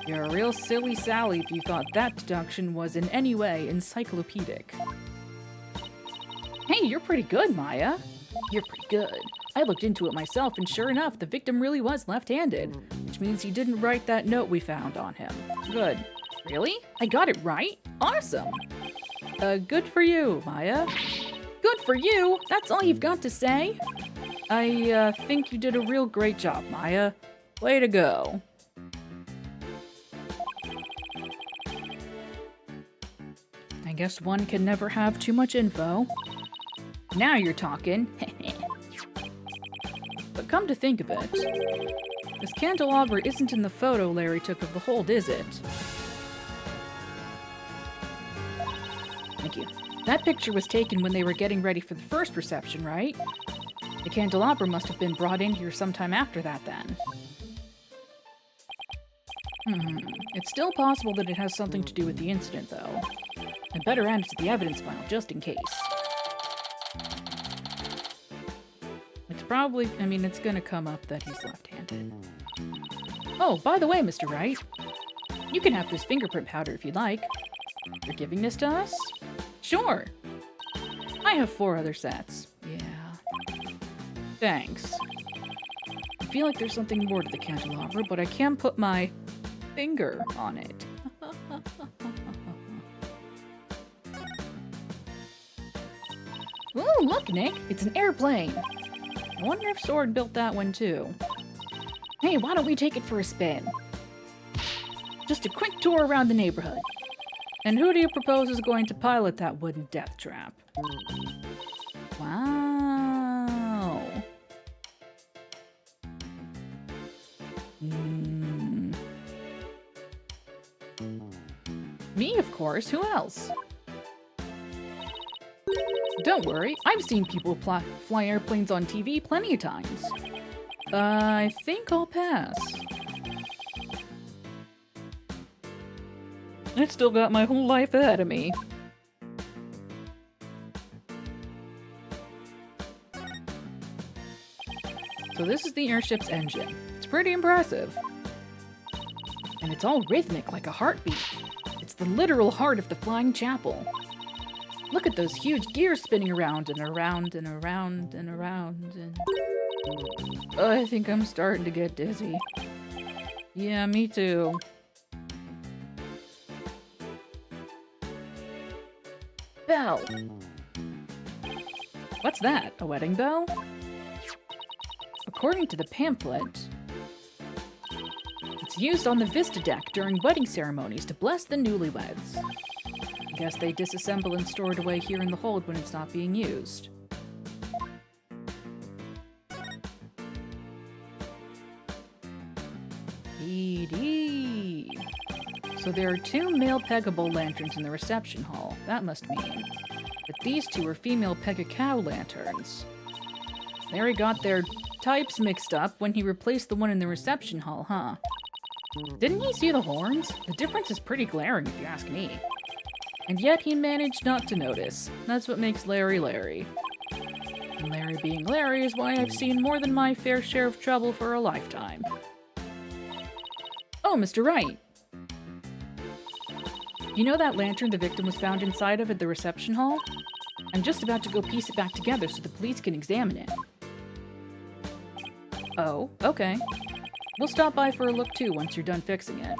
You're a real silly Sally if you thought that deduction was in any way encyclopedic. Hey, you're pretty good, Maya. You're pretty good. I looked into it myself, and sure enough, the victim really was left-handed, which means he didn't write that note we found on him. Good. Really? I got it right? Awesome. Good for you, Maya. Good for you? That's all you've got to say? I think you did a real great job, Maya. Way to go. I guess one can never have too much info. Now you're talking. But come to think of it, this candelabra isn't in the photo Larry took of the hold, is it? Thank you. That picture was taken when they were getting ready for the first reception, right? The candelabra must have been brought in here sometime after that, then. It's still possible that it has something to do with the incident, though. I'd better add it to the evidence file, just in case. It's probably... I mean, it's gonna come up that he's left-handed. Oh, by the way, Mr. Wright, you can have this fingerprint powder if you'd like. You're giving this to us? Sure. I have 4 other sets. Yeah. Thanks. I feel like there's something more to the candelabra, but I can't put my finger on it. Ooh, look, Nick! It's an airplane! I wonder if Sword built that one too. Hey, why don't we take it for a spin? Just a quick tour around the neighborhood. And who do you propose is going to pilot that wooden death trap? Wow. Me, of course. Who else? Don't worry, I've seen people fly airplanes on TV plenty of times. I think I'll pass. I've still got my whole life ahead of me. So this is the airship's engine. It's pretty impressive. And it's all rhythmic like a heartbeat. It's the literal heart of the flying chapel. Look at those huge gears spinning around and around and around and around and... I think I'm starting to get dizzy. Yeah, me too. Bell! What's that? A wedding bell? According to the pamphlet, it's used on the Vista deck during wedding ceremonies to bless the newlyweds. I guess they disassemble and store it away here in the hold when it's not being used. ED. So there are 2 male peggable lanterns in the reception hall. That must mean that these 2 are female peg-a-cow lanterns. Larry got their types mixed up when he replaced the one in the reception hall, huh? Didn't he see the horns? The difference is pretty glaring if you ask me. And yet he managed not to notice. That's what makes Larry Larry. And Larry being Larry is why I've seen more than my fair share of trouble for a lifetime. Oh, Mr. Wright. You know that lantern the victim was found inside of at the reception hall? I'm just about to go piece it back together so the police can examine it. Oh, okay. We'll stop by for a look too once you're done fixing it.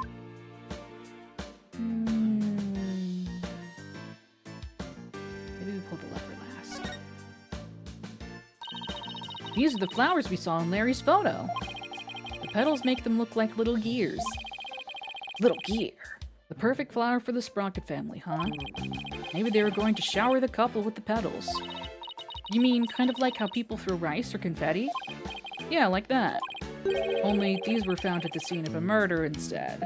Maybe we pull the lever last. These are the flowers we saw in Larry's photo. The petals make them look like little gears. Little gear. The perfect flower for the Sprocket family, huh? Maybe they were going to shower the couple with the petals. You mean kind of like how people throw rice or confetti? Yeah, like that. Only these were found at the scene of a murder instead.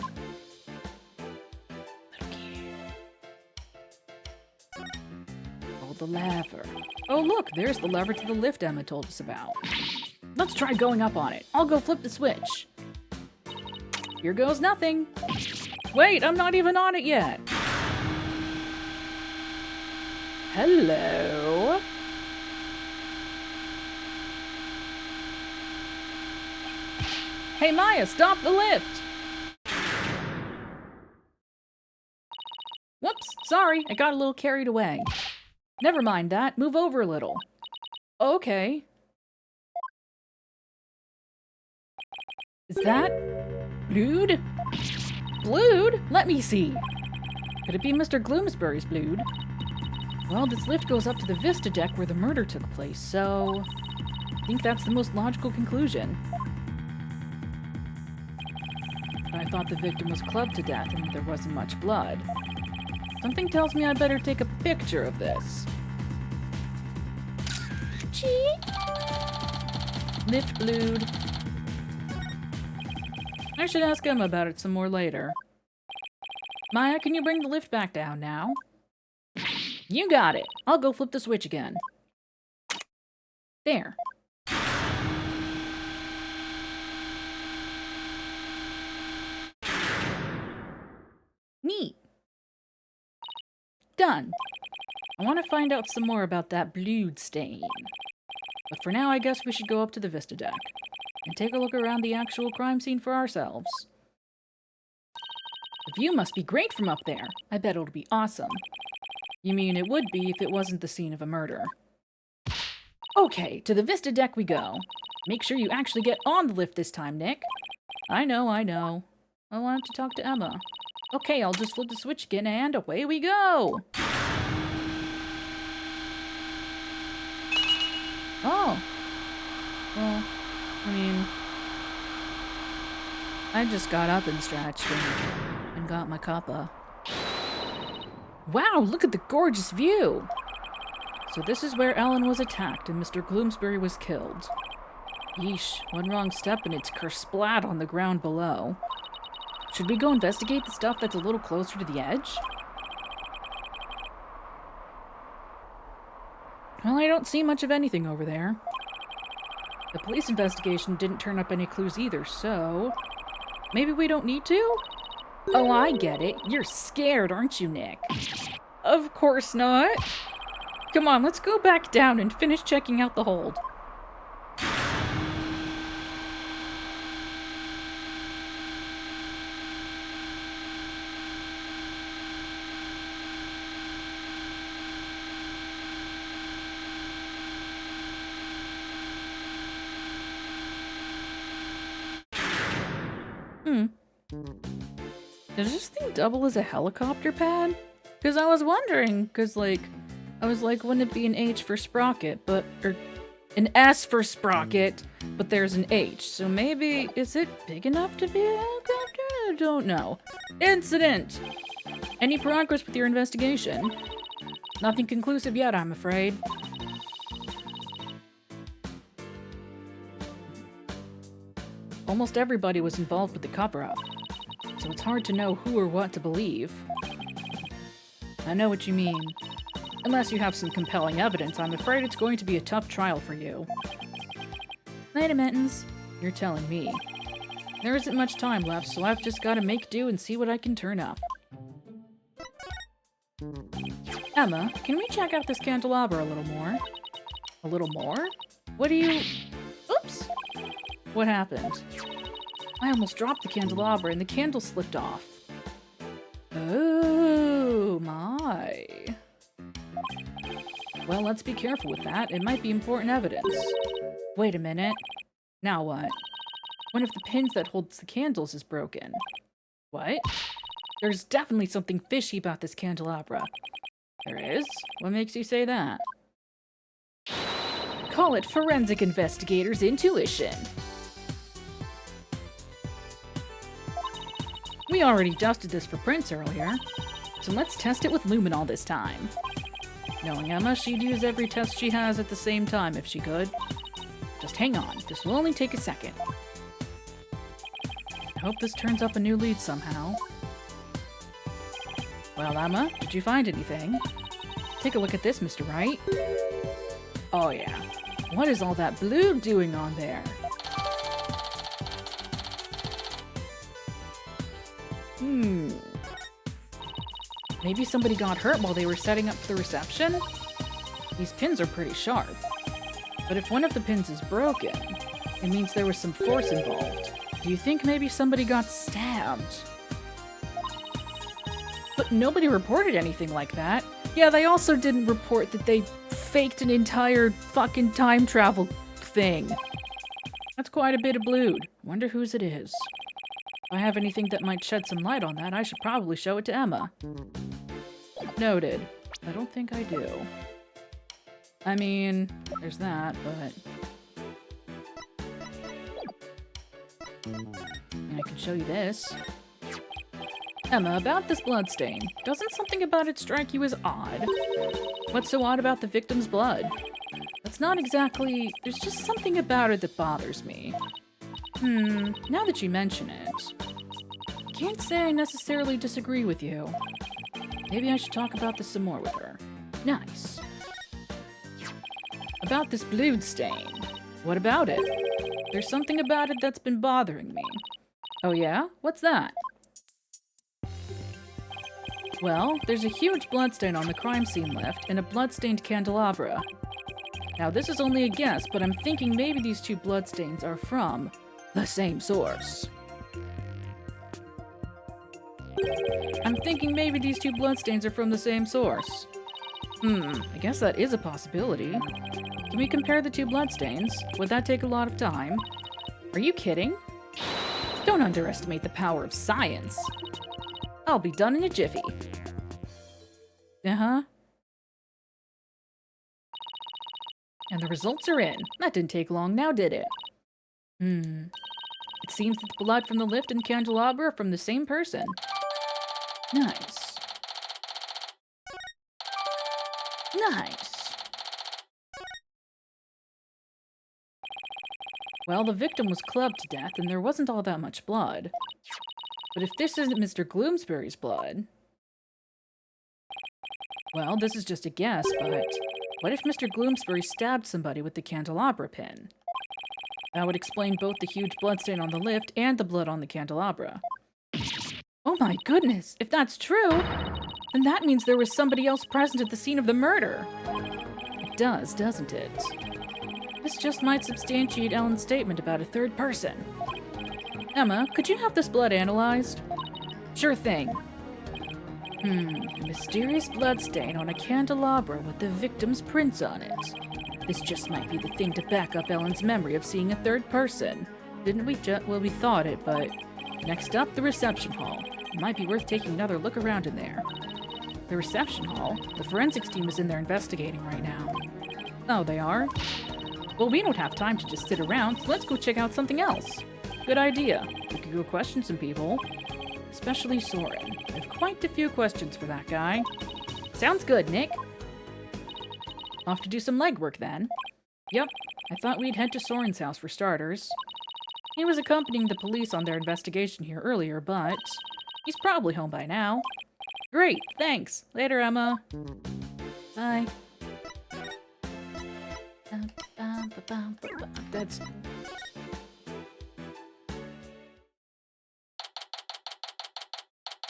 Little gear. Pull the lever. Oh look, there's the lever to the lift Emma told us about. Let's try going up on it. I'll go flip the switch. Here goes nothing. Wait, I'm not even on it yet. Hello? Hey Maya, stop the lift! Whoops, sorry, I got a little carried away. Never mind that, move over a little. Okay. Is that... Blood? Blood? Let me see. Could it be Mr. Gloomsbury's blood? Well, this lift goes up to the Vista deck where the murder took place, so... I think that's the most logical conclusion. But I thought the victim was clubbed to death and there wasn't much blood. Something tells me I better take a picture of this. Cheek! Lift blood. I should ask Emma about it some more later. Maya, can you bring the lift back down now? You got it. I'll go flip the switch again. There. Neat. Done. I want to find out some more about that blood stain. But for now, I guess we should go up to the Vista deck and take a look around the actual crime scene for ourselves. The view must be great from up there. I bet it'll be awesome. You mean it would be if it wasn't the scene of a murder. Okay, to the Vista deck we go. Make sure you actually get on the lift this time, Nick. I know. I wanted to talk to Emma. Okay, I'll just flip the switch again and away we go! Oh. Well, I mean, I just got up and stretched and got my cuppa. Wow, look at the gorgeous view! So this is where Ellen was attacked and Mr. Gloomsbury was killed. Yeesh, one wrong step and it's kersplat on the ground below. Should we go investigate the stuff that's a little closer to the edge? Well, I don't see much of anything over there. The police investigation didn't turn up any clues either, so... maybe we don't need to? Oh, I get it. You're scared, aren't you, Nick? Of course not. Come on, let's go back down and finish checking out the hold. Does this thing double as a helicopter pad? Because I was wondering, I was like, wouldn't it be an H for sprocket, or an S for sprocket, but there's an H, so maybe, is it big enough to be a helicopter? I don't know. Incident! Any progress with your investigation? Nothing conclusive yet, I'm afraid. Almost everybody was involved with the cover-up, so it's hard to know who or what to believe. I know what you mean. Unless you have some compelling evidence, I'm afraid it's going to be a tough trial for you. Wait a minute, you're telling me. There isn't much time left, so I've just got to make do and see what I can turn up. Emma, can we check out this candelabra a little more? A little more? What do you... Oops! What happened? I almost dropped the candelabra and the candle slipped off. Oh my. Well, let's be careful with that. It might be important evidence. Wait a minute. Now what? One of the pins that holds the candles is broken. What? There's definitely something fishy about this candelabra. There is? What makes you say that? Call it forensic investigator's intuition. We already dusted this for prints earlier, so let's test it with luminol this time. Knowing Emma, she'd use every test she has at the same time if she could. Just hang on, this will only take a second. I hope this turns up a new lead somehow. Well, Emma, did you find anything? Take a look at this, Mr. Wright. Oh yeah. What is all that blue doing on there? Maybe somebody got hurt while they were setting up the reception? These pins are pretty sharp. But if one of the pins is broken, it means there was some force involved. Do you think maybe somebody got stabbed? But nobody reported anything like that. Yeah, they also didn't report that they faked an entire fucking time travel thing. That's quite a bit of blood. Wonder whose it is. If I have anything that might shed some light on that, I should probably show it to Emma. Noted. I don't think I do. I mean, there's that, but... And I can show you this. Emma, about this bloodstain. Doesn't something about it strike you as odd? What's so odd about the victim's blood? That's not exactly... There's just something about it that bothers me. Now that you mention it, can't say I necessarily disagree with you. Maybe I should talk about this some more with her. Nice. About this blood stain. What about it? There's something about it that's been bothering me. Oh yeah? What's that? Well, there's a huge bloodstain on the crime scene left and a bloodstained candelabra. Now, this is only a guess, but I'm thinking maybe these two bloodstains are from the same source. I guess that is a possibility. Can we compare the two bloodstains? Would that take a lot of time? Are you kidding? Don't underestimate the power of science. I'll be done in a jiffy. Uh-huh. And the results are in. That didn't take long now, did it? It seems that the blood from the lift and candelabra are from the same person. Nice. Nice. Well, the victim was clubbed to death, and there wasn't all that much blood. But if this isn't Mr. Gloomsbury's blood... Well, this is just a guess, but what if Mr. Gloomsbury stabbed somebody with the candelabra pin? That would explain both the huge bloodstain on the lift and the blood on the candelabra. Oh my goodness, if that's true, then that means there was somebody else present at the scene of the murder. It does, doesn't it? This just might substantiate Ellen's statement about a third person. Emma, could you have this blood analyzed? Sure thing. A mysterious bloodstain on a candelabra with the victim's prints on it. This just might be the thing to back up Ellen's memory of seeing a third person. Didn't we well, we thought it, but... Next up, the reception hall. It might be worth taking another look around in there. The reception hall? The forensics team is in there investigating right now. Oh, they are? Well, we don't have time to just sit around, so let's go check out something else. Good idea. We could go question some people. Especially Soren. I have quite a few questions for that guy. Sounds good, Nick. Off to do some legwork then. Yep, I thought we'd head to Soren's house for starters. He was accompanying the police on their investigation here earlier, but he's probably home by now. Great, thanks. Later, Emma. Bye. That's...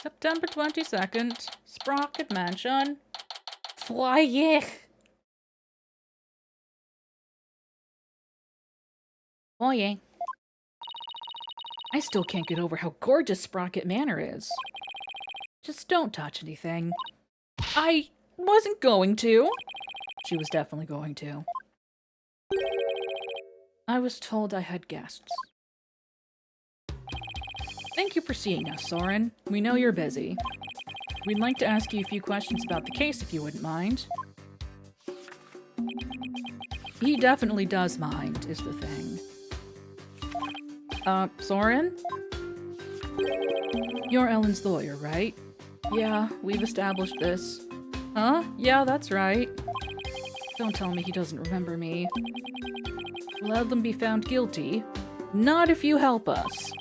September 22nd, Sprocket Mansion. Foyer. Foyer. I still can't get over how gorgeous Sprocket Manor is. Just don't touch anything. I wasn't going to. She was definitely going to. I was told I had guests. Thank you for seeing us, Soren. We know you're busy. We'd like to ask you a few questions about the case, if you wouldn't mind. He definitely does mind, is the thing. Soren? You're Ellen's lawyer, right? Yeah, we've established this. Huh? Yeah, that's right. Don't tell me he doesn't remember me. Will Ellen be found guilty? Not if you help us.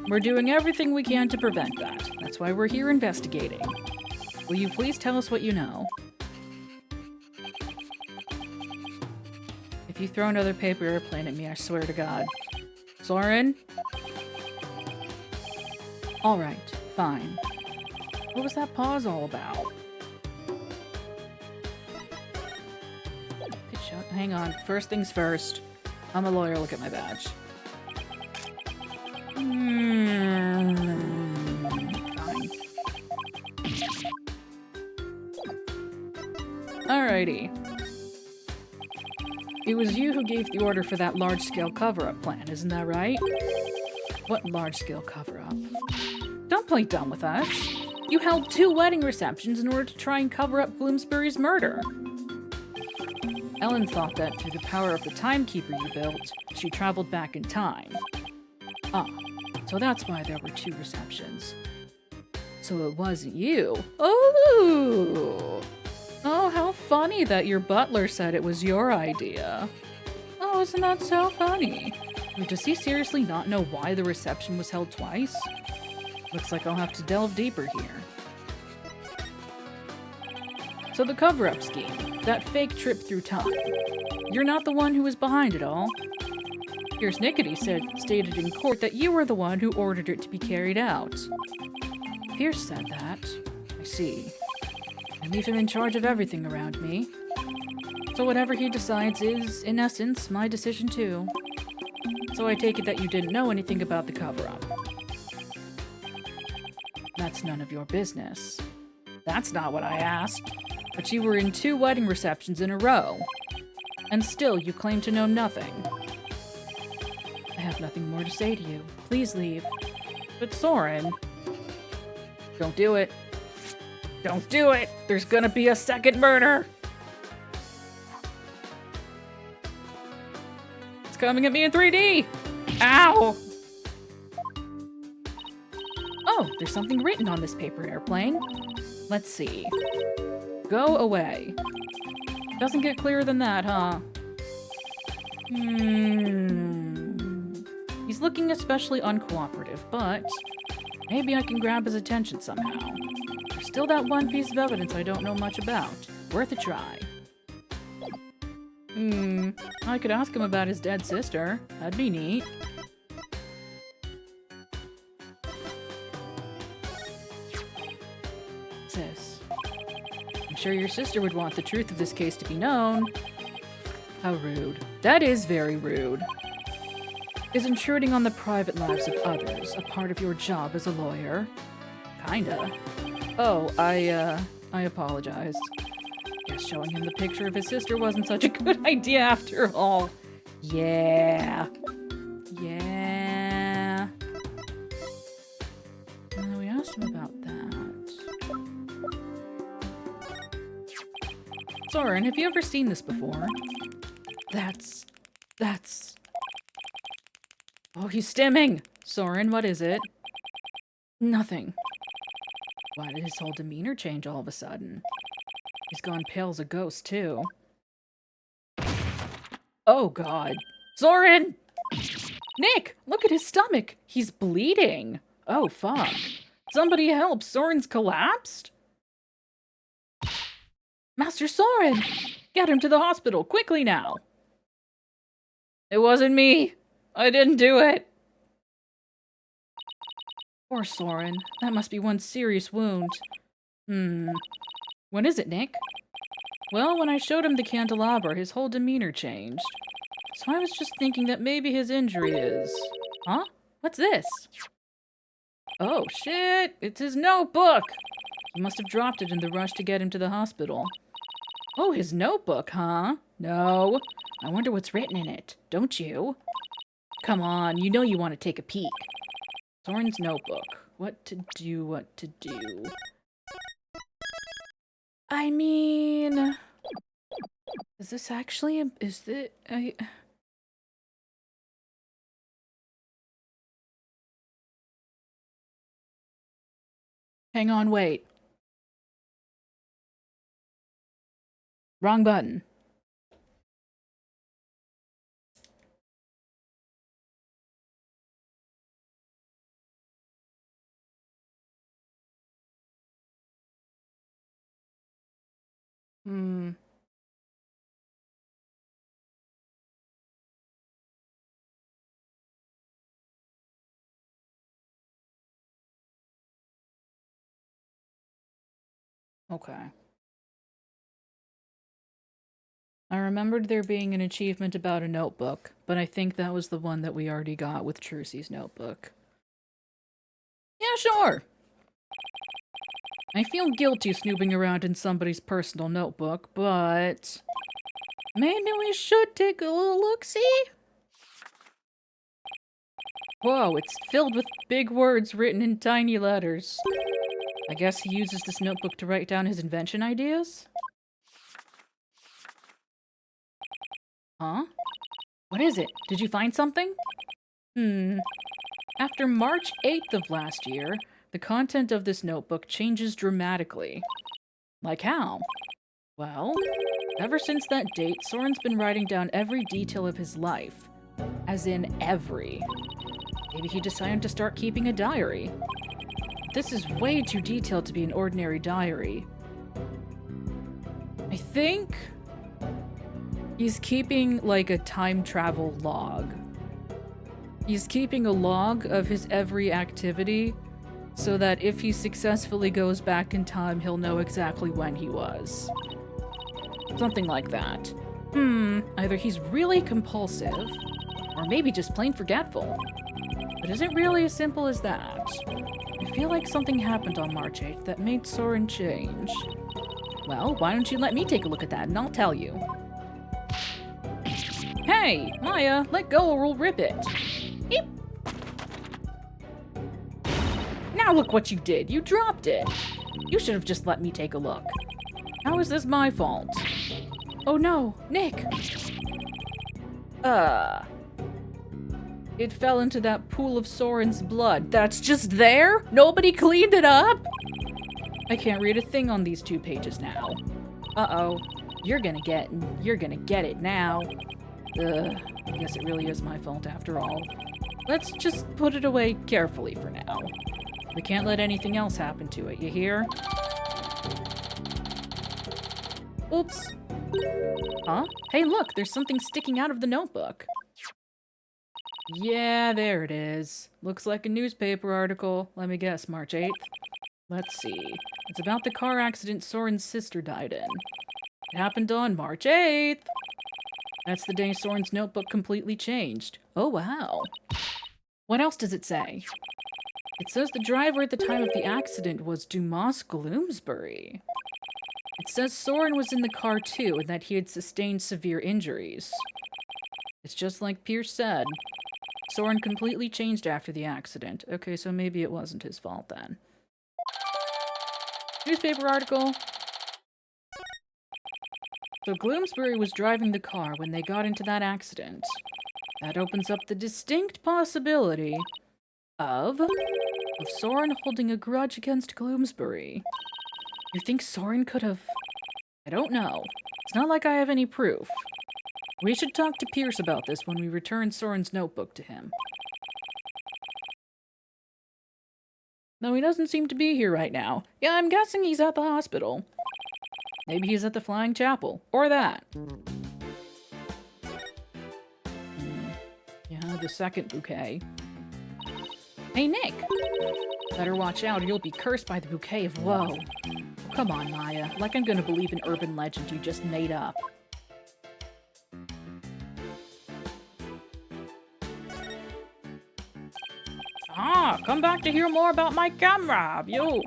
We're doing everything we can to prevent that. That's why we're here investigating. Will you please tell us what you know? If you throw another paper airplane at me, I swear to God. Soren? Alright, fine. What was that pause all about? Good shot. Hang on. First things first. I'm a lawyer. Look at my badge. Fine. Alrighty. It was you who gave the order for that large-scale cover-up plan, isn't that right? What large-scale cover-up? Don't play dumb with us. You held 2 wedding receptions in order to try and cover up Bloomsbury's murder. Ellen thought that through the power of the timekeeper you built, she traveled back in time. Ah, so that's why there were 2 receptions. So it wasn't you. Oh! Oh, how funny that your butler said it was your idea. Oh, isn't that so funny? Wait, does he seriously not know why the reception was held twice? Looks like I'll have to delve deeper here. So the cover-up scheme, that fake trip through time. You're not the one who was behind it all. Pierce Nickety stated in court that you were the one who ordered it to be carried out. Pierce said that. I see. I leave him in charge of everything around me. So whatever he decides is, in essence, my decision too. So I take it that you didn't know anything about the cover-up. That's none of your business. That's not what I asked. But you were in 2 wedding receptions in a row. And still, you claim to know nothing. I have nothing more to say to you. Please leave. But Soren... Don't do it. Don't do it! There's gonna be a second murder! It's coming at me in 3D! Ow! Oh, there's something written on this paper airplane. Let's see. Go away. Doesn't get clearer than that, huh? He's looking especially uncooperative, but maybe I can grab his attention somehow. There's still that one piece of evidence I don't know much about. Worth a try. I could ask him about his dead sister. That'd be neat. What's this? I'm sure your sister would want the truth of this case to be known. How rude. That is very rude. Is intruding on the private lives of others a part of your job as a lawyer? Kinda. Oh, I apologize. Guess showing him the picture of his sister wasn't such a good idea after all. Yeah. Yeah. We asked him about that. Soren, have you ever seen this before? That's... Oh, he's stimming! Soren, what is it? Nothing. Why did his whole demeanor change all of a sudden? He's gone pale as a ghost, too. Oh, God. Soren! Nick, look at his stomach! He's bleeding! Oh, fuck. Somebody help! Soren's collapsed? Master Soren! Get him to the hospital, quickly now! It wasn't me! I didn't do it! Poor Soren. That must be one serious wound. When is it, Nick? Well, when I showed him the candelabra, his whole demeanor changed. So I was just thinking that maybe his injury is... Huh? What's this? Oh, shit! It's his notebook! He must have dropped it in the rush to get him to the hospital. Oh, his notebook, huh? No. I wonder what's written in it, don't you? Come on, you know you want to take a peek. Soren's notebook. What to do. I mean... Is this actually a... Is this... Hang on, wait. Wrong button. Okay. I remembered there being an achievement about a notebook, but I think that was the one that we already got with Trucy's notebook. Yeah, sure! I feel guilty snooping around in somebody's personal notebook, but... maybe we should take a little look-see? Whoa, it's filled with big words written in tiny letters. I guess he uses this notebook to write down his invention ideas? Huh? What is it? Did you find something? After March 8th of last year, the content of this notebook changes dramatically. Like how? Well, ever since that date, Soren's been writing down every detail of his life. As in every. Maybe he decided to start keeping a diary. This is way too detailed to be an ordinary diary. I think he's keeping, like, a time travel log. He's keeping a log of his every activity, so that if he successfully goes back in time, he'll know exactly when he was. Something like that. Either he's really compulsive, or maybe just plain forgetful. But is it really as simple as that? I feel like something happened on March 8th that made Soren change. Well, why don't you let me take a look at that and I'll tell you. Hey, Maya, let go or we'll rip it. Eep. Now look what you did. You dropped it. You should have just let me take a look. How is this my fault? Oh no, Nick! It fell into that pool of Soren's blood. That's just there? Nobody cleaned it up? I can't read a thing on these 2 pages now. Uh-oh. You're gonna get it now. I guess it really is my fault after all. Let's just put it away carefully for now. We can't let anything else happen to it, you hear? Oops. Huh? Hey, look, there's something sticking out of the notebook. Yeah, there it is. Looks like a newspaper article. Let me guess, March 8th? Let's see. It's about the car accident Soren's sister died in. It happened on March 8th. That's the day Soren's notebook completely changed. Oh, wow. What else does it say? It says the driver at the time of the accident was Dumas Gloomsbury. It says Soren was in the car too, and that he had sustained severe injuries. It's just like Pierce said. Soren completely changed after the accident. Okay, so maybe it wasn't his fault then. Newspaper article. So Gloomsbury was driving the car when they got into that accident. That opens up the distinct possibility of Soren holding a grudge against Gloomsbury. You think Soren could have... I don't know. It's not like I have any proof. We should talk to Pierce about this when we return Soren's notebook to him. No, he doesn't seem to be here right now. Yeah, I'm guessing he's at the hospital. Maybe he's at the Flying Chapel. Or that. Yeah, the second bouquet. Hey, Nick! Better watch out or you'll be cursed by the bouquet of woe. Come on, Maya. Like I'm gonna believe an urban legend you just made up. Ah, come back to hear more about my camera, have you?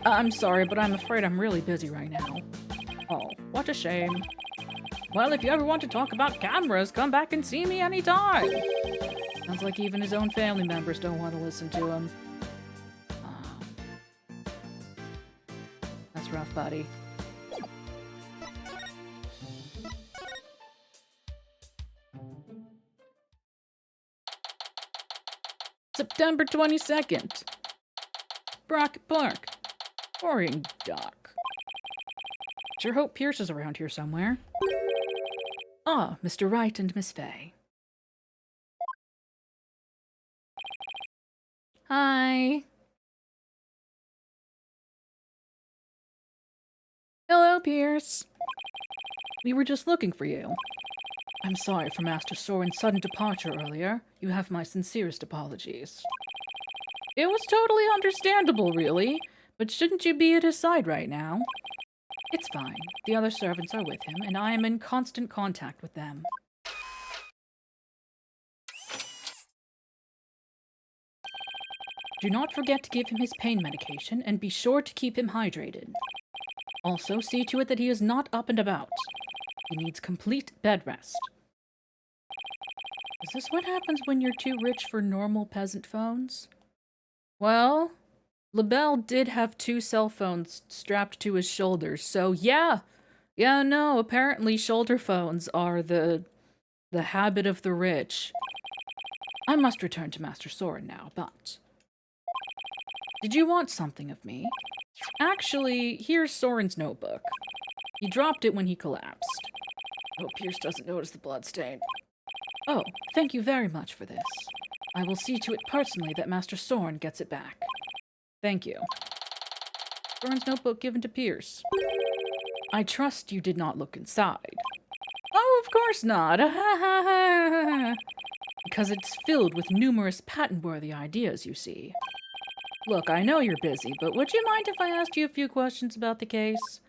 I'm sorry, but I'm afraid I'm really busy right now. Oh, what a shame. Well, if you ever want to talk about cameras, come back and see me anytime. Sounds like even his own family members don't want to listen to him. That's rough, buddy. September 22nd. Brockett Park. Boring dock. Sure hope Pierce is around here somewhere. Ah, Mr. Wright and Miss Fay. Hi. Hello, Pierce. We were just looking for you. I'm sorry for Master Soren's sudden departure earlier. You have my sincerest apologies. It was totally understandable, really. But shouldn't you be at his side right now? It's fine. The other servants are with him, and I am in constant contact with them. Do not forget to give him his pain medication, and be sure to keep him hydrated. Also, see to it that he is not up and about. He needs complete bed rest. Is this what happens when you're too rich for normal peasant phones? Well, LaBelle did have 2 cell phones strapped to his shoulders, so yeah. Yeah, no, apparently shoulder phones are the habit of the rich. I must return to Master Soren now, but... Did you want something of me? Actually, here's Soren's notebook. He dropped it when he collapsed. I hope Pierce doesn't notice the bloodstain. Oh, thank you very much for this. I will see to it personally that Master Soren gets it back. Thank you. Soren's notebook given to Pierce. I trust you did not look inside. Oh, of course not. Because it's filled with numerous patent-worthy ideas, you see. Look, I know you're busy, but would you mind if I asked you a few questions about the case?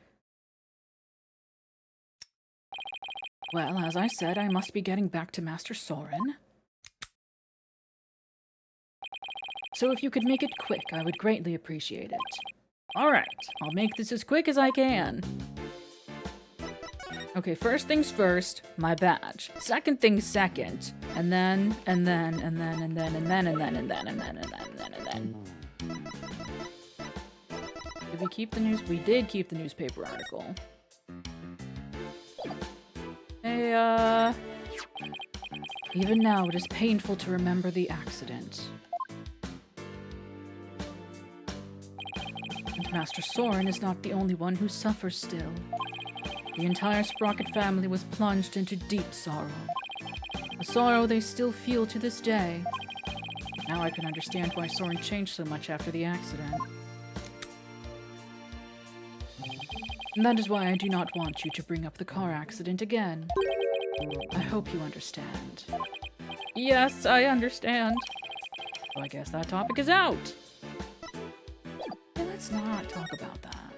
Well, as I said, I must be getting back to Master Soren. So if you could make it quick, I would greatly appreciate it. Alright, I'll make this as quick as I can. Okay, first things first, my badge. Second things second. And then. Did we keep the news? We did keep the newspaper article. Hey, even now, it is painful to remember the accident. And Master Soren is not the only one who suffers still. The entire Sprocket family was plunged into deep sorrow. A sorrow they still feel to this day. Now I can understand why Soren changed so much after the accident. And that is why I do not want you to bring up the car accident again. I hope you understand. Yes, I understand. So I guess that topic is out. Let's not talk about that.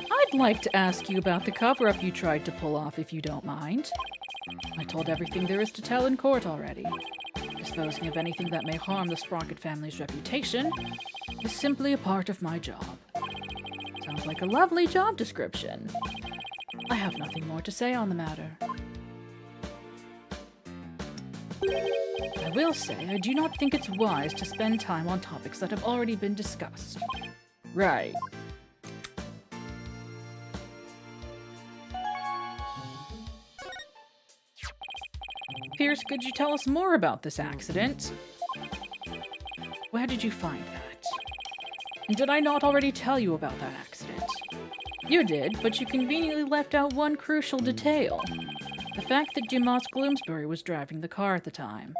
I'd like to ask you about the cover-up you tried to pull off, if you don't mind. I told everything there is to tell in court already. Disposing of anything that may harm the Sprocket family's reputation is simply a part of my job. Sounds like a lovely job description. I have nothing more to say on the matter. I will say, I do not think it's wise to spend time on topics that have already been discussed. Right. Pierce, could you tell us more about this accident? Where did you find that? And did I not already tell you about that accident? You did, but you conveniently left out one crucial detail. The fact that Dumas Gloomsbury was driving the car at the time.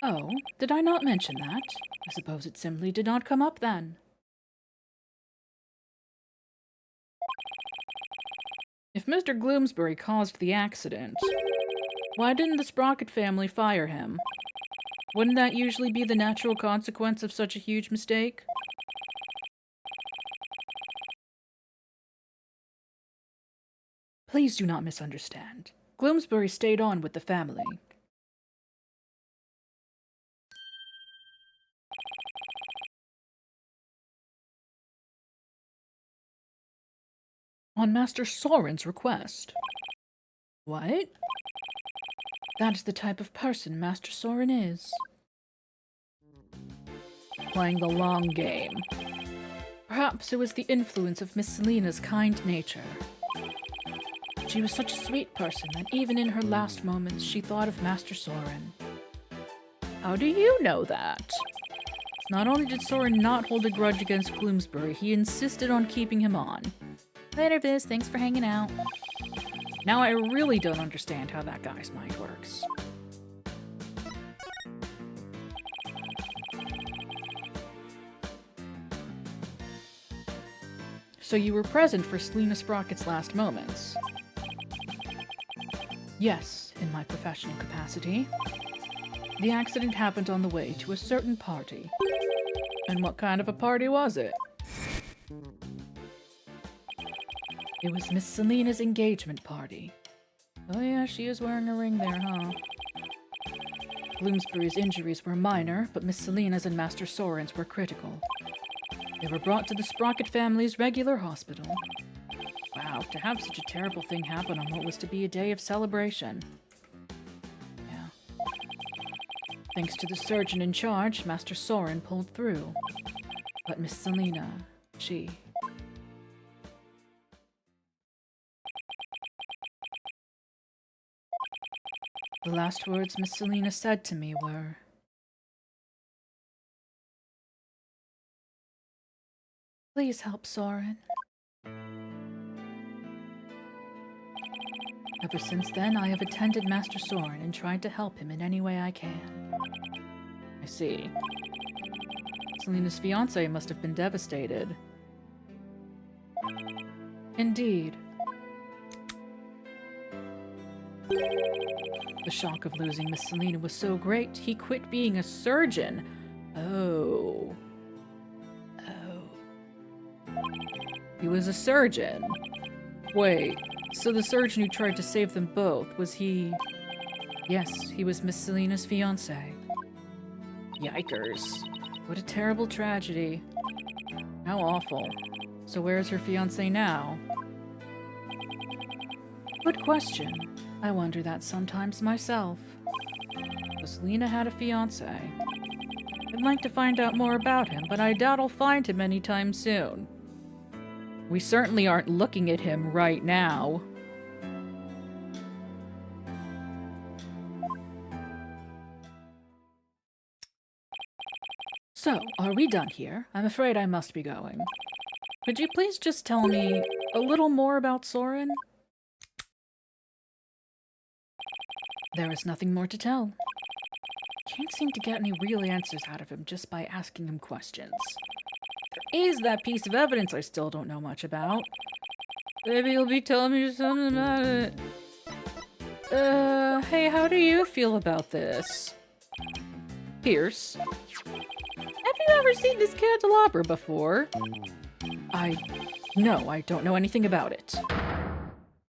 Oh, did I not mention that? I suppose it simply did not come up then. If Mr. Gloomsbury caused the accident, why didn't the Sprocket family fire him? Wouldn't that usually be the natural consequence of such a huge mistake? Please do not misunderstand. Gloomsbury stayed on with the family. On Master Soren's request. What? That is the type of person Master Soren is. Playing the long game. Perhaps it was the influence of Miss Selena's kind nature. She was such a sweet person that even in her last moments she thought of Master Soren. How do you know that? Not only did Soren not hold a grudge against Gloomsbury, he insisted on keeping him on. Later, Biz. Thanks for hanging out. Now I really don't understand how that guy's mind works. So you were present for Selena Sprocket's last moments? Yes, in my professional capacity. The accident happened on the way to a certain party. And what kind of a party was it? It was Miss Selena's engagement party. Oh yeah, she is wearing a ring there, huh? Bloomsbury's injuries were minor, but Miss Selena's and Master Soren's were critical. They were brought to the Sprocket family's regular hospital. Wow, to have such a terrible thing happen on what was to be a day of celebration. Yeah. Thanks to the surgeon in charge, Master Soren pulled through. But Miss Selena, she... The last words Miss Selena said to me were, "Please help Soren." Ever since then, I have attended Master Soren and tried to help him in any way I can. I see. Selena's fiancé must have been devastated. Indeed. The shock of losing Miss Selena was so great, he quit being a surgeon. Oh. He was a surgeon. Wait, so the surgeon who tried to save them both, was he... Yes, he was Miss Selena's fiancé. Yikers. What a terrible tragedy. How awful. So where's her fiancé now? Good question. I wonder that sometimes myself. So Selena had a fiancé. I'd like to find out more about him, but I doubt I'll find him anytime soon. We certainly aren't looking at him right now. So, are we done here? I'm afraid I must be going. Could you please just tell me a little more about Soren? There is nothing more to tell. Can't seem to get any real answers out of him just by asking him questions. There is that piece of evidence I still don't know much about. Maybe you'll be telling me something about it. Hey, how do you feel about this? Pierce? Have you ever seen this candelabra before? No, I don't know anything about it.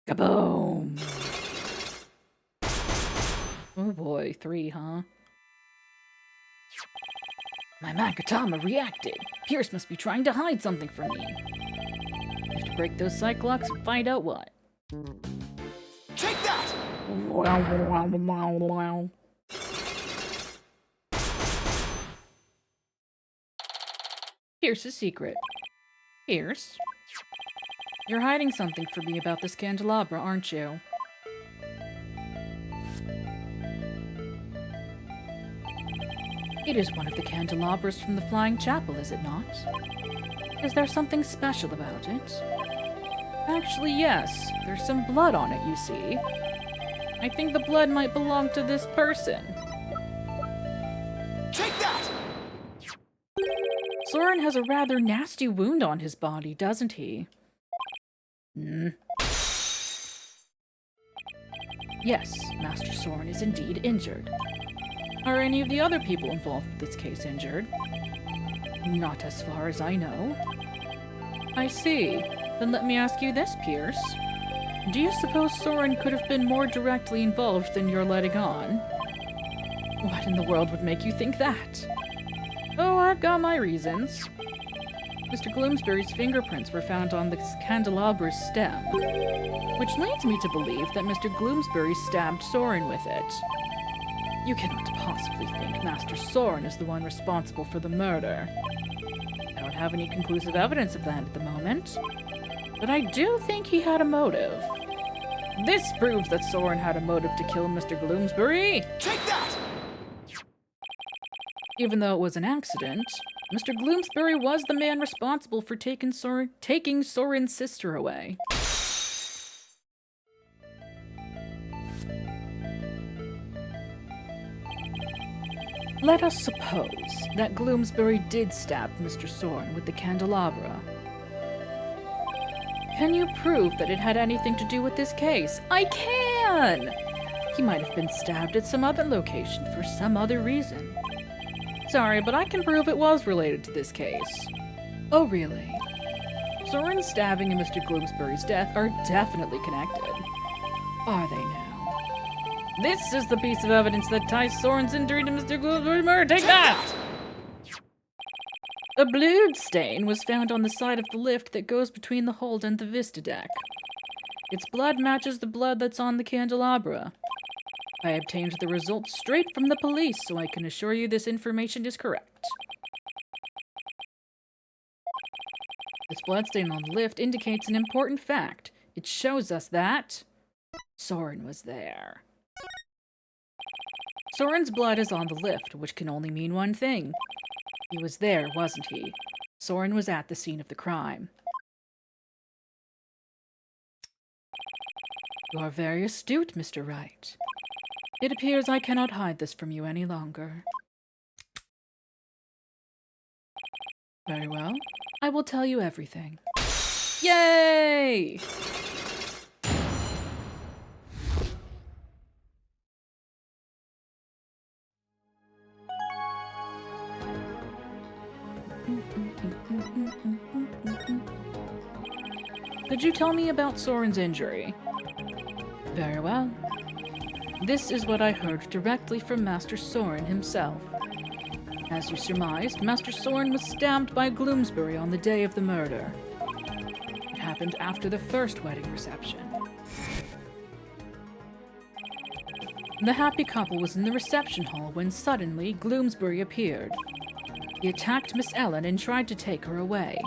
Kaboom! Oh boy, 3, huh? My Magatama reacted. Pierce must be trying to hide something from me. I have to break those Cyclocks and find out what. Take that! Pierce's secret. Pierce? You're hiding something from me about this candelabra, aren't you? It is one of the candelabras from the Flying Chapel, is it not? Is there something special about it? Actually, yes. There's some blood on it, you see. I think the blood might belong to this person. Take that! Soren has a rather nasty wound on his body, doesn't he? Yes, Master Soren is indeed injured. Are any of the other people involved with this case injured? Not as far as I know. I see. Then let me ask you this, Pierce. Do you suppose Soren could have been more directly involved than you're letting on? What in the world would make you think that? Oh, I've got my reasons. Mr. Gloomsbury's fingerprints were found on this candelabra's stem, which leads me to believe that Mr. Gloomsbury stabbed Soren with it. You cannot possibly think Master Soren is the one responsible for the murder. I don't have any conclusive evidence of that at the moment, but I do think he had a motive. This proves that Soren had a motive to kill Mr. Gloomsbury. Take that! Even though it was an accident, Mr. Gloomsbury was the man responsible for taking Soren's sister away. Let us suppose that Gloomsbury did stab Mr. Soren with the candelabra. Can you prove that it had anything to do with this case? I can! He might have been stabbed at some other location for some other reason. Sorry, but I can prove it was related to this case. Oh, really? Soren's stabbing and Mr. Gloomsbury's death are definitely connected. Are they now? This is the piece of evidence that ties Soren's injury to Mr. Gloomsbury's murder. Take that! A blood stain was found on the side of the lift that goes between the hold and the Vista deck. Its blood matches the blood that's on the candelabra. I obtained the results straight from the police, so I can assure you this information is correct. This bloodstain on the lift indicates an important fact. It shows us that Soren was there. Soren's blood is on the lift, which can only mean one thing. He was there, wasn't he? Soren was at the scene of the crime. You are very astute, Mr. Wright. It appears I cannot hide this from you any longer. Very well. I will tell you everything. Yay! Could you tell me about Soren's injury? Very well. This is what I heard directly from Master Soren himself. As you surmised, Master Soren was stabbed by Gloomsbury on the day of the murder. It happened after the first wedding reception. The happy couple was in the reception hall when suddenly Gloomsbury appeared. He attacked Miss Ellen and tried to take her away.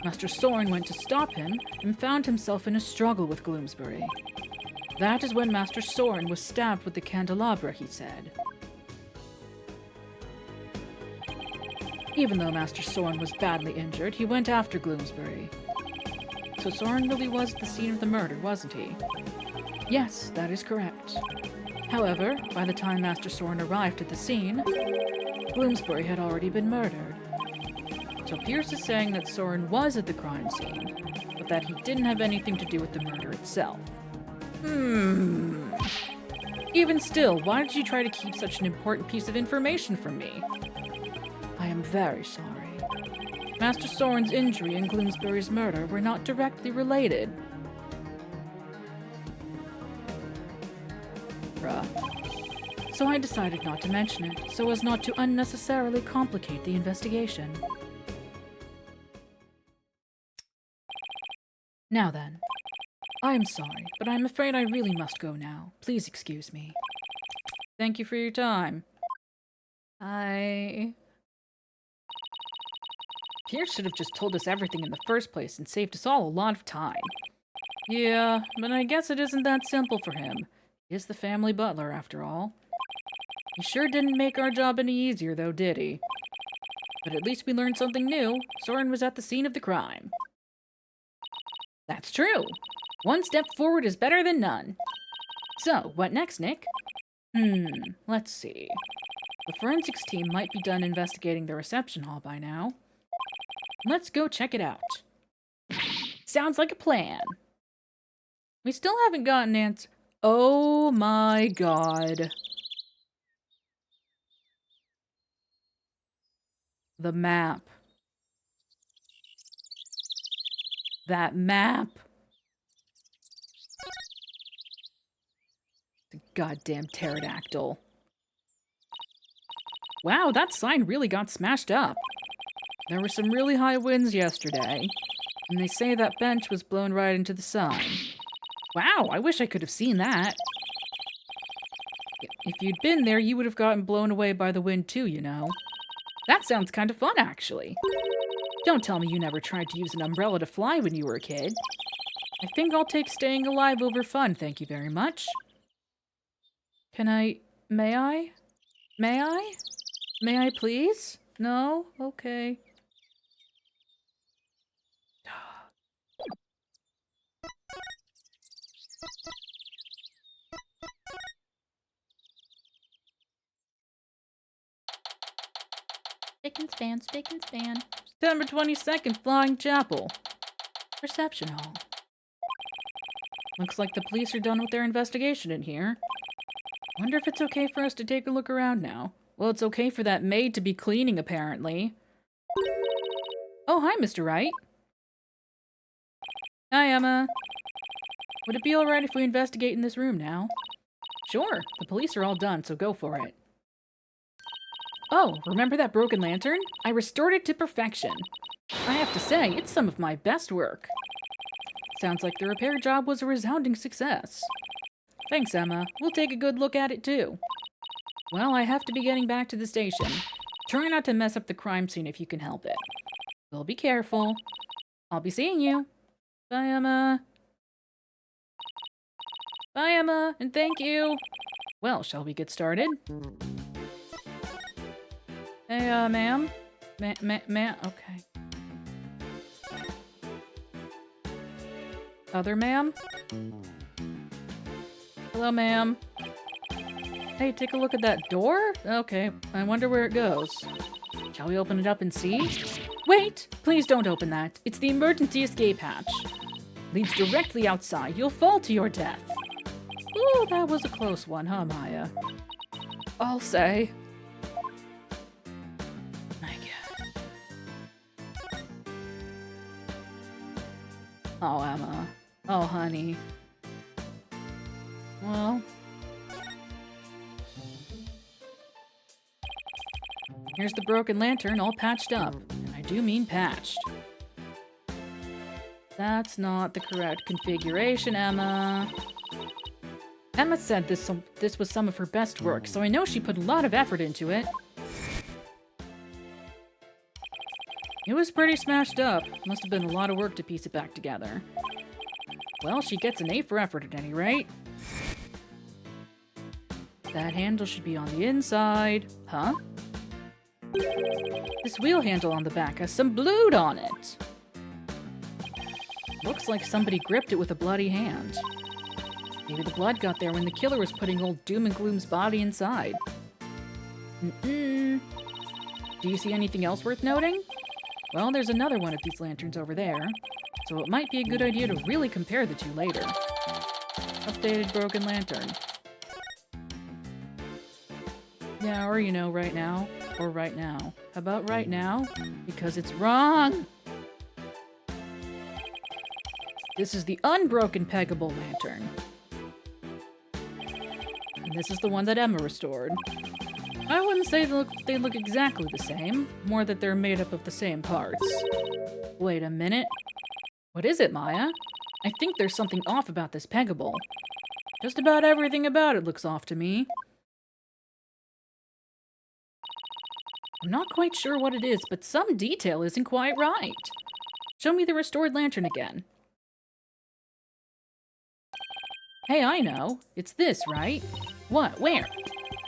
Master Soren went to stop him and found himself in a struggle with Gloomsbury. That is when Master Soren was stabbed with the candelabra, he said. Even though Master Soren was badly injured, he went after Gloomsbury. So Soren really was at the scene of the murder, wasn't he? Yes, that is correct. However, by the time Master Soren arrived at the scene, Gloomsbury had already been murdered. So Pierce is saying that Soren was at the crime scene, but that he didn't have anything to do with the murder itself. Even still, why did you try to keep such an important piece of information from me? I am very sorry. Master Soren's injury and Gloomsbury's murder were not directly related. So I decided not to mention it, so as not to unnecessarily complicate the investigation. Now then, I am sorry, but I'm afraid I really must go now. Please excuse me. Thank you for your time. Pierce should have just told us everything in the first place and saved us all a lot of time. Yeah, but I guess it isn't that simple for him. He is the family butler, after all. He sure didn't make our job any easier, though, did he? But at least we learned something new. Soren was at the scene of the crime. That's true. One step forward is better than none. So, what next, Nick? Let's see. The forensics team might be done investigating the reception hall by now. Let's go check it out. Sounds like a plan. We still haven't gotten answers. Oh my god. The map. That map. The goddamn pterodactyl. Wow, that sign really got smashed up. There were some really high winds yesterday, and they say that bench was blown right into the sun. Wow, I wish I could have seen that. If you'd been there, you would have gotten blown away by the wind too, you know. That sounds kind of fun, actually. Don't tell me you never tried to use an umbrella to fly when you were a kid. I think I'll take staying alive over fun, thank you very much. May I? May I? May I please? No? Okay. Spick and span, spick and span. September 22nd, Flying Chapel. Reception hall. Looks like the police are done with their investigation in here. Wonder if it's okay for us to take a look around now. Well, it's okay for that maid to be cleaning, apparently. Oh, hi, Mr. Wright. Hi, Emma. Would it be alright if we investigate in this room now? Sure, the police are all done, so go for it. Oh, remember that broken lantern? I restored it to perfection. I have to say, it's some of my best work. Sounds like the repair job was a resounding success. Thanks, Emma. We'll take a good look at it, too. Well, I have to be getting back to the station. Try not to mess up the crime scene if you can help it. We'll be careful. I'll be seeing you. Bye, Emma. Bye, Emma, and thank you. Well, shall we get started? Hey, ma'am? Ma'am? Okay. Other ma'am? Hello, ma'am. Hey, take a look at that door? Okay, I wonder where it goes. Shall we open it up and see? Wait! Please don't open that. It's the emergency escape hatch. Leads directly outside. You'll fall to your death. Ooh, that was a close one, huh, Maya? I'll say. My God. Oh, Emma. Oh, honey. Well... here's the broken lantern all patched up. And I do mean patched. That's not the correct configuration, Emma. Emma said this was some of her best work, so I know she put a lot of effort into it. It was pretty smashed up. Must have been a lot of work to piece it back together. Well, she gets an A for effort at any rate. That handle should be on the inside. Huh? This wheel handle on the back has some blood on it. Looks like somebody gripped it with a bloody hand. Maybe the blood got there when the killer was putting old Doom and Gloom's body inside. Do you see anything else worth noting? Well, there's another one of these lanterns over there, so it might be a good idea to really compare the two later. Updated broken lantern. Yeah, or right now. Or right now. How about right now? Because it's wrong! This is the unbroken peggable lantern. And this is the one that Emma restored. I wouldn't say they look exactly the same, more that they're made up of the same parts. Wait a minute. What is it, Maya? I think there's something off about this peggable. Just about everything about it looks off to me. I'm not quite sure what it is, but some detail isn't quite right. Show me the restored lantern again. Hey, I know. It's this, right? What? Where?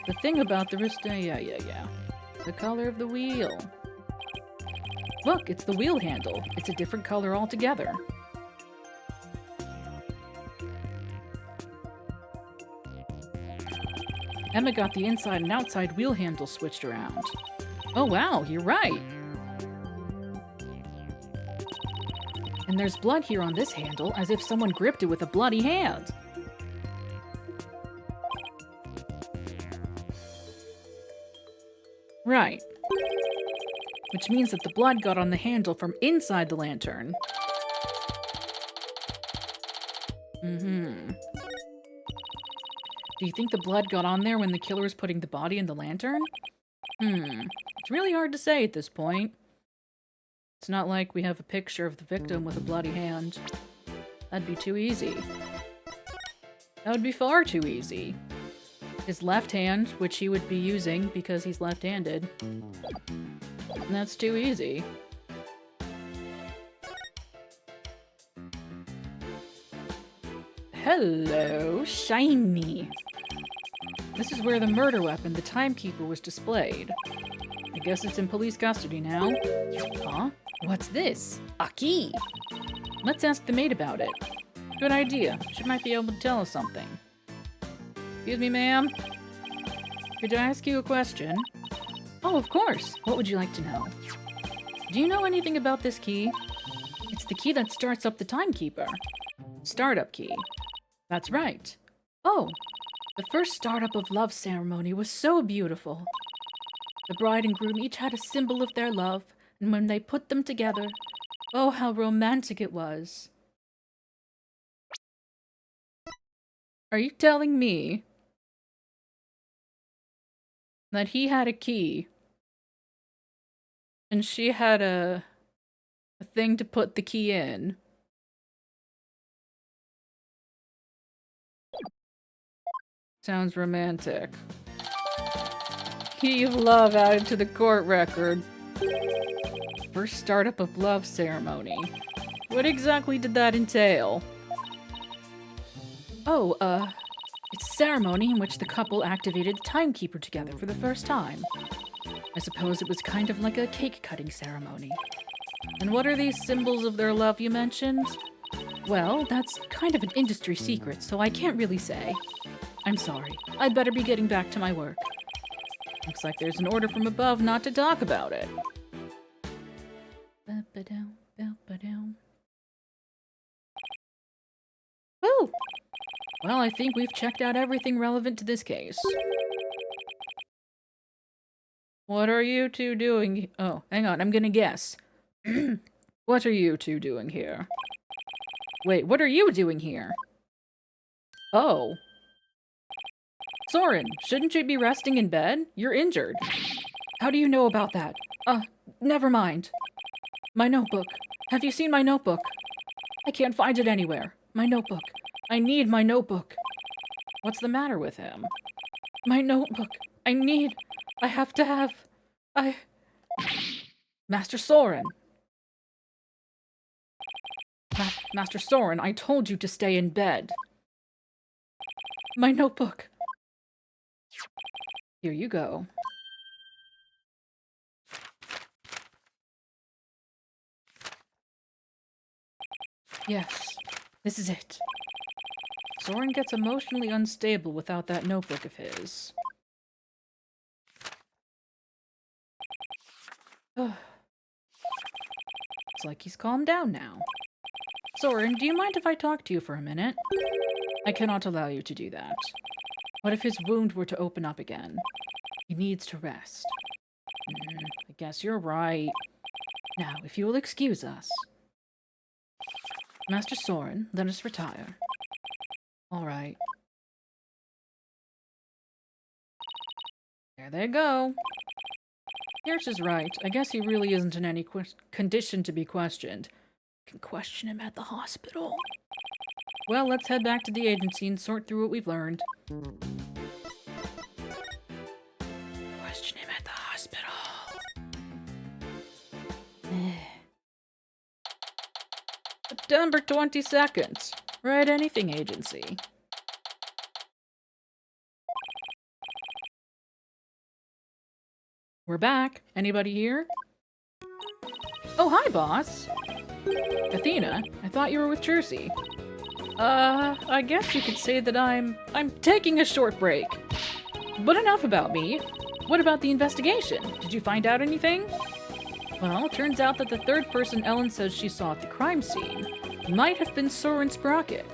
The thing about the wrist... yeah. The color of the wheel. Look, it's the wheel handle. It's a different color altogether. Emma got the inside and outside wheel handle switched around. Oh wow, you're right. And there's blood here on this handle, as if someone gripped it with a bloody hand. Right. Which means that the blood got on the handle from inside the lantern. Do you think the blood got on there when the killer was putting the body in the lantern? It's really hard to say at this point. It's not like we have a picture of the victim with a bloody hand. That'd be too easy. That would be far too easy. His left hand, which he would be using because he's left-handed. That's too easy. Hello, shiny. This is where the murder weapon, the timekeeper, was displayed. I guess it's in police custody now. Huh? What's this? A key! Let's ask the maid about it. Good idea. She might be able to tell us something. Excuse me, ma'am? Could I ask you a question? Oh, of course. What would you like to know? Do you know anything about this key? It's the key that starts up the timekeeper. Startup key. That's right. Oh, the first startup of love ceremony was so beautiful. The bride and groom each had a symbol of their love, and when they put them together, oh, how romantic it was. Are you telling me that he had a key and she had a thing to put the key in? Sounds romantic. Key of love added to the court record. First startup of love ceremony. What exactly did that entail? Oh, it's a ceremony in which the couple activated the timekeeper together for the first time. I suppose it was kind of like a cake-cutting ceremony. And what are these symbols of their love you mentioned? Well, that's kind of an industry secret, so I can't really say. I'm sorry. I'd better be getting back to my work. Looks like there's an order from above not to talk about it. Woo! Well, I think we've checked out everything relevant to this case. What are you two doing? Oh, hang on, I'm gonna guess. What are you two doing here? Wait, what are you doing here? Oh. Soren, shouldn't you be resting in bed? You're injured. How do you know about that? Never mind. My notebook. Have you seen my notebook? I can't find it anywhere. My notebook. I need my notebook. What's the matter with him? My notebook. I have to have... Master Soren. Master Soren, I told you to stay in bed. My notebook. Here you go. Yes, this is it. Soren gets emotionally unstable without that notebook of his. It's like he's calmed down now. Soren, do you mind if I talk to you for a minute? I cannot allow you to do that. What if his wound were to open up again? He needs to rest. I guess you're right. Now, if you will excuse us. Master Soren, let us retire. All right. There they go. Hirsch is right. I guess he really isn't in any condition to be questioned. Can question him at the hospital. Well, let's head back to the agency and sort through what we've learned. Question him at the hospital. September 22nd. Write anything agency. We're back. Anybody here? Oh, hi, boss. Athena, I thought you were with Jersey. I guess you could say that I'm taking a short break. But enough about me. What about the investigation? Did you find out anything? Well, turns out that the third person Ellen says she saw at the crime scene might have been Soren Sprocket.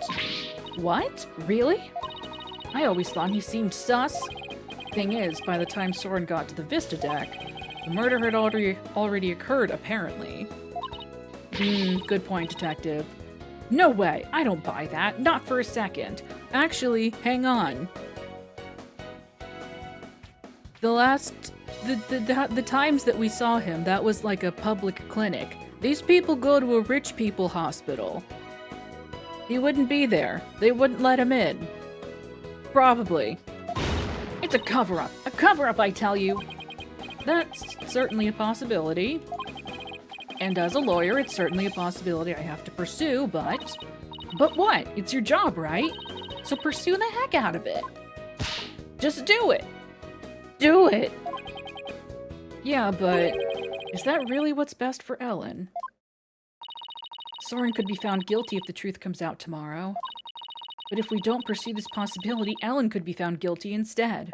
What? Really? I always thought he seemed sus. Thing is, by the time Soren got to the Vista deck, the murder had already occurred, apparently. Good point, Detective. No way, I don't buy that, not for a second. Actually, hang on. The times that we saw him, that was like a public clinic. These people go to a rich people hospital. He wouldn't be there. They wouldn't let him in. Probably. It's a cover-up. A cover-up, I tell you. That's certainly a possibility. And as a lawyer, it's certainly a possibility I have to pursue, but... But what? It's your job, right? So pursue the heck out of it. Just do it. Do it. Yeah, but... Is that really what's best for Ellen? Soren could be found guilty if the truth comes out tomorrow. But if we don't pursue this possibility, Ellen could be found guilty instead.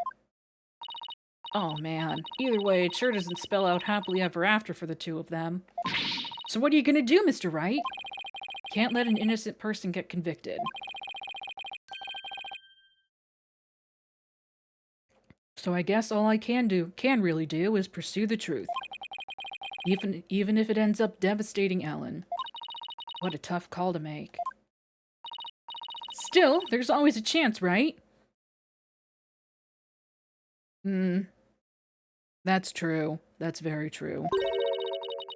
Oh man, either way, it sure doesn't spell out happily ever after for the two of them. So what are you gonna do, Mr. Wright? Can't let an innocent person get convicted. So I guess all I can really do, is pursue the truth. Even if it ends up devastating Ellen. What a tough call to make. Still, there's always a chance, right? That's true. That's very true.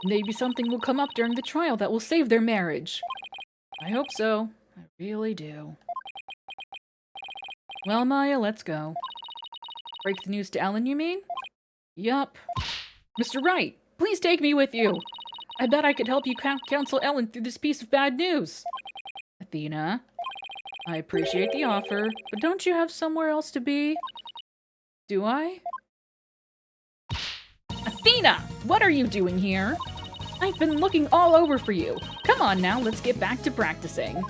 Maybe something will come up during the trial that will save their marriage. I hope so. I really do. Well, Maya, let's go. Break the news to Ellen, you mean? Yup. Mr. Wright, please take me with you. I bet I could help you counsel Ellen through this piece of bad news. Athena, I appreciate the offer, but don't you have somewhere else to be? Do I? Athena! What are you doing here? I've been looking all over for you. Come on now, let's get back to practicing.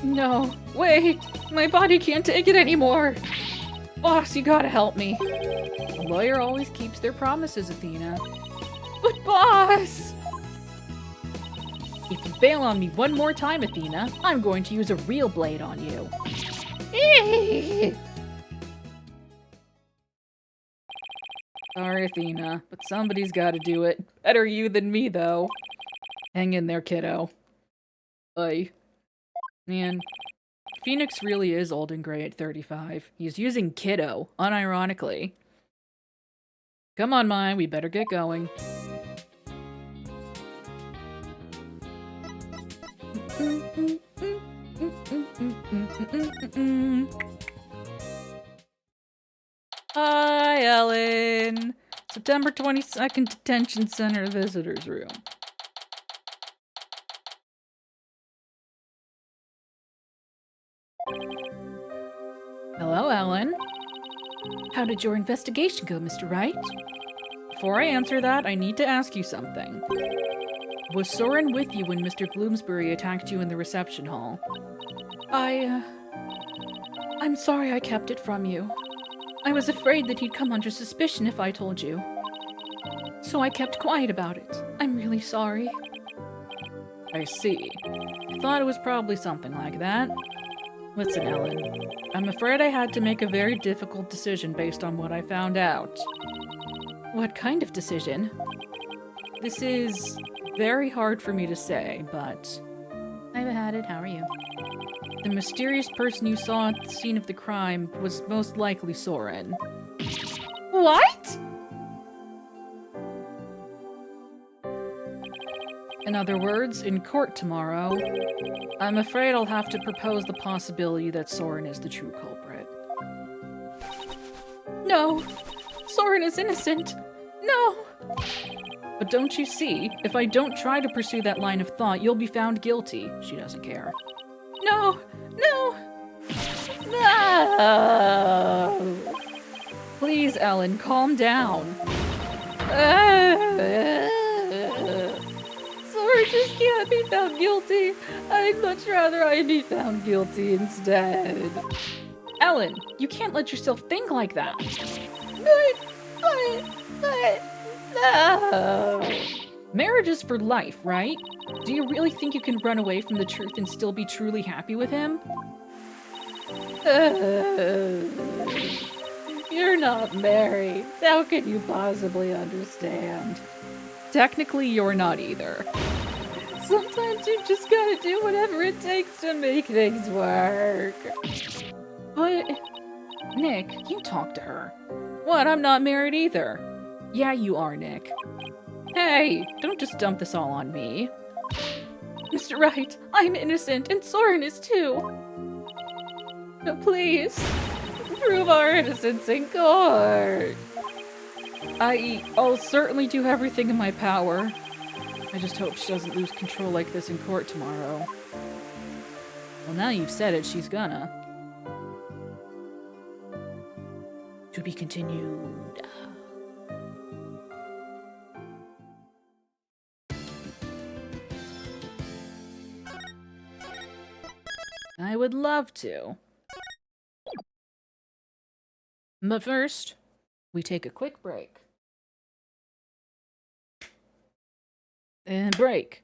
No, wait. My body can't take it anymore. Boss, you gotta help me. A lawyer always keeps their promises, Athena. But boss! If you bail on me one more time, Athena, I'm going to use a real blade on you. Sorry, Athena, but somebody's gotta do it. Better you than me, though. Hang in there, kiddo. Ay. Man, Phoenix really is old and gray at 35. He's using kiddo, unironically. Come on, Mai, we better get going. Hi, Ellen. September 22nd, Detention Center Visitors Room. Hello, Ellen. How did your investigation go, Mr. Wright? Before I answer that, I need to ask you something. Was Soren with you when Mr. Bloomsbury attacked you in the reception hall? I'm sorry I kept it from you. I was afraid that he'd come under suspicion if I told you. So I kept quiet about it. I'm really sorry. I see. I thought it was probably something like that. Listen, Ellen. I'm afraid I had to make a very difficult decision based on what I found out. What kind of decision? This is very hard for me to say, but I've had it. How are you? The mysterious person you saw at the scene of the crime was most likely Soren. What? In other words, in court tomorrow, I'm afraid I'll have to propose the possibility that Soren is the true culprit. No! Soren is innocent! No! But don't you see, if I don't try to pursue that line of thought, you'll be found guilty. She doesn't care. No! No! No! Please, Ellen, calm down. Soren just can't be found guilty. I'd much rather I be found guilty instead. Ellen, you can't let yourself think like that. No. Marriage is for life, right? Do you really think you can run away from the truth and still be truly happy with him? You're not married. How can you possibly understand? Technically, you're not either. Sometimes you've just gotta do whatever it takes to make things work. But, Nick, you talk to her. What? I'm not married either. Yeah, you are, Nick. Hey, don't just dump this all on me. Mr. Wright, I'm innocent, and Soren is too. No, please, prove our innocence in court. I'll certainly do everything in my power. I just hope she doesn't lose control like this in court tomorrow. Well, now you've said it, she's gonna. To be continued. I would love to. But first, we take a quick break. And break.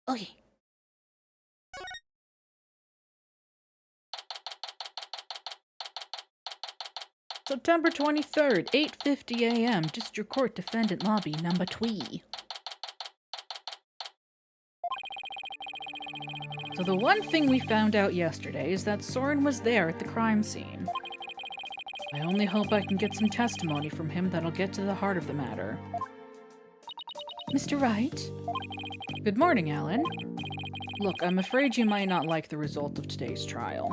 Okay. September 23rd, 8:50 a.m., District Court Defendant Lobby, number 3. So the one thing we found out yesterday is that Soren was there at the crime scene. I only hope I can get some testimony from him that'll get to the heart of the matter. Mr. Wright? Good morning, Alan. Look, I'm afraid you might not like the result of today's trial.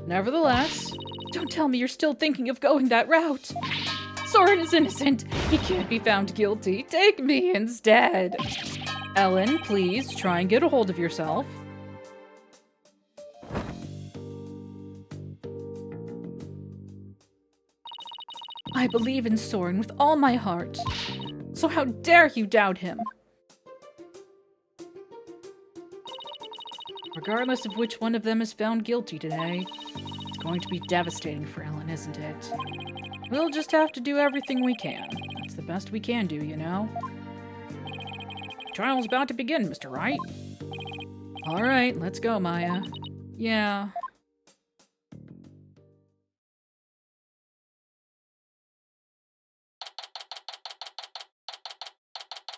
Nevertheless, don't tell me you're still thinking of going that route. Soren is innocent. He can't be found guilty. Take me instead. Ellen, please try and get a hold of yourself. I believe in Soren with all my heart. So how dare you doubt him? Regardless of which one of them is found guilty today, it's going to be devastating for Ellen, isn't it? We'll just have to do everything we can. That's the best we can do, you know? Trial's about to begin, Mr. Wright. All right, let's go, Maya. Yeah.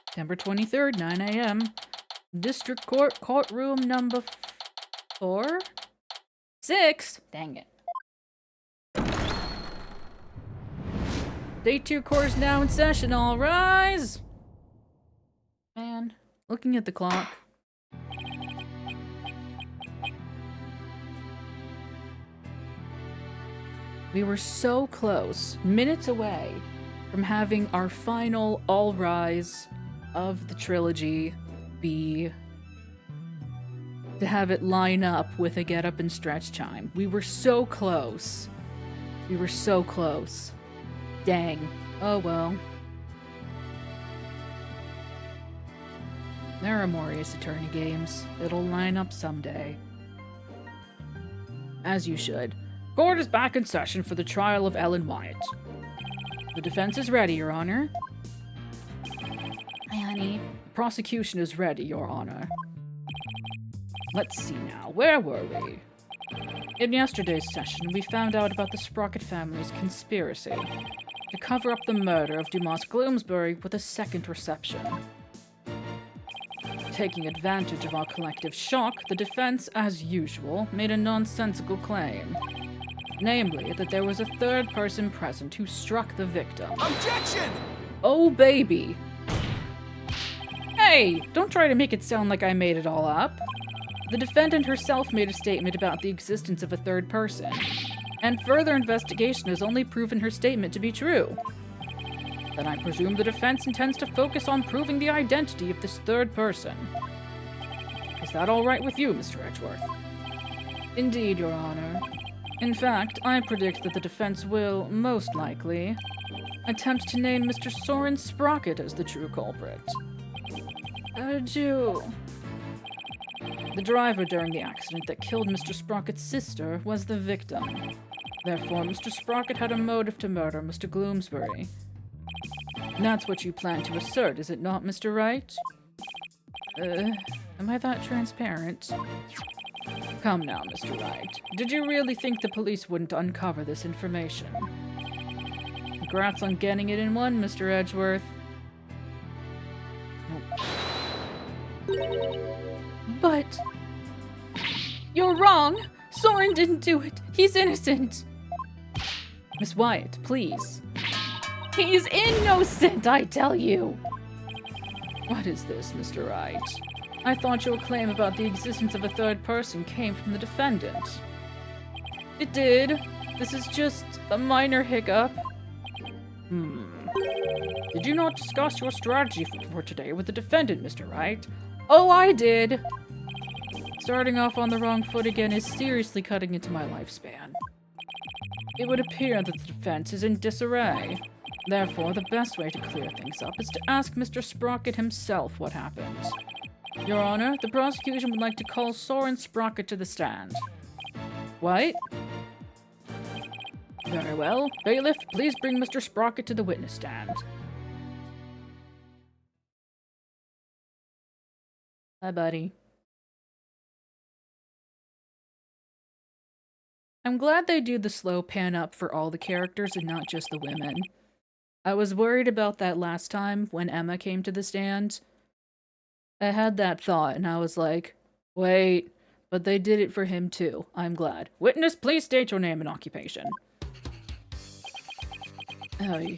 September 23rd, 9 a.m. District Court, courtroom number 4? 6? Dang it. Day 2 court is now in session, all rise! Man, looking at the clock. We were so close, minutes away, from having our final all rise of the trilogy be to have it line up with a get up and stretch chime. We were so close. We were so close. Dang. Oh well. There are more Ace Attorney games. It'll line up someday. As you should. Court is back in session for the trial of Ellen Wyatt. The defense is ready, Your Honor. Hi, honey. The prosecution is ready, Your Honor. Let's see now. Where were we? In yesterday's session, we found out about the Sprocket family's conspiracy to cover up the murder of Dumas Gloomsbury with a second reception. Taking advantage of our collective shock, the defense, as usual, made a nonsensical claim. Namely, that there was a third person present who struck the victim. Objection! Oh, baby. Hey, don't try to make it sound like I made it all up. The defendant herself made a statement about the existence of a third person, and further investigation has only proven her statement to be true. Then I presume the defense intends to focus on proving the identity of this third person. Is that all right with you, Mr. Edgeworth? Indeed, Your Honor. In fact, I predict that the defense will, most likely, attempt to name Mr. Soren Sprocket as the true culprit. Jew. The driver during the accident that killed Mr. Sprocket's sister was the victim. Therefore, Mr. Sprocket had a motive to murder Mr. Gloomsbury. That's what you plan to assert, is it not, Mr. Wright? Am I that transparent? Come now, Mr. Wright. Did you really think the police wouldn't uncover this information? Congrats on getting it in one, Mr. Edgeworth. But... You're wrong! Soren didn't do it! He's innocent! Miss Wyatt, please. He's innocent, I tell you! What is this, Mr. Wright? I thought your claim about the existence of a third person came from the defendant. It did. This is just a minor hiccup. Did you not discuss your strategy for today with the defendant, Mr. Wright? Oh, I did! Starting off on the wrong foot again is seriously cutting into my lifespan. It would appear that the defense is in disarray. Therefore, the best way to clear things up is to ask Mr. Sprocket himself what happened. Your Honor, the prosecution would like to call Soren Sprocket to the stand. What? Very well. Bailiff, please bring Mr. Sprocket to the witness stand. Hi, buddy. I'm glad they do the slow pan up for all the characters and not just the women. I was worried about that last time when Emma came to the stand. I had that thought and I was like, wait, but they did it for him too. I'm glad. Witness, please state your name and occupation. Oh,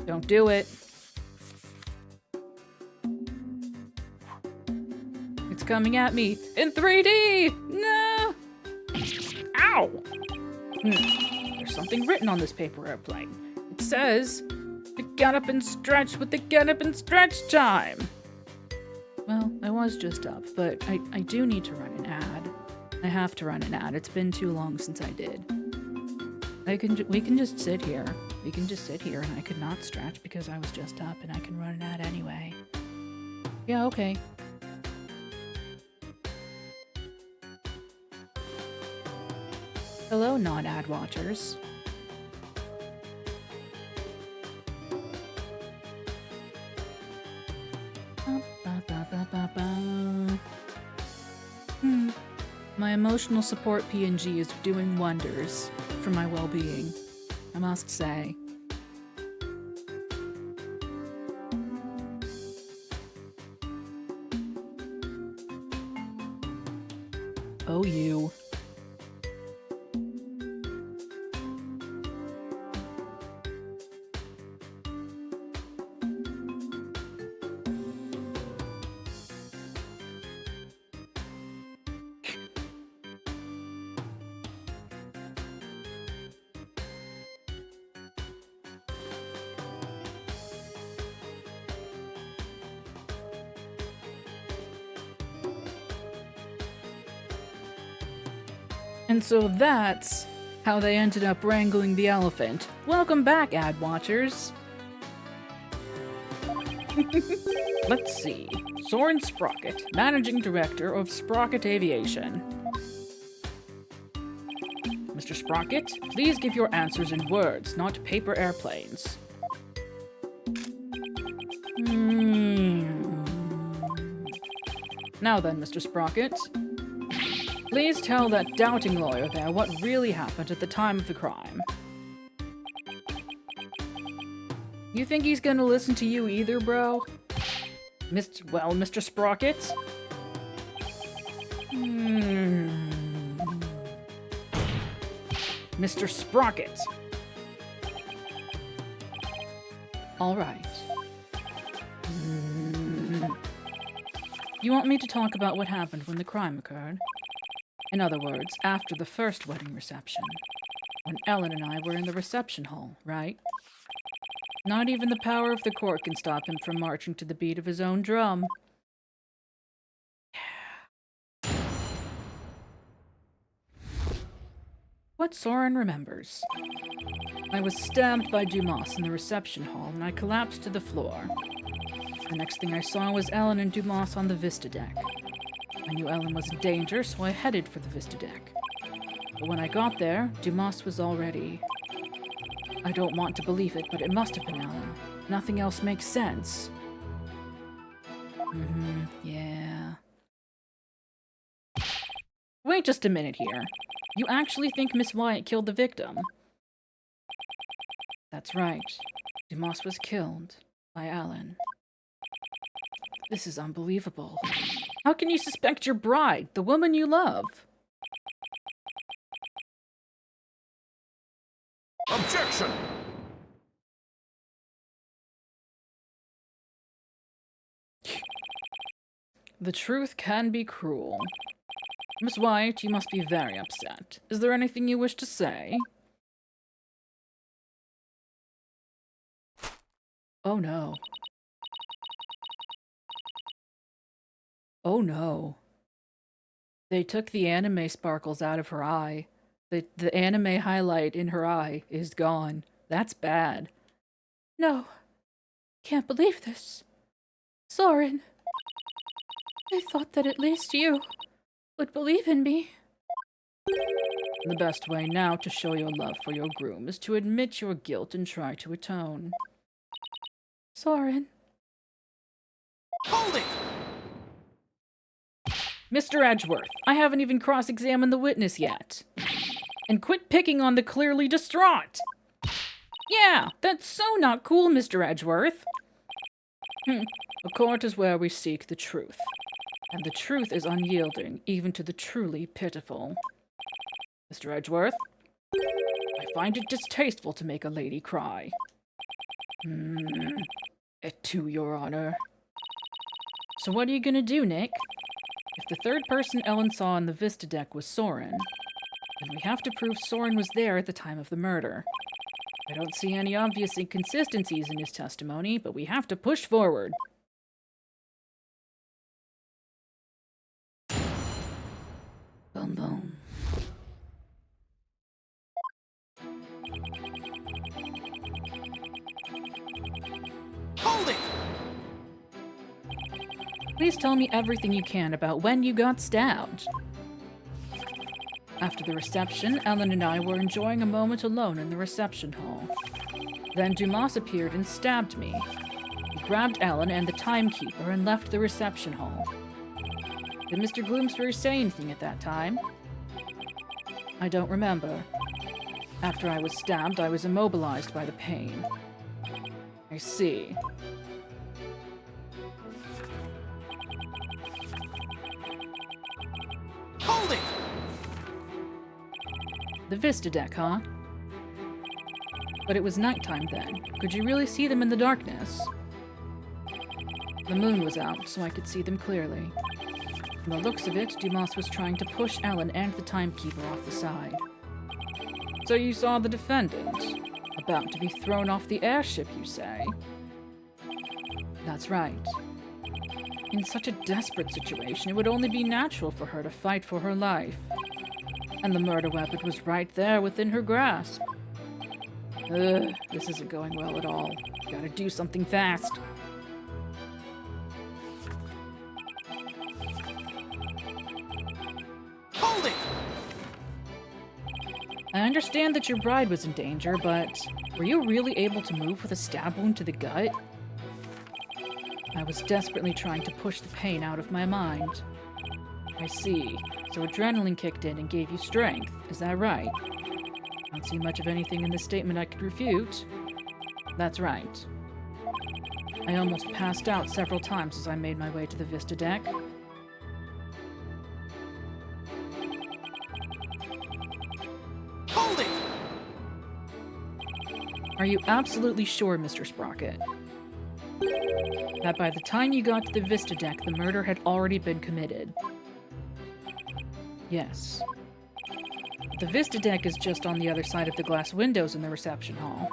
don't do it. It's coming at me in 3D! No! Ow! There's something written on this paper airplane. It says, get up and stretch with the get up and stretch time. Well, I was just up, but I do need to run an ad. I have to run an ad. It's been too long since I did. We can just sit here. We can just sit here and I could not stretch because I was just up and I can run an ad anyway. Yeah, okay. Hello, non-ad watchers. My emotional support PNG is doing wonders for my well-being, I must say. Oh, you. And so that's how they ended up wrangling the elephant. Welcome back, ad watchers. Let's see. Soren Sprocket, Managing Director of Sprocket Aviation. Mr. Sprocket, please give your answers in words, not paper airplanes. Now then, Mr. Sprocket, please tell that doubting lawyer there what really happened at the time of the crime. You think he's gonna listen to you either, bro? Mr. Sprocket? Mr. Sprocket. All right. You want me to talk about what happened when the crime occurred? In other words, after the first wedding reception. When Ellen and I were in the reception hall, right? Not even the power of the court can stop him from marching to the beat of his own drum. What Soren remembers. I was stabbed by Dumas in the reception hall and I collapsed to the floor. The next thing I saw was Ellen and Dumas on the Vista deck. I knew Ellen was in danger, so I headed for the Vista deck. But when I got there, Dumas was already... I don't want to believe it, but it must have been Ellen. Nothing else makes sense. Yeah. Wait just a minute here. You actually think Miss Wyatt killed the victim? That's right. Dumas was killed by Ellen. This is unbelievable. How can you suspect your bride, the woman you love? Objection! The truth can be cruel. Miss White, you must be very upset. Is there anything you wish to say? Oh no. Oh no. They took the anime sparkles out of her eye. The anime highlight in her eye is gone. That's bad. No. Can't believe this. Soren. I thought that at least you would believe in me. The best way now to show your love for your groom is to admit your guilt and try to atone. Soren. Hold it! Mr. Edgeworth, I haven't even cross-examined the witness yet. And quit picking on the clearly distraught! Yeah, that's so not cool, Mr. Edgeworth. A court is where we seek the truth. And the truth is unyielding, even to the truly pitiful. Mr. Edgeworth, I find it distasteful to make a lady cry. Et to your honor. So what are you gonna do, Nick? If the third person Ellen saw on the Vista deck was Soren, then we have to prove Soren was there at the time of the murder. I don't see any obvious inconsistencies in his testimony, but we have to push forward. Boom, boom. Hold it! Please tell me everything you can about when you got stabbed. After the reception, Ellen and I were enjoying a moment alone in the reception hall. Then Dumas appeared and stabbed me. He grabbed Ellen and the timekeeper and left the reception hall. Did Mr. Gloomsbury say anything at that time? I don't remember. After I was stabbed, I was immobilized by the pain. I see. Hold it! The Vista deck, huh? But it was nighttime then. Could you really see them in the darkness? The moon was out, so I could see them clearly. From the looks of it, Dumas was trying to push Ellen and the timekeeper off the side. So you saw the defendant? About to be thrown off the airship, you say? That's right. In such a desperate situation, it would only be natural for her to fight for her life. And the murder weapon was right there within her grasp. This isn't going well at all. Gotta do something fast. Hold it! I understand that your bride was in danger, but were you really able to move with a stab wound to the gut? I was desperately trying to push the pain out of my mind. I see. So adrenaline kicked in and gave you strength, is that right? I don't see much of anything in this statement I could refute. That's right. I almost passed out several times as I made my way to the Vista deck. Hold it! Are you absolutely sure, Mr. Sprocket, that by the time you got to the Vista deck, the murder had already been committed? Yes. The Vista deck is just on the other side of the glass windows in the reception hall.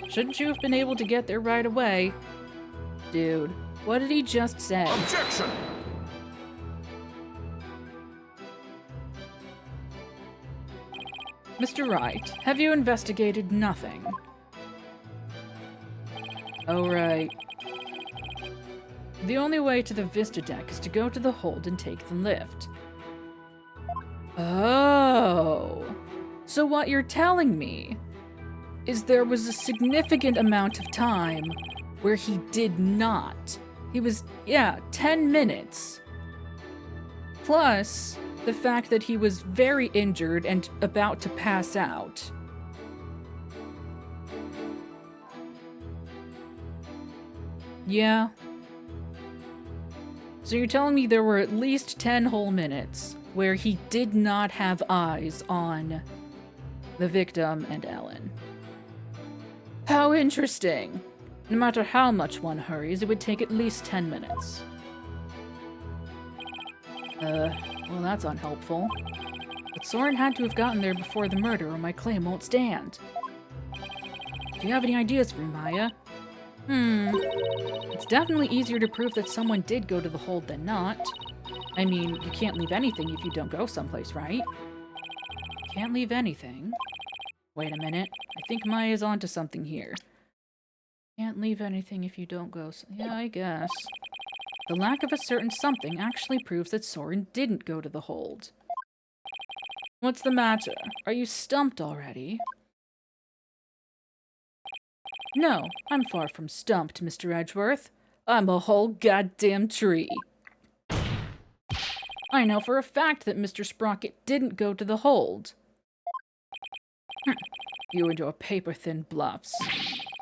Shouldn't you have been able to get there right away? Dude, what did he just say? Objection! Mr. Wright, have you investigated nothing? Oh, right. The only way to the Vista deck is to go to the hold and take the lift. Oh. So what you're telling me is there was a significant amount of time where he did not. He was, 10 minutes. Plus, the fact that he was very injured and about to pass out. Yeah. So you're telling me there were at least 10 whole minutes where he did not have eyes on the victim and Ellen. How interesting. No matter how much one hurries, it would take at least 10 minutes. Well, that's unhelpful. But Soren had to have gotten there before the murder, or my claim won't stand. Do you have any ideas for me, Maya? It's definitely easier to prove that someone did go to the hold than not. I mean, you can't leave anything if you don't go someplace, right? Can't leave anything. Wait a minute. I think Maya's onto something here. Can't leave anything if you don't go yeah, I guess. The lack of a certain something actually proves that Soren didn't go to the hold. What's the matter? Are you stumped already? No, I'm far from stumped, Mr. Edgeworth. I'm a whole goddamn tree. I know for a fact that Mr. Sprocket didn't go to the hold. You and your paper-thin bluffs.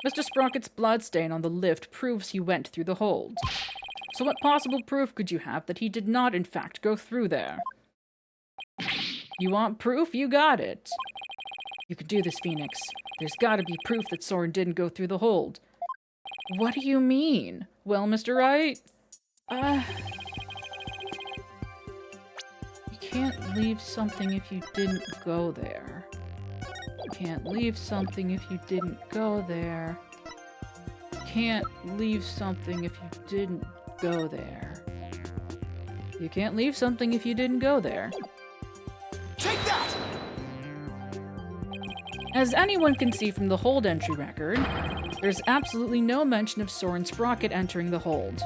Mr. Sprocket's bloodstain on the lift proves he went through the hold. So what possible proof could you have that he did not, in fact, go through there? You want proof? You got it. You can do this, Phoenix. There's gotta be proof that Soren didn't go through the hold. What do you mean? Well, Mr. Wright, you can't leave something if you didn't go there. You can't leave something if you didn't go there. You can't leave something if you didn't go there. You can't leave something if you didn't go there. Take that! As anyone can see from the hold entry record, there's absolutely no mention of Soren Sprocket entering the hold.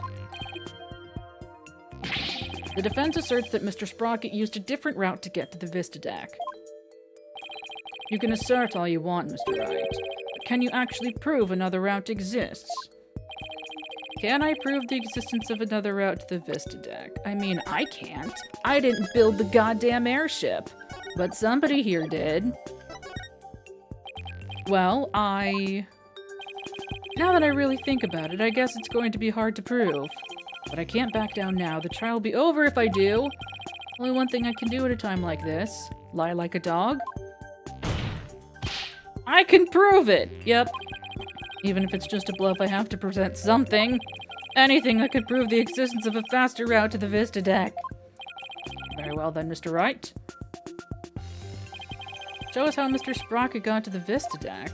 The defense asserts that Mr. Sprocket used a different route to get to the Vista deck. You can assert all you want, Mr. Wright, but can you actually prove another route exists? Can I prove the existence of another route to the Vista deck? I mean, I can't. I didn't build the goddamn airship, but somebody here did. Well, now that I really think about it, I guess it's going to be hard to prove. But I can't back down now. The trial will be over if I do. Only one thing I can do at a time like this. Lie like a dog. I can prove it! Yep. Even if it's just a bluff, I have to present something. Anything that could prove the existence of a faster route to the Vista deck. Very well then, Mr. Wright. Show us how Mr. Sprocket got to the Vista deck.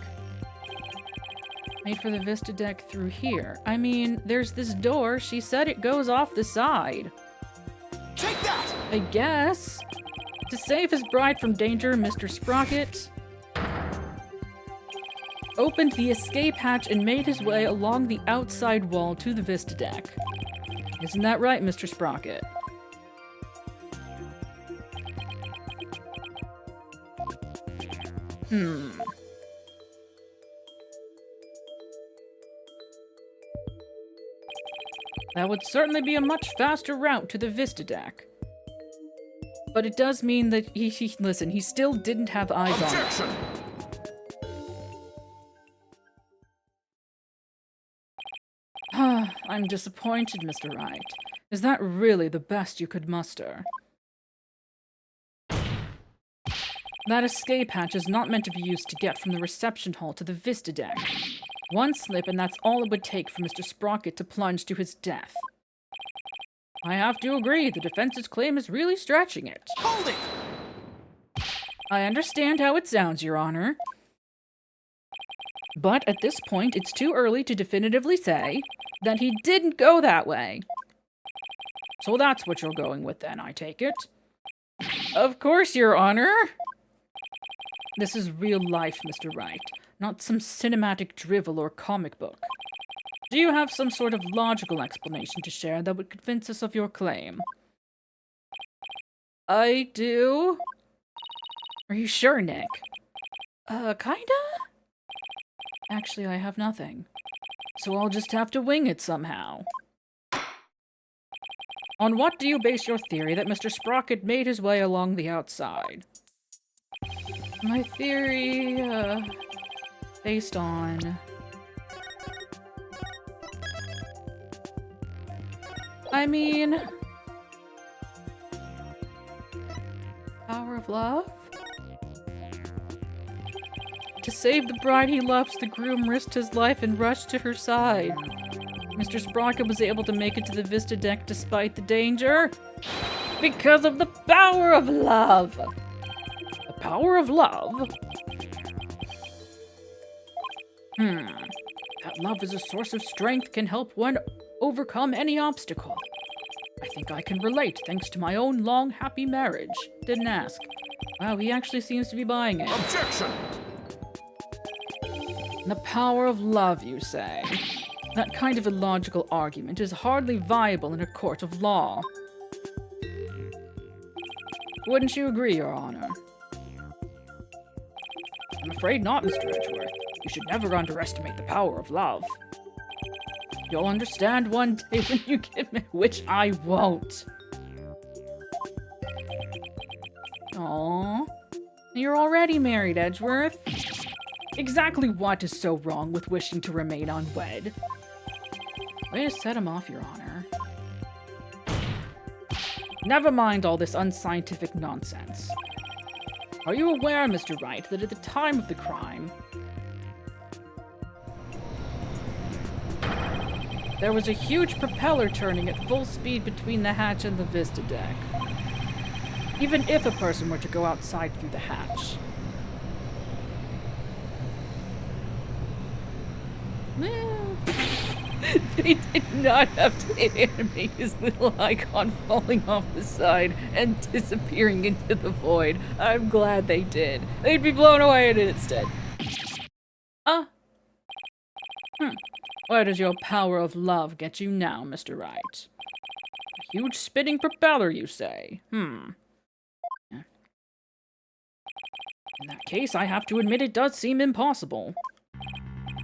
Made for the Vista deck through here. I mean, there's this door. She said it goes off the side. Take that! I guess. To save his bride from danger, Mr. Sprocket opened the escape hatch and made his way along the outside wall to the Vista deck. Isn't that right, Mr. Sprocket? That would certainly be a much faster route to the Vista deck. But it does mean that listen, he still didn't have eyes on it. Objection! I'm disappointed, Mr. Wright. Is that really the best you could muster? That escape hatch is not meant to be used to get from the reception hall to the Vista deck. One slip and that's all it would take for Mr. Sprocket to plunge to his death. I have to agree, the defense's claim is really stretching it. Hold it! I understand how it sounds, Your Honor. But at this point, it's too early to definitively say that he didn't go that way. So that's what you're going with then, I take it. Of course, Your Honor. This is real life, Mr. Wright, not some cinematic drivel or comic book. Do you have some sort of logical explanation to share that would convince us of your claim? I do. Are you sure, Nick? Kinda? Actually, I have nothing. So I'll just have to wing it somehow. On what do you base your theory that Mr. Sprocket made his way along the outside? My theory, based on... I mean... power of love? To save the bride he loves, the groom risked his life and rushed to her side. Mr. Sprocket was able to make it to the Vista deck despite the danger. Because of the power of love! The power of love? That love is a source of strength, can help one overcome any obstacle. I think I can relate, thanks to my own long, happy marriage. Didn't ask. Wow, he actually seems to be buying it. Objection! The power of love, you say? That kind of illogical argument is hardly viable in a court of law. Wouldn't you agree, Your Honor? I'm afraid not, Mr. Edgeworth. You should never underestimate the power of love. You'll understand one day when you get married, which I won't. Aww. You're already married, Edgeworth. Exactly what is so wrong with wishing to remain unwed? Way to set him off, Your Honor. Never mind all this unscientific nonsense. Are you aware, Mr. Wright, that at the time of the crime, there was a huge propeller turning at full speed between the hatch and the vista deck? Even if a person were to go outside through the hatch. Well, they did not have to animate his little icon falling off the side and disappearing into the void. I'm glad they did. They'd be blown away in it instead. Where does your power of love get you now, Mr. Wright? A huge spinning propeller, you say? In that case, I have to admit it does seem impossible.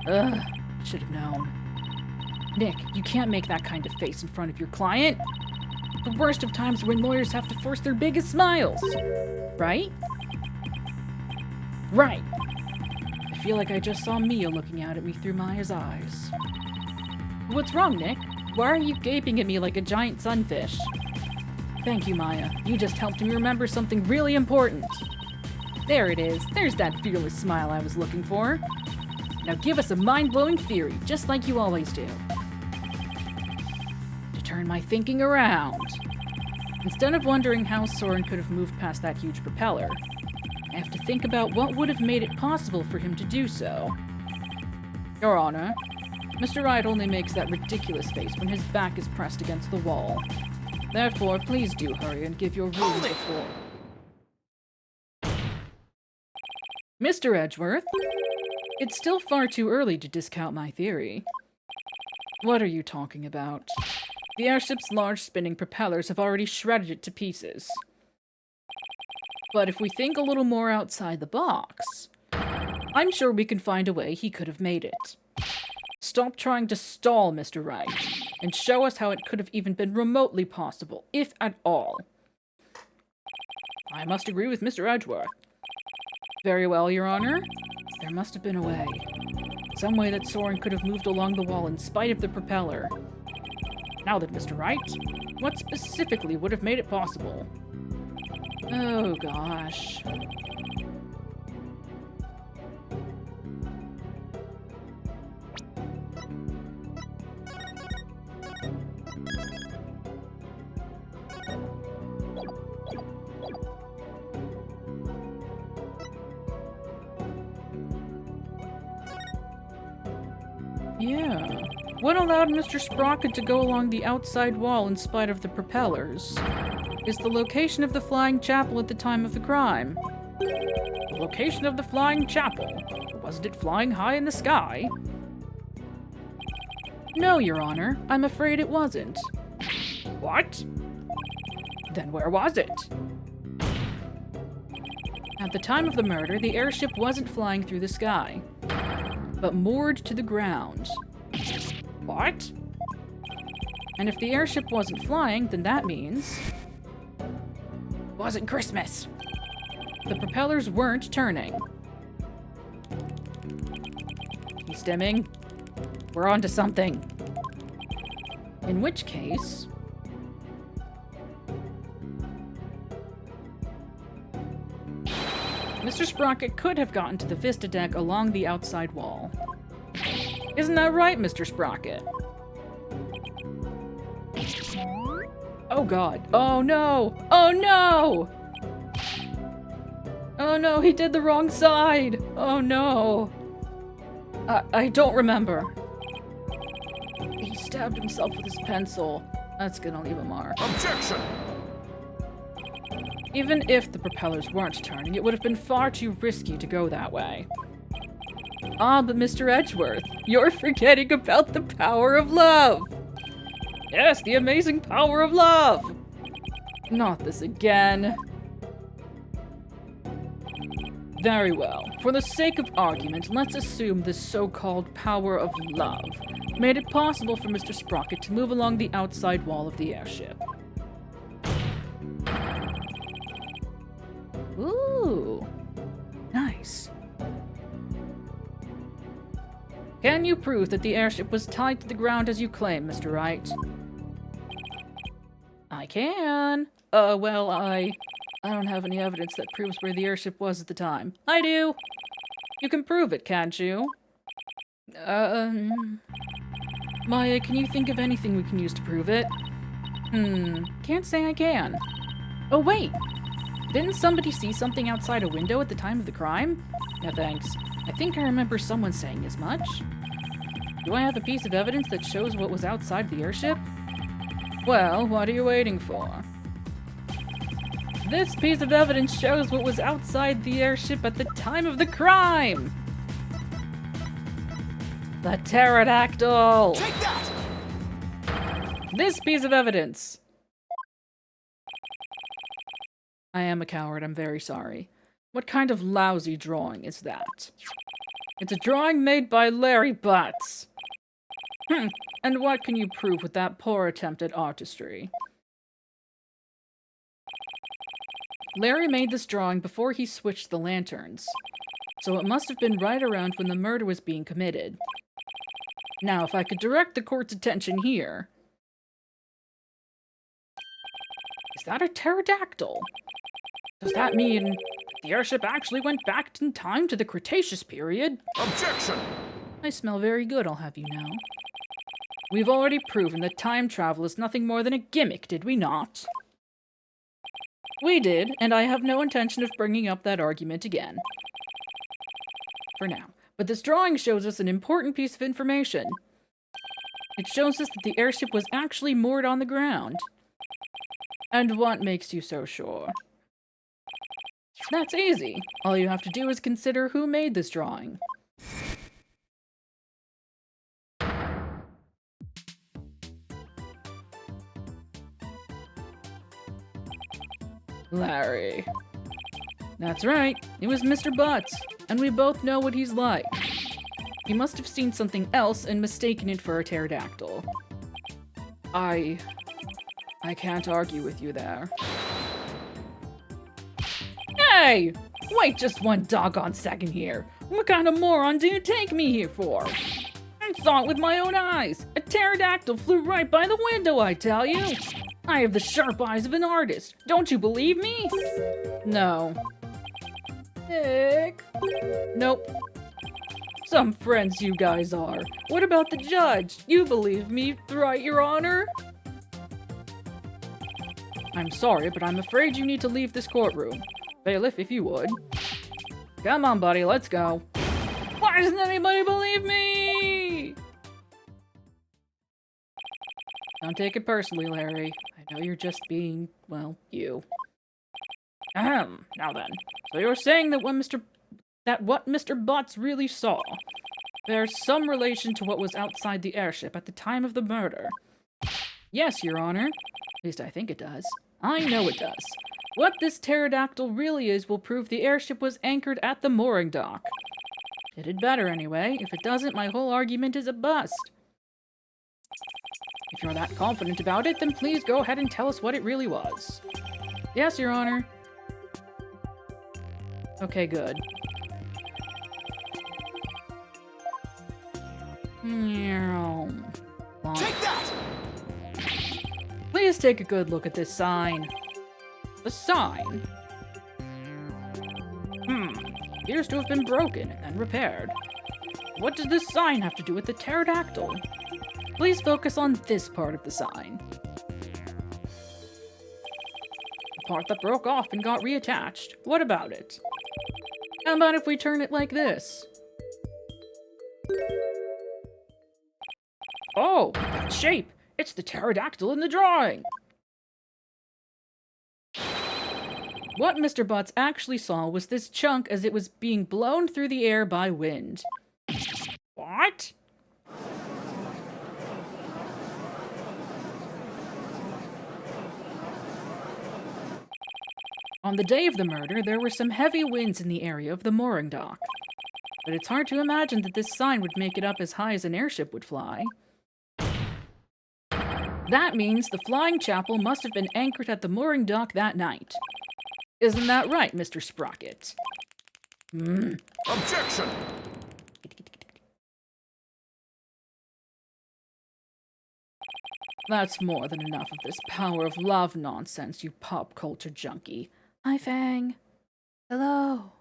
Ugh, should have known. Nick, you can't make that kind of face in front of your client. The worst of times are when lawyers have to force their biggest smiles. Right? Right. I feel like I just saw Mia looking out at me through Maya's eyes. What's wrong, Nick? Why are you gaping at me like a giant sunfish? Thank you, Maya. You just helped me remember something really important. There it is. There's that fearless smile I was looking for. Now give us a mind-blowing theory, just like you always do. To turn my thinking around. Instead of wondering how Soren could have moved past that huge propeller, I have to think about what would have made it possible for him to do so. Your Honor, Mr. Wright only makes that ridiculous face when his back is pressed against the wall. Therefore, please do hurry and give your ruling before... Mr. Edgeworth, it's still far too early to discount my theory. What are you talking about? The airship's large spinning propellers have already shredded it to pieces. But if we think a little more outside the box, I'm sure we can find a way he could have made it. Stop trying to stall, Mr. Wright, and show us how it could have even been remotely possible, if at all. I must agree with Mr. Edgeworth. Very well, Your Honor. There must have been a way. Some way that Soren could have moved along the wall in spite of the propeller. Now then, Mr. Wright, what specifically would have made it possible? Oh, gosh. Yeah. What allowed Mr. Sprocket to go along the outside wall in spite of the propellers? Is the location of the flying chapel at the time of the crime. The location of the flying chapel? Wasn't it flying high in the sky? No, Your Honor. I'm afraid it wasn't. What? Then where was it? At the time of the murder, the airship wasn't flying through the sky, but moored to the ground. What? And if the airship wasn't flying, then that means... It wasn't Christmas. The propellers weren't turning. He's stimming. We're on to something. In which case... Mr. Sprocket could have gotten to the Vista deck along the outside wall. Isn't that right, Mr. Sprocket? Oh god. Oh no! Oh no! Oh no, he did the wrong side! Oh no! I don't remember. He stabbed himself with his pencil. That's gonna leave a mark. Objection! Even if the propellers weren't turning, it would have been far too risky to go that way. Ah, but Mr. Edgeworth, you're forgetting about the power of love! Yes, the amazing power of love! Not this again. Very well. For the sake of argument, let's assume this so-called power of love made it possible for Mr. Sprocket to move along the outside wall of the airship. Ooh. Nice. Can you prove that the airship was tied to the ground as you claim, Mr. Wright? I can. Well, I don't have any evidence that proves where the airship was at the time. I do. You can prove it, can't you? Maya, can you think of anything we can use to prove it? Can't say I can. Oh, wait. Didn't somebody see something outside a window at the time of the crime? No thanks. I think I remember someone saying as much. Do I have a piece of evidence that shows what was outside the airship? Well, what are you waiting for? This piece of evidence shows what was outside the airship at the time of the crime! The pterodactyl! Take that! This piece of evidence! I am a coward, I'm very sorry. What kind of lousy drawing is that? It's a drawing made by Larry Butts. And what can you prove with that poor attempt at artistry? Larry made this drawing before he switched the lanterns, so it must have been right around when the murder was being committed. Now, if I could direct the court's attention here... Is that a pterodactyl? Does that mean the airship actually went back in time to the Cretaceous period? Objection! I smell very good, I'll have you know. We've already proven that time travel is nothing more than a gimmick, did we not? We did, and I have no intention of bringing up that argument again. For now. But this drawing shows us an important piece of information. It shows us that the airship was actually moored on the ground. And what makes you so sure? That's easy. All you have to do is consider who made this drawing. Larry. That's right, it was Mr. Butts, and we both know what he's like. He must have seen something else and mistaken it for a pterodactyl. I can't argue with you there. Hey! Wait just one doggone second here. What kind of moron do you take me here for? I saw it with my own eyes. A pterodactyl flew right by the window, I tell you. I have the sharp eyes of an artist. Don't you believe me? No. Nick? Nope. Some friends you guys are. What about the judge? You believe me, right, Your Honor? I'm sorry, but I'm afraid you need to leave this courtroom. Bailiff, if you would. Come on, buddy, let's go. Why doesn't anybody believe me? Don't take it personally, Larry. I know you're just being, well, you. Ahem. Now then. So you're saying that what Mr. Butts really saw bears some relation to what was outside the airship at the time of the murder? Yes, Your Honor. At least I think it does. I know it does. What this pterodactyl really is will prove the airship was anchored at the mooring dock. It had better anyway. If it doesn't, my whole argument is a bust. If you're that confident about it, then please go ahead and tell us what it really was. Yes, Your Honor. Okay, good. Take that! Please take a good look at this sign. The sign? Appears to have been broken and then repaired. What does this sign have to do with the pterodactyl? Please focus on this part of the sign. The part that broke off and got reattached. What about it? How about if we turn it like this? Oh, that shape! It's the pterodactyl in the drawing! What Mr. Butts actually saw was this chunk as it was being blown through the air by wind. What? On the day of the murder, there were some heavy winds in the area of the mooring dock. But it's hard to imagine that this sign would make it up as high as an airship would fly. That means the flying chapel must have been anchored at the mooring dock that night. Isn't that right, Mr. Sprocket? Objection! That's more than enough of this power of love nonsense, you pop culture junkie. Hi, Fang. Hello.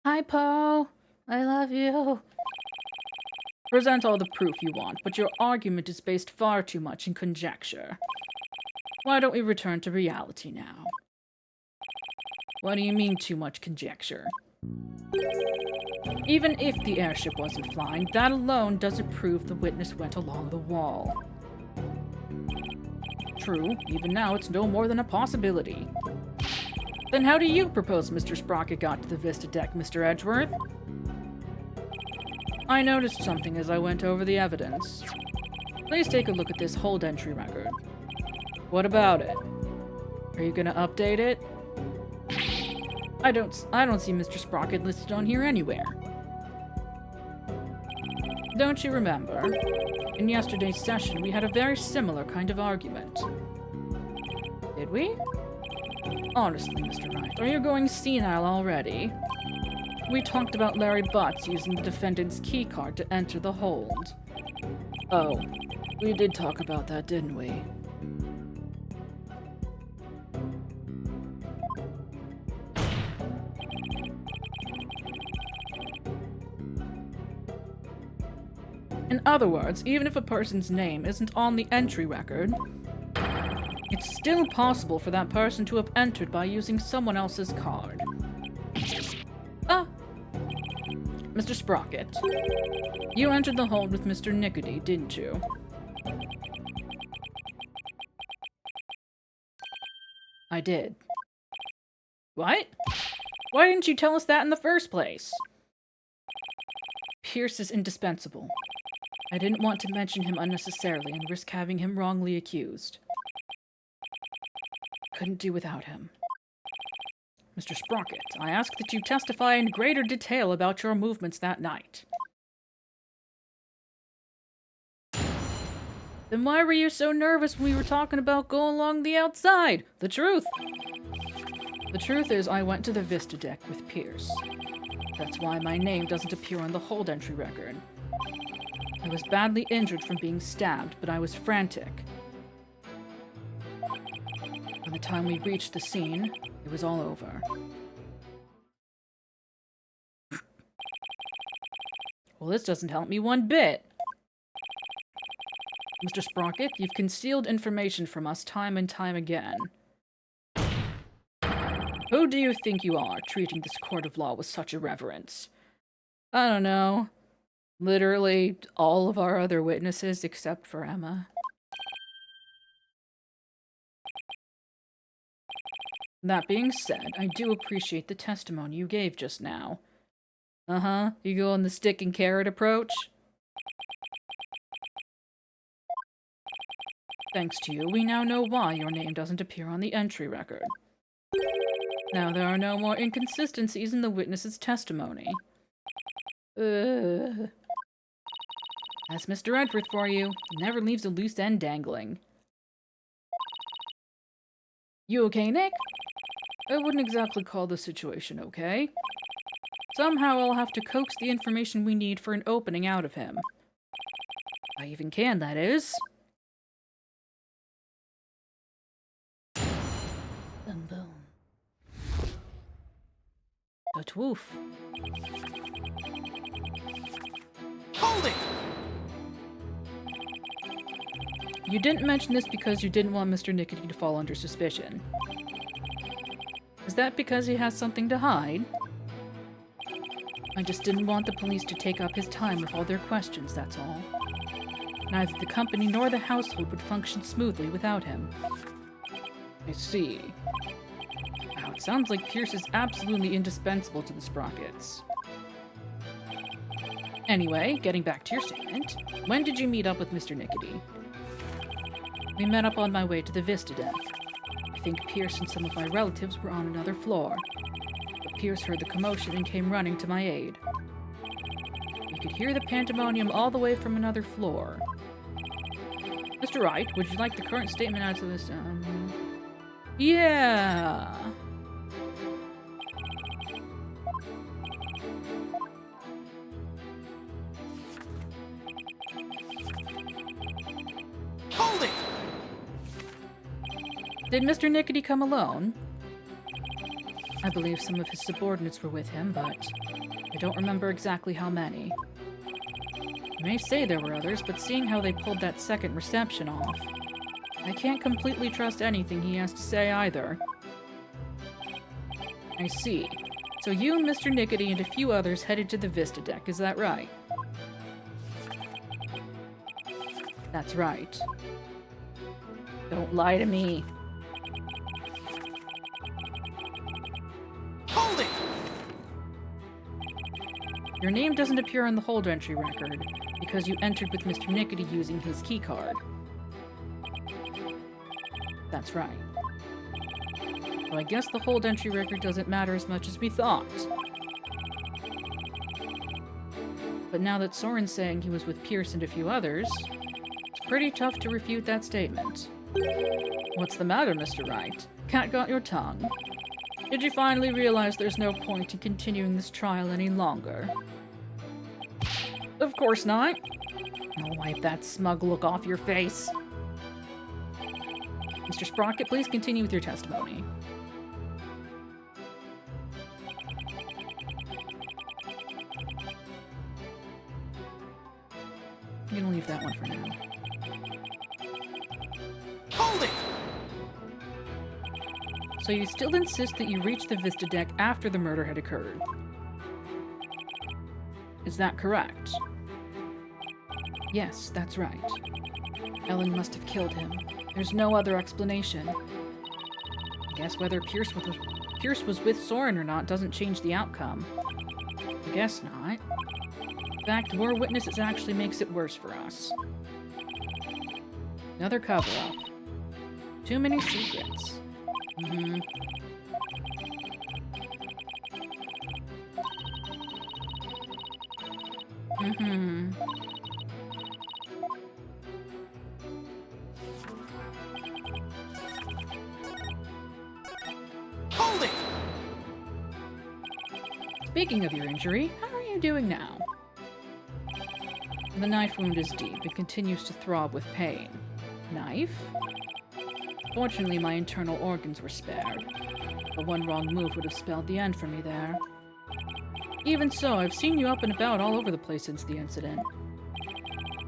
Hi, Poe. I love you. Present all the proof you want, but your argument is based far too much in conjecture. Why don't we return to reality now? What do you mean, too much conjecture? Even if the airship wasn't flying, that alone doesn't prove the witness went along the wall. True, even now it's no more than a possibility. Then how do you propose Mr. Sprocket got to the Vista deck, Mr. Edgeworth? I noticed something as I went over the evidence. Please take a look at this hold entry record. What about it? Are you gonna update it? I don't see Mr. Sprocket listed on here anywhere. Don't you remember? In yesterday's session, we had a very similar kind of argument. Did we? Honestly, Mr. Wright, are you going senile already? We talked about Larry Butts using the defendant's keycard to enter the hold. Oh, we did talk about that, didn't we? In other words, even if a person's name isn't on the entry record, it's still possible for that person to have entered by using someone else's card. Ah! Mr. Sprocket, you entered the hold with Mr. Nickety, didn't you? I did. What? Why didn't you tell us that in the first place? Pierce is indispensable. I didn't want to mention him unnecessarily and risk having him wrongly accused. Couldn't do without him. Mr. Sprocket, I ask that you testify in greater detail about your movements that night. Then why were you so nervous when we were talking about going along the outside? The truth! The truth is I went to the Vista deck with Pierce. That's why my name doesn't appear on the hold entry record. I was badly injured from being stabbed, but I was frantic. By the time we reached the scene, it was all over. Well, this doesn't help me one bit. Mr. Sprocket, you've concealed information from us time and time again. Who do you think you are, treating this court of law with such irreverence? I don't know. Literally all of our other witnesses except for Emma. That being said, I do appreciate the testimony you gave just now. Uh-huh, you go on the stick and carrot approach? Thanks to you, we now know why your name doesn't appear on the entry record. Now there are no more inconsistencies in the witness's testimony. That's Mr. Edgeworth for you. He never leaves a loose end dangling. You okay, Nick? I wouldn't exactly call the situation okay. Somehow I'll have to coax the information we need for an opening out of him. I even can, that is. Boom, boom. But woof. Hold it! You didn't mention this because you didn't want Mr. Nickety to fall under suspicion. Is that because he has something to hide? I just didn't want the police to take up his time with all their questions, that's all. Neither the company nor the household would function smoothly without him. I see. Wow, it sounds like Pierce is absolutely indispensable to the Sprockets. Anyway, getting back to your statement, when did you meet up with Mr. Nickety? We met up on my way to the Vista deck. I think Pierce and some of my relatives were on another floor. But Pierce heard the commotion and came running to my aid. You could hear the pandemonium all the way from another floor. Mr. Wright, would you like the current statement out of this? Yeah. Hold it! Did Mr. Nickety come alone? I believe some of his subordinates were with him, but I don't remember exactly how many. You may say there were others, but seeing how they pulled that second reception off, I can't completely trust anything he has to say either. I see. So you, Mr. Nickety, and a few others headed to the Vista deck, is that right? That's right. Don't lie to me. Hold it! Your name doesn't appear on the hold entry record because you entered with Mr. Nickety using his keycard. That's right. So I guess the hold entry record doesn't matter as much as we thought. But now that Soren's saying he was with Pierce and a few others, it's pretty tough to refute that statement. What's the matter, Mr. Wright? Cat got your tongue? Did you finally realize there's no point in continuing this trial any longer? Of course not. I'll wipe that smug look off your face. Mr. Sprocket, please continue with your testimony. I'm gonna leave that one for now. Hold it! So you still insist that you reached the Vista deck after the murder had occurred? Is that correct? Yes, that's right. Ellen must have killed him. There's no other explanation. I guess whether Pierce was with Soren or not doesn't change the outcome. I guess not. In fact, more witnesses actually makes it worse for us. Another cover-up. Too many secrets. Mm-hmm. Mm-hmm. Hold it! Speaking of your injury, how are you doing now? The knife wound is deep and continues to throb with pain. Knife? Fortunately, my internal organs were spared, but one wrong move would have spelled the end for me there. Even so, I've seen you up and about all over the place since the incident.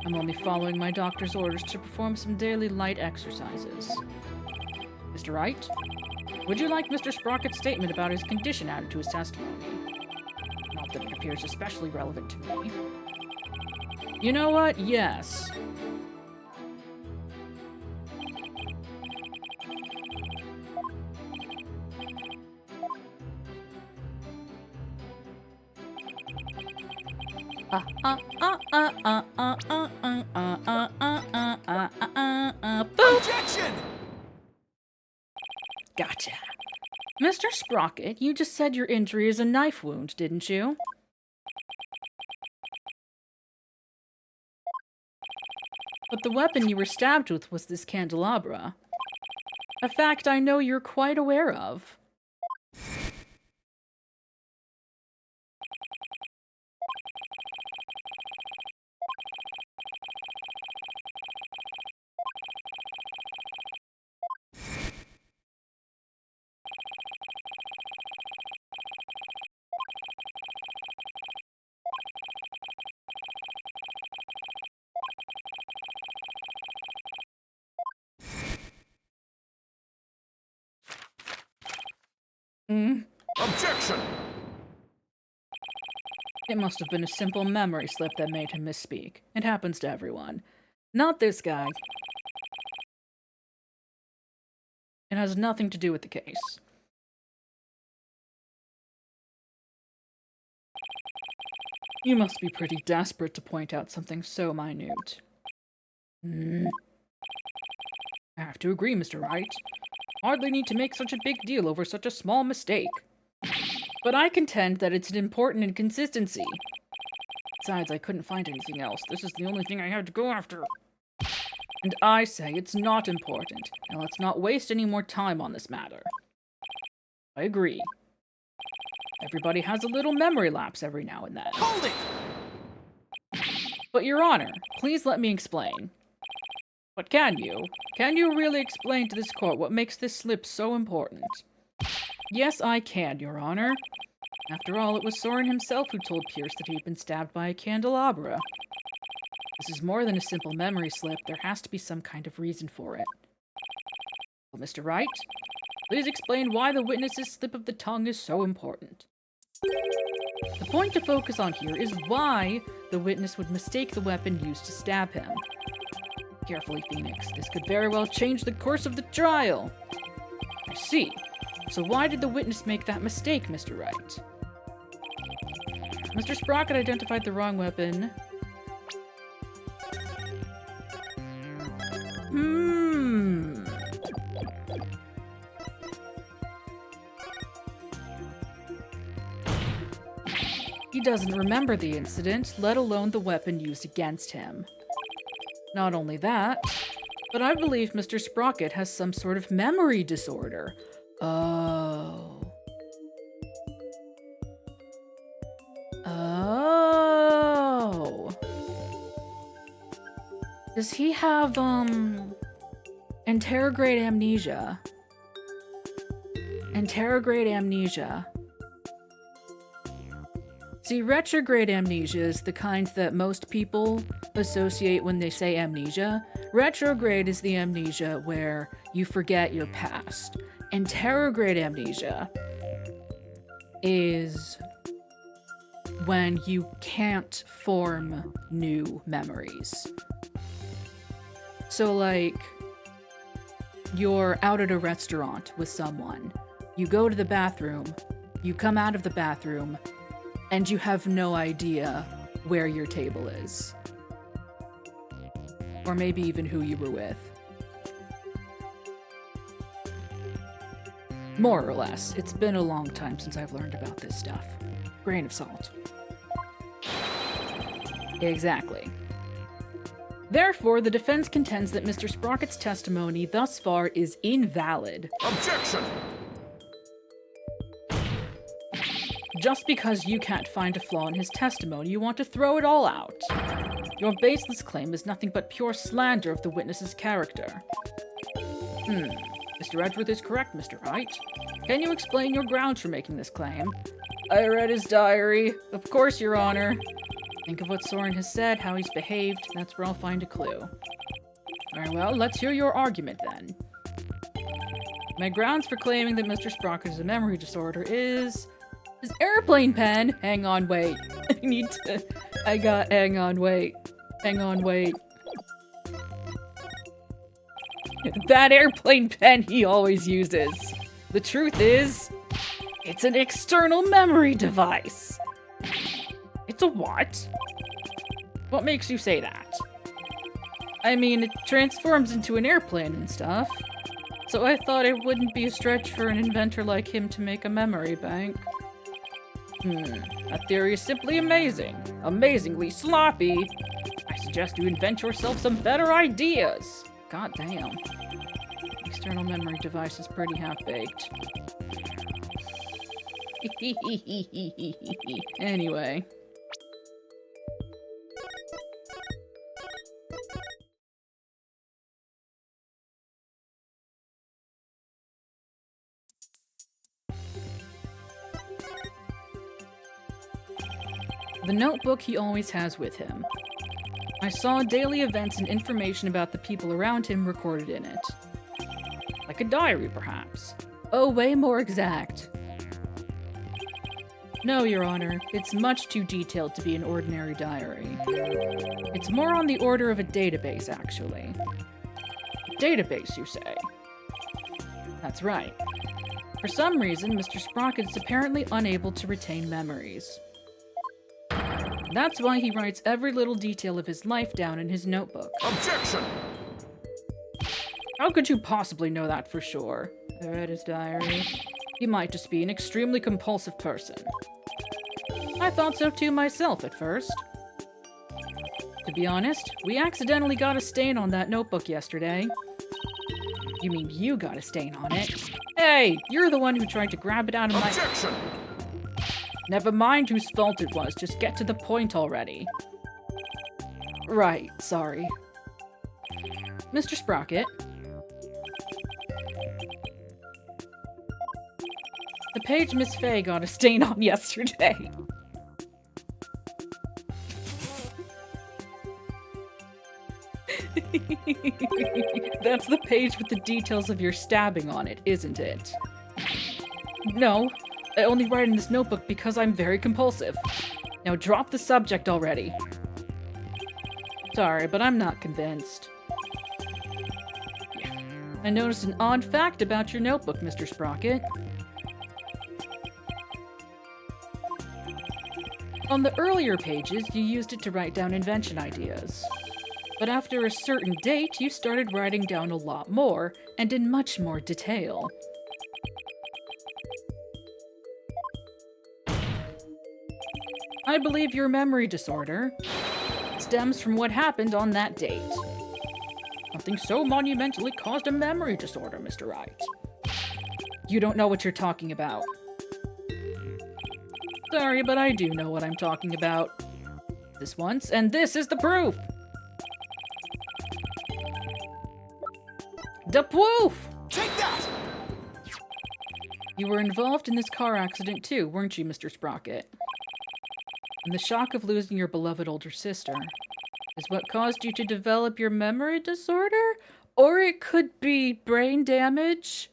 I'm only following my doctor's orders to perform some daily light exercises. Mr. Wright, would you like Mr. Sprocket's statement about his condition added to his testimony? Not that it appears especially relevant to me. You know what? Yes. Objection! Gotcha. Mr. Sprocket, you just said your injury is a knife wound, didn't you? But the weapon you were stabbed with was this candelabra. A fact I know you're quite aware of. Objection! It must have been a simple memory slip that made him misspeak. It happens to everyone. Not this guy. It has nothing to do with the case. You must be pretty desperate to point out something so minute. I have to agree, Mr. Wright. Hardly need to make such a big deal over such a small mistake. But I contend that it's an important inconsistency. Besides, I couldn't find anything else. This is the only thing I had to go after. And I say it's not important. Now let's not waste any more time on this matter. I agree. Everybody has a little memory lapse every now and then. Hold it! But Your Honor, please let me explain. But can you? Can you really explain to this court what makes this slip so important? Yes, I can, Your Honor. After all, it was Soren himself who told Pierce that he'd been stabbed by a candelabra. This is more than a simple memory slip. There has to be some kind of reason for it. Well, Mr. Wright, please explain why the witness's slip of the tongue is so important. The point to focus on here is why the witness would mistake the weapon used to stab him. Carefully, Phoenix. This could very well change the course of the trial. I see. So why did the witness make that mistake, Mr. Wright? Mr. Sprocket identified the wrong weapon. He doesn't remember the incident, let alone the weapon used against him. Not only that, but I believe Mr. Sprocket has some sort of memory disorder. Oh. Oh. Does he have, anterograde amnesia? Anterograde amnesia. See, retrograde amnesia is the kind that most people associate when they say amnesia. Retrograde is the amnesia where you forget your past. Anterograde amnesia is when you can't form new memories. So, like, you're out at a restaurant with someone. You go to the bathroom, you come out of the bathroom, and you have no idea where your table is. Or maybe even who you were with. More or less. It's been a long time since I've learned about this stuff. Grain of salt. Exactly. Therefore, the defense contends that Mr. Sprocket's testimony thus far is invalid. Objection! Just because you can't find a flaw in his testimony, you want to throw it all out. Your baseless claim is nothing but pure slander of the witness's character. Mr. Edgeworth is correct, Mr. Wright. Can you explain your grounds for making this claim? I read his diary. Of course, Your Honor. Think of what Soren has said, how he's behaved. That's where I'll find a clue. Very well, let's hear your argument then. My grounds for claiming that Mr. Sprocket has a memory disorder is... his airplane pen! Hang on, wait. Hang on, wait. That airplane pen he always uses. The truth is, it's an external memory device. It's a what? What makes you say that? I mean, it transforms into an airplane and stuff. So I thought it wouldn't be a stretch for an inventor like him to make a memory bank. That theory is simply amazing. Amazingly sloppy. I suggest you invent yourself some better ideas. God damn. External memory device is pretty half-baked. Anyway. The notebook he always has with him. I saw daily events and information about the people around him recorded in it. Like a diary, perhaps. Oh, way more exact. No, Your Honor, it's much too detailed to be an ordinary diary. It's more on the order of a database, actually. A database, you say? That's right. For some reason, Mr. Sprocket is apparently unable to retain memories. That's why he writes every little detail of his life down in his notebook. Objection! How could you possibly know that for sure? I read his diary. He might just be an extremely compulsive person. I thought so too myself at first. To be honest, we accidentally got a stain on that notebook yesterday. You mean you got a stain on it? Hey, you're the one who tried to grab it out of my— Objection! Never mind whose fault it was, just get to the point already. Right, sorry. Mr. Sprocket. The page Miss Fay got a stain on yesterday. That's the page with the details of your stabbing on it, isn't it? No, I only write in this notebook because I'm very compulsive. Now drop the subject already. Sorry, but I'm not convinced. I noticed an odd fact about your notebook, Mr. Sprocket. On the earlier pages, you used it to write down invention ideas. But after a certain date, you started writing down a lot more, and in much more detail. I believe your memory disorder stems from what happened on that date. Something so monumentally caused a memory disorder, Mr. Wright. You don't know what you're talking about. Sorry, but I do know what I'm talking about. This once, and this is the proof! The proof! Take that! You were involved in this car accident too, weren't you, Mr. Sprocket? And the shock of losing your beloved older sister is what caused you to develop your memory disorder? Or it could be brain damage.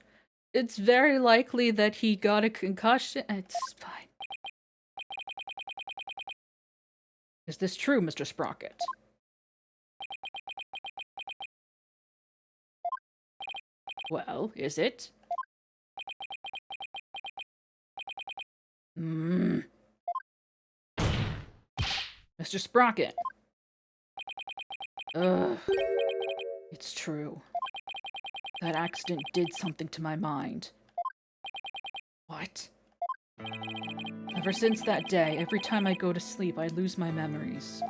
It's very likely that he got a concussion. It's fine. Is this true, Mr. Sprocket? Well, is it? Mr. Sprocket. Ugh. It's true. That accident did something to my mind. What? Ever since that day, every time I go to sleep, I lose my memories.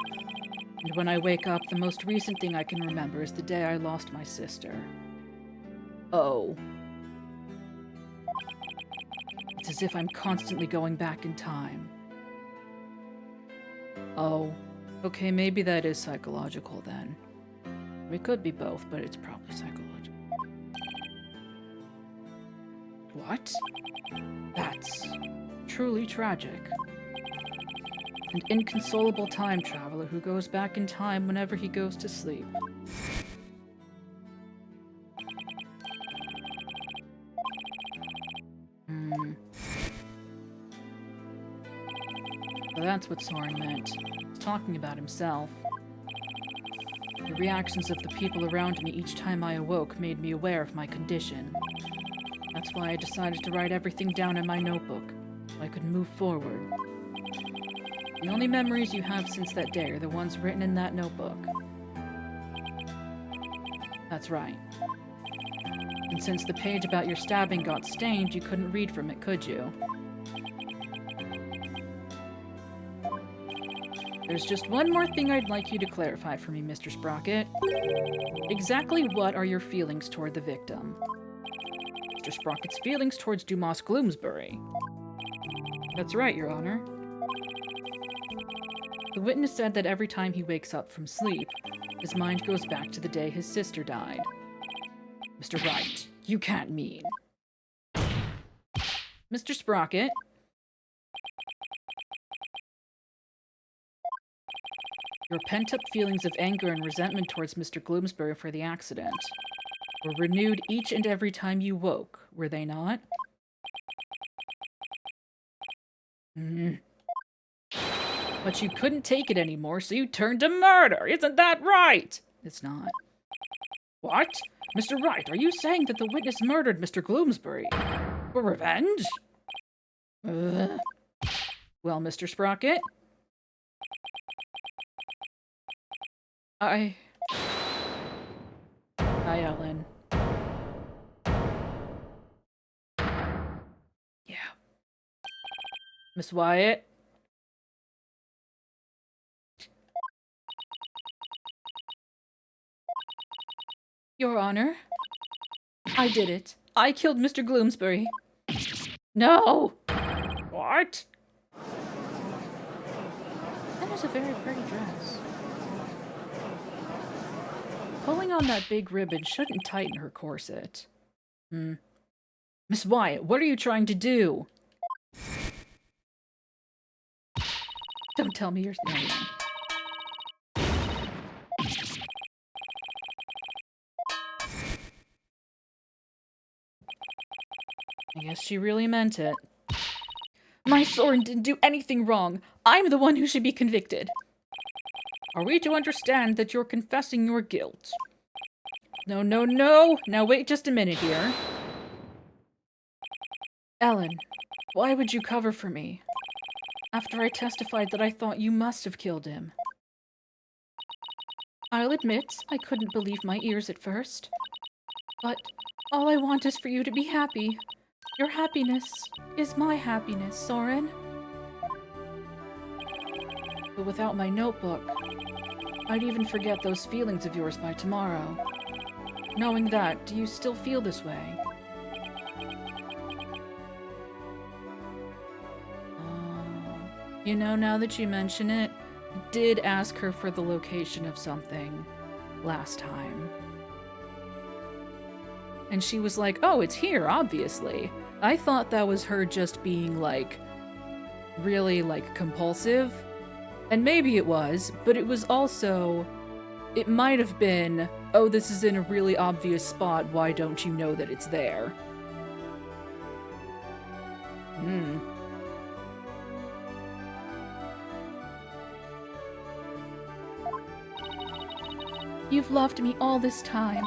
And when I wake up, the most recent thing I can remember is the day I lost my sister. Oh. It's as if I'm constantly going back in time. Oh. Okay, maybe that is psychological then. It could be both, but it's probably psychological. What? That's truly tragic. An inconsolable time traveler who goes back in time whenever he goes to sleep. So that's what Soren meant. He's talking about himself. The reactions of the people around me each time I awoke made me aware of my condition. That's why I decided to write everything down in my notebook, so I could move forward. The only memories you have since that day are the ones written in that notebook. That's right. And since the page about your stabbing got stained, you couldn't read from it, could you? There's just one more thing I'd like you to clarify for me, Mr. Sprocket. Exactly what are your feelings toward the victim? Mr. Sprocket's feelings towards Dumas Gloomsbury. That's right, Your Honor. The witness said that every time he wakes up from sleep, his mind goes back to the day his sister died. Mr. Wright, you can't mean. Mr. Sprocket. Your pent-up feelings of anger and resentment towards Mr. Gloomsbury for the accident were renewed each and every time you woke, were they not? But you couldn't take it anymore, so you turned to murder. Isn't that right? It's not. What? Mr. Wright, are you saying that the witness murdered Mr. Gloomsbury? For revenge? Well, Mr. Sprocket? Hi, Ellen. Miss Wyatt? Your Honor, I did it. I killed Mr. Gloomsbury. No! What? That is a very pretty dress. Pulling on that big ribbon shouldn't tighten her corset. Miss Wyatt, what are you trying to do? Don't tell me you're... No. I guess she really meant it. My Soren didn't do anything wrong. I'm the one who should be convicted. Are we to understand that you're confessing your guilt? No, no, no! Now wait just a minute here. Ellen, why would you cover for me? After I testified that I thought you must have killed him. I'll admit, I couldn't believe my ears at first. But all I want is for you to be happy. Your happiness is my happiness, Soren. But without my notebook, I'd even forget those feelings of yours by tomorrow. Knowing that, do you still feel this way? You know, now that you mention it, I did ask her for the location of something last time. And she was like, oh, it's here, obviously. I thought that was her just being, like, really, like, compulsive. And maybe it was, but it was also... It might have been, oh, this is in a really obvious spot, why don't you know that it's there? You've loved me all this time.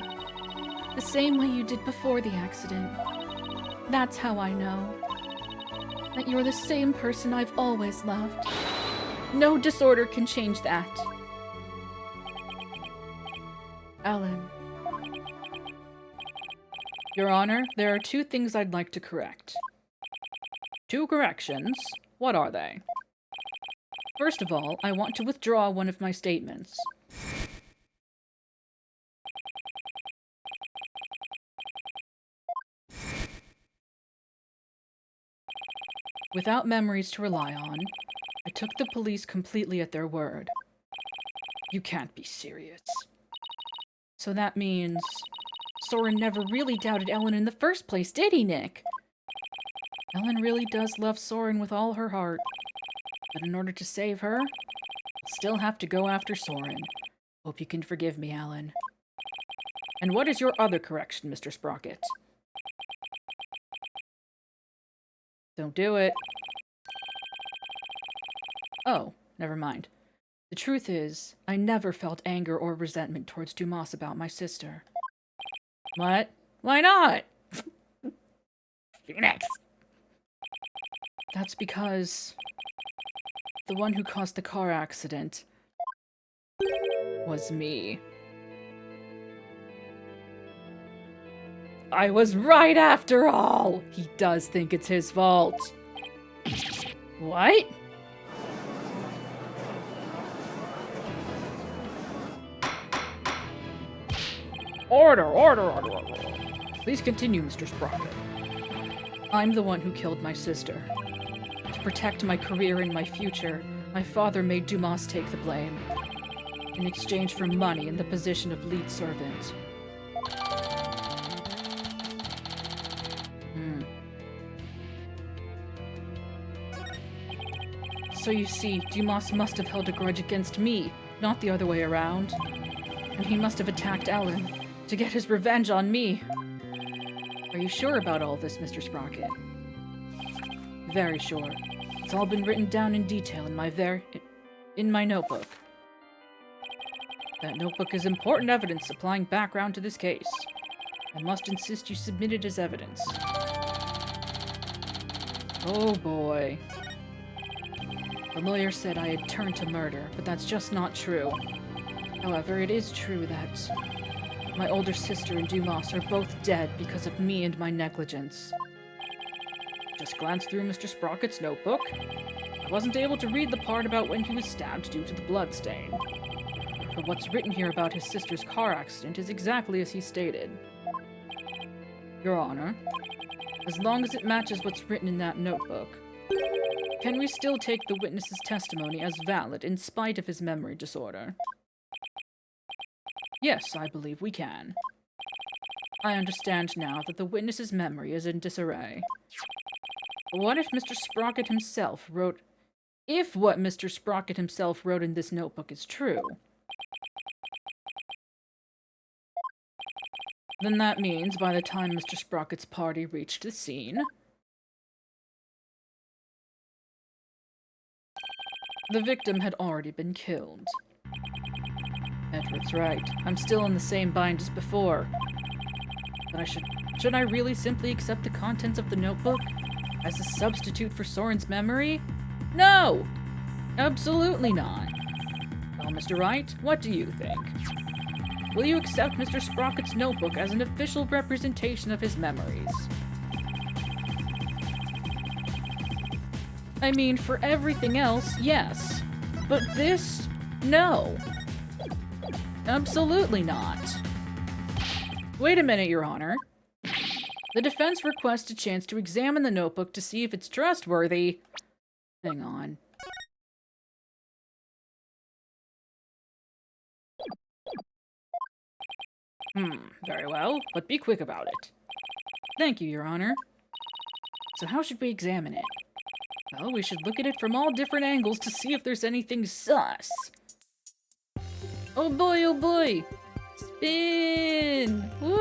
The same way you did before the accident. That's how I know. That you're the same person I've always loved. No disorder can change that. Ellen. Your Honor, there are 2 things I'd like to correct. 2 corrections? What are they? First of all, I want to withdraw one of my statements. Without memories to rely on, I took the police completely at their word. You can't be serious. So that means Soren never really doubted Ellen in the first place, did he, Nick? Ellen really does love Soren with all her heart. But in order to save her, I'll still have to go after Soren. Hope you can forgive me, Alan. And what is your other correction, Mr. Sprocket? Don't do it. Oh, never mind. The truth is, I never felt anger or resentment towards Dumas about my sister. What? Why not? Phoenix! That's because the one who caused the car accident was me. I was right after all! He does think it's his fault. What? Order, order, order, order. Please continue, Mr. Sprocket. I'm the one who killed my sister. To protect my career and my future, my father made Dumas take the blame. In exchange for money and the position of lead servant. So you see, Dumas must have held a grudge against me, not the other way around. And he must have attacked Ellen to get his revenge on me. Are you sure about all this, Mr. Sprocket? Very sure. It's all been written down in detail in my notebook. That notebook is important evidence supplying background to this case. I must insist you submit it as evidence. Oh boy. The lawyer said I had turned to murder, but that's just not true. However, it is true that my older sister and Dumas are both dead because of me and my negligence. Just glanced through Mr. Sprocket's notebook. I wasn't able to read the part about when he was stabbed due to the bloodstain. But what's written here about his sister's car accident is exactly as he stated. Your Honor, as long as it matches what's written in that notebook, can we still take the witness's testimony as valid in spite of his memory disorder? Yes, I believe we can. I understand now that the witness's memory is in disarray. But what if Mr. Sprocket himself wrote... If what Mr. Sprocket himself wrote in this notebook is true, then that means by the time Mr. Sprocket's party reached the scene, the victim had already been killed. Edward's right. I'm still in the same bind as before. But should I really simply accept the contents of the notebook as a substitute for Soren's memory? No! Absolutely not. Well, Mr. Wright, what do you think? Will you accept Mr. Sprocket's notebook as an official representation of his memories? I mean, for everything else, yes. But this, no. Absolutely not. Wait a minute, Your Honor. The defense requests a chance to examine the notebook to see if it's trustworthy. Hang on. Very well, but be quick about it. Thank you, Your Honor. So how should we examine it? Well, we should look at it from all different angles to see if there's anything sus. Oh boy, oh boy! Spin! Woo!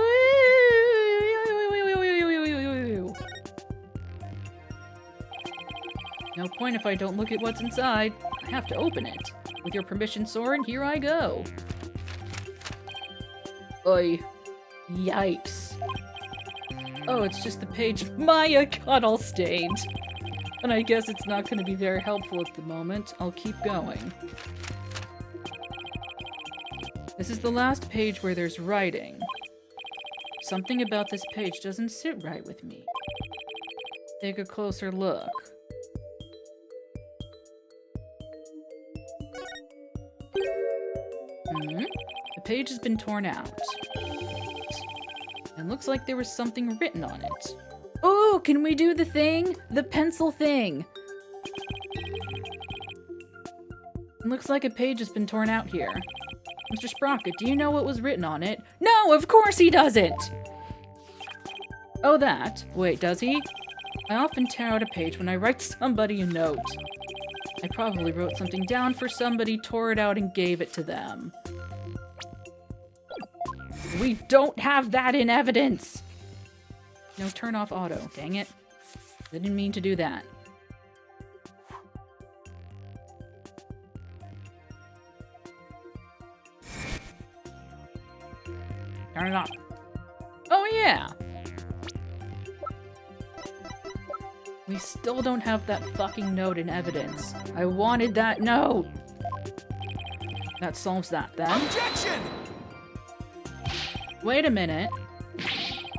No point if I don't look at what's inside. I have to open it. With your permission, Soren, here I go. Oi. Yikes. Oh, it's just the page Maya Cuddle stained. And I guess it's not going to be very helpful at the moment. I'll keep going. This is the last page where there's writing. Something about this page doesn't sit right with me. Take a closer look. The page has been torn out. It looks like there was something written on it. Oh, can we do the thing? The pencil thing! It looks like a page has been torn out here. Mr. Sprocket, do you know what was written on it? No, of course he doesn't! Oh, that. Wait, does he? I often tear out a page when I write somebody a note. I probably wrote something down for somebody, tore it out, and gave it to them. We don't have that in evidence! No, turn off auto. Dang it. I didn't mean to do that. Turn it off. Oh, yeah! We still don't have that fucking note in evidence. I wanted that note! That solves that, then. Objection! Wait a minute.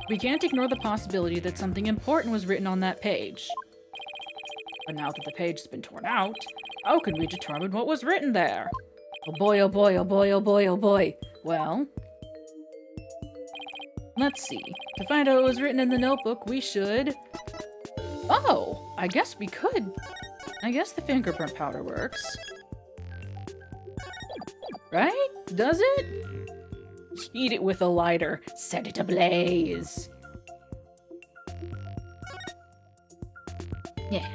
We can't ignore the possibility that something important was written on that page. But now that the page has been torn out, how can we determine what was written there? Oh boy, oh boy, oh boy, oh boy, oh boy. Well, let's see. To find out what was written in the notebook, we should... Oh, I guess we could. I guess the fingerprint powder works. Right? Does it? Heat it with a lighter. Set it ablaze. Yeah.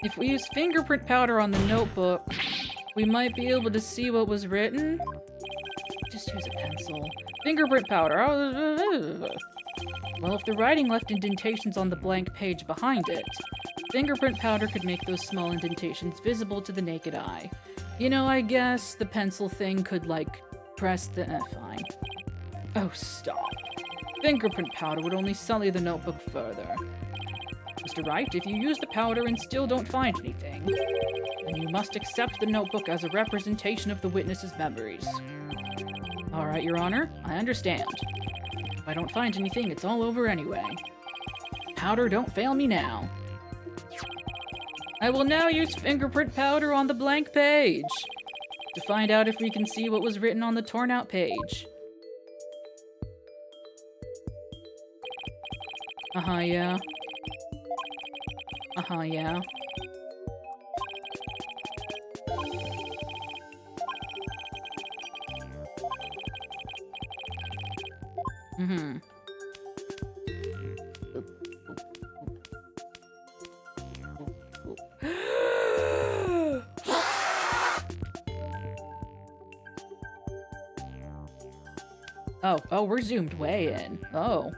If we use fingerprint powder on the notebook, we might be able to see what was written. Just use a pencil. Fingerprint powder. Well, if the writing left indentations on the blank page behind it, fingerprint powder could make those small indentations visible to the naked eye. You know, I guess the pencil thing could, like, press the... fine. Oh, stop. Fingerprint powder would only sully the notebook further. Mr. Wright, if you use the powder and still don't find anything, then you must accept the notebook as a representation of the witness's memories. Alright, Your Honor, I understand. If I don't find anything, it's all over anyway. Powder, don't fail me now. I will now use fingerprint powder on the blank page to find out if we can see what was written on the torn out page. Yeah. Yeah. Oh, we're zoomed way in. Oh.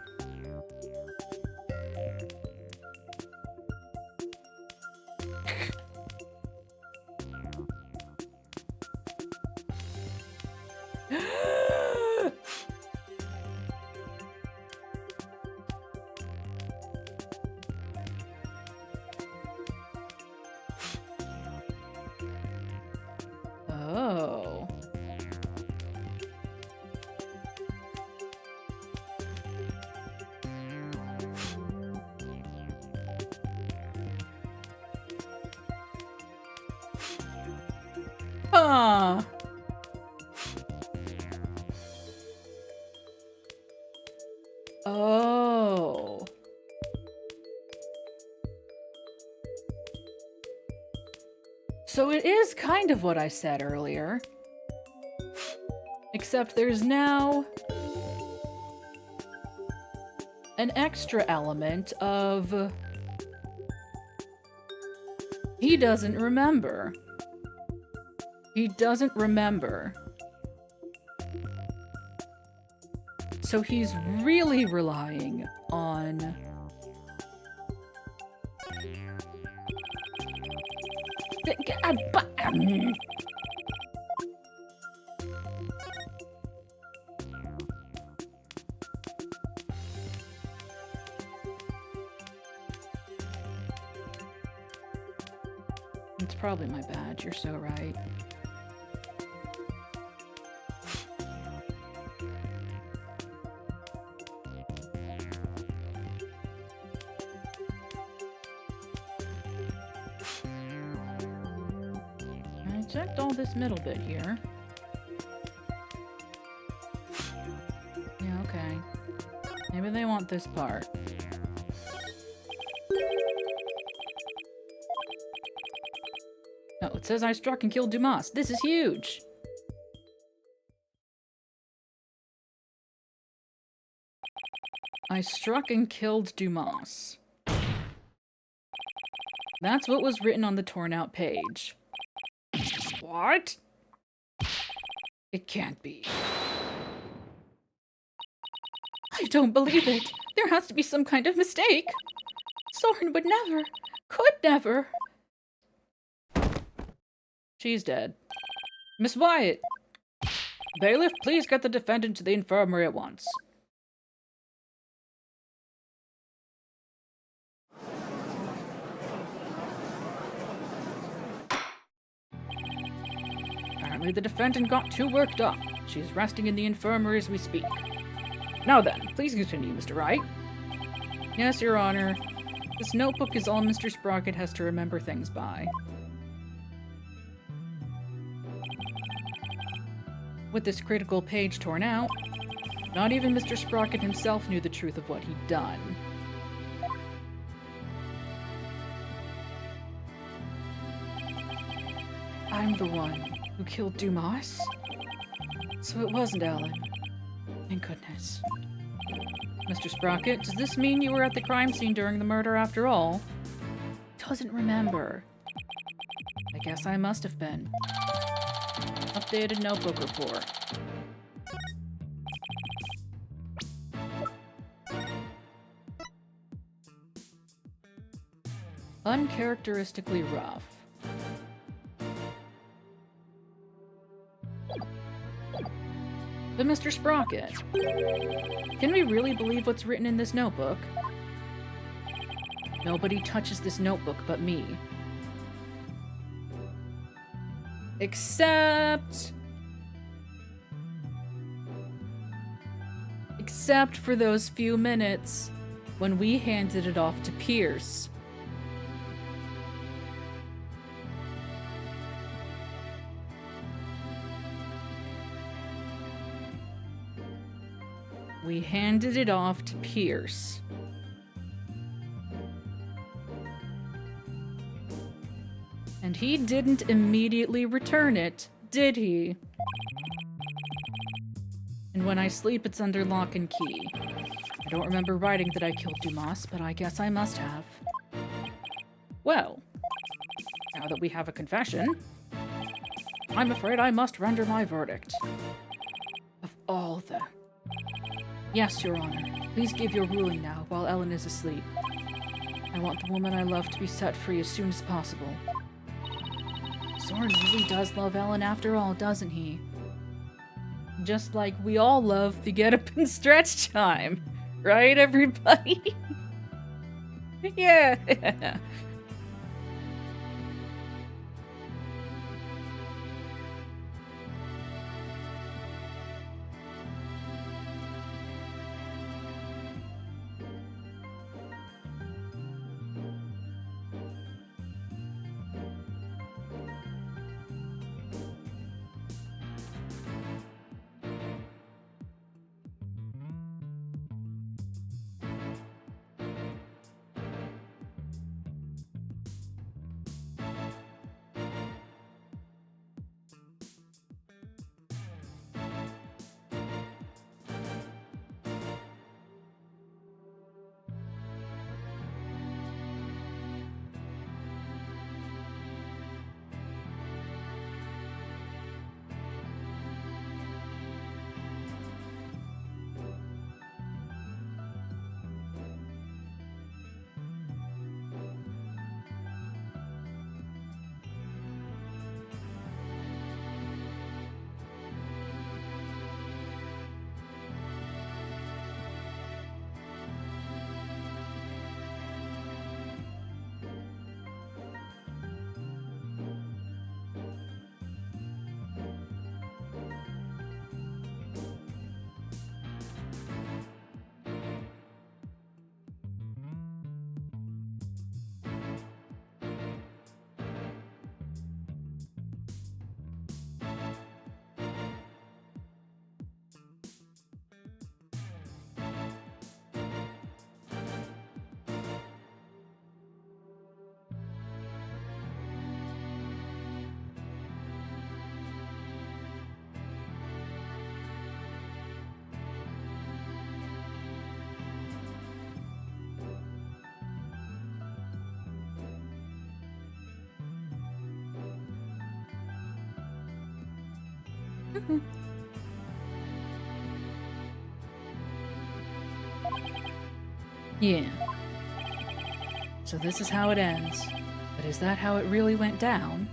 Oh. Huh. Oh. So it is kind of what I said earlier. Except there's now an extra element of he doesn't remember. He doesn't remember. So he's really relying on It's probably my badge, you're so right. I checked all this middle bit here. Yeah, okay. Maybe they want this part. Oh, it says I struck and killed Dumas. This is huge! I struck and killed Dumas. That's what was written on the torn out page. What? It can't be. I don't believe it. There has to be some kind of mistake. Soren would never, could never. She's dead. Miss Wyatt! Bailiff, please get the defendant to the infirmary at once. Apparently the defendant got too worked up. She's resting in the infirmary as we speak. Now then, please continue, Mr. Wright. Yes, Your Honor. This notebook is all Mr. Sprocket has to remember things by. With this critical page torn out, not even Mr. Sprocket himself knew the truth of what he'd done. I'm the one who killed Dumas? So it wasn't Ellen. Thank goodness. Mr. Sprocket, does this mean you were at the crime scene during the murder after all? Doesn't remember. I guess I must have been. Updated notebook report. Uncharacteristically rough. But Mr. Sprocket, can we really believe what's written in this notebook? Nobody touches this notebook but me. Except for those few minutes when we handed it off to Pierce. We handed it off to Pierce. And he didn't immediately return it, did he? And when I sleep, it's under lock and key. I don't remember writing that I killed Dumas, but I guess I must have. Well, now that we have a confession, I'm afraid I must render my verdict. Of all the... Yes, Your Honor. Please give your ruling now, while Ellen is asleep. I want the woman I love to be set free as soon as possible. Soren really does love Ellen after all, doesn't he? Just like we all love the get up and stretch time. Right, everybody? Yeah. Yeah. So this is how it ends. But is that how it really went down?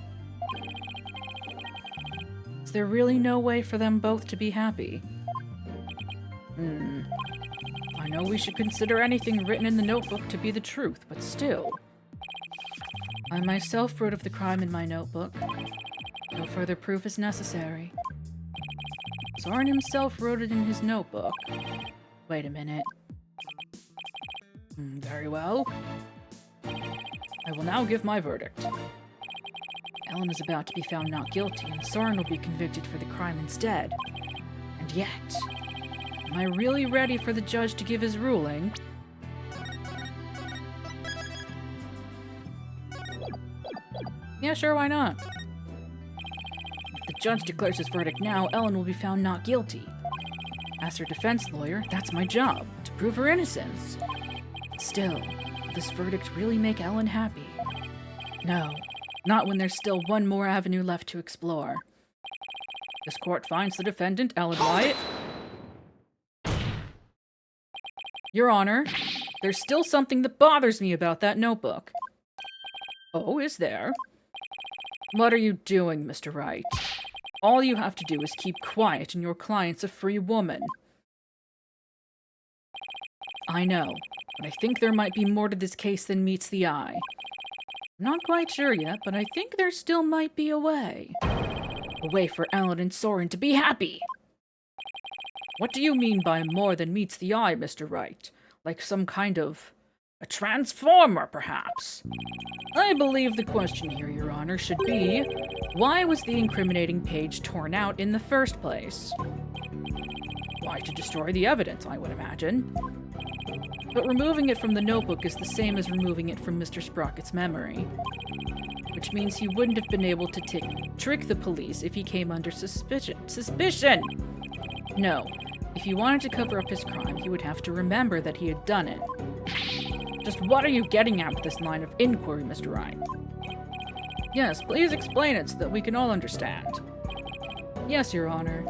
Is there really no way for them both to be happy? I know we should consider anything written in the notebook to be the truth, but still. I myself wrote of the crime in my notebook. No further proof is necessary. Soren himself wrote it in his notebook. Wait a minute. Very well. I will now give my verdict. Ellen is about to be found not guilty, and Soren will be convicted for the crime instead. And yet, am I really ready for the judge to give his ruling? Yeah, sure, why not? If the judge declares his verdict now, Ellen will be found not guilty. As her defense lawyer, that's my job, to prove her innocence. Still, will this verdict really make Ellen happy? No, not when there's still one more avenue left to explore. This court finds the defendant, Ellen Wright. Your Honor, there's still something that bothers me about that notebook. Oh, is there? What are you doing, Mr. Wright? All you have to do is keep quiet, and your client's a free woman. I know, but I think there might be more to this case than meets the eye. I'm not quite sure yet, but I think there still might be a way. A way for Ellen and Soren to be happy! What do you mean by more than meets the eye, Mr. Wright? Like some kind of a transformer, perhaps? I believe the question here, Your Honor, should be, why was the incriminating page torn out in the first place? Why, to destroy the evidence, I would imagine. But removing it from the notebook is the same as removing it from Mr. Sprocket's memory. Which means he wouldn't have been able to trick the police if he came under suspicion. Suspicion! No. If he wanted to cover up his crime, he would have to remember that he had done it. Just what are you getting at with this line of inquiry, Mr. Wright? Yes, please explain it so that we can all understand. Yes, Your Honor.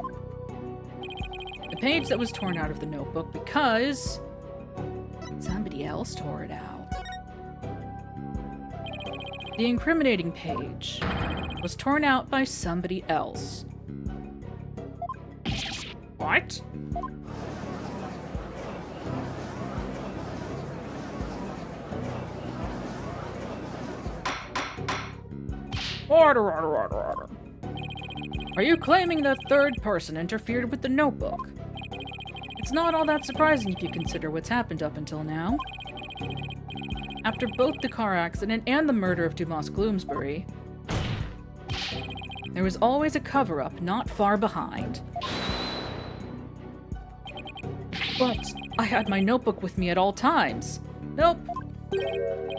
The page that was torn out of the notebook because somebody else tore it out. The incriminating page was torn out by somebody else. What? Order. Are you claiming that third person interfered with the notebook? It's not all that surprising if you consider what's happened up until now. After both the car accident and the murder of Dumas Gloomsbury, there was always a cover-up not far behind. But I had my notebook with me at all times. Nope.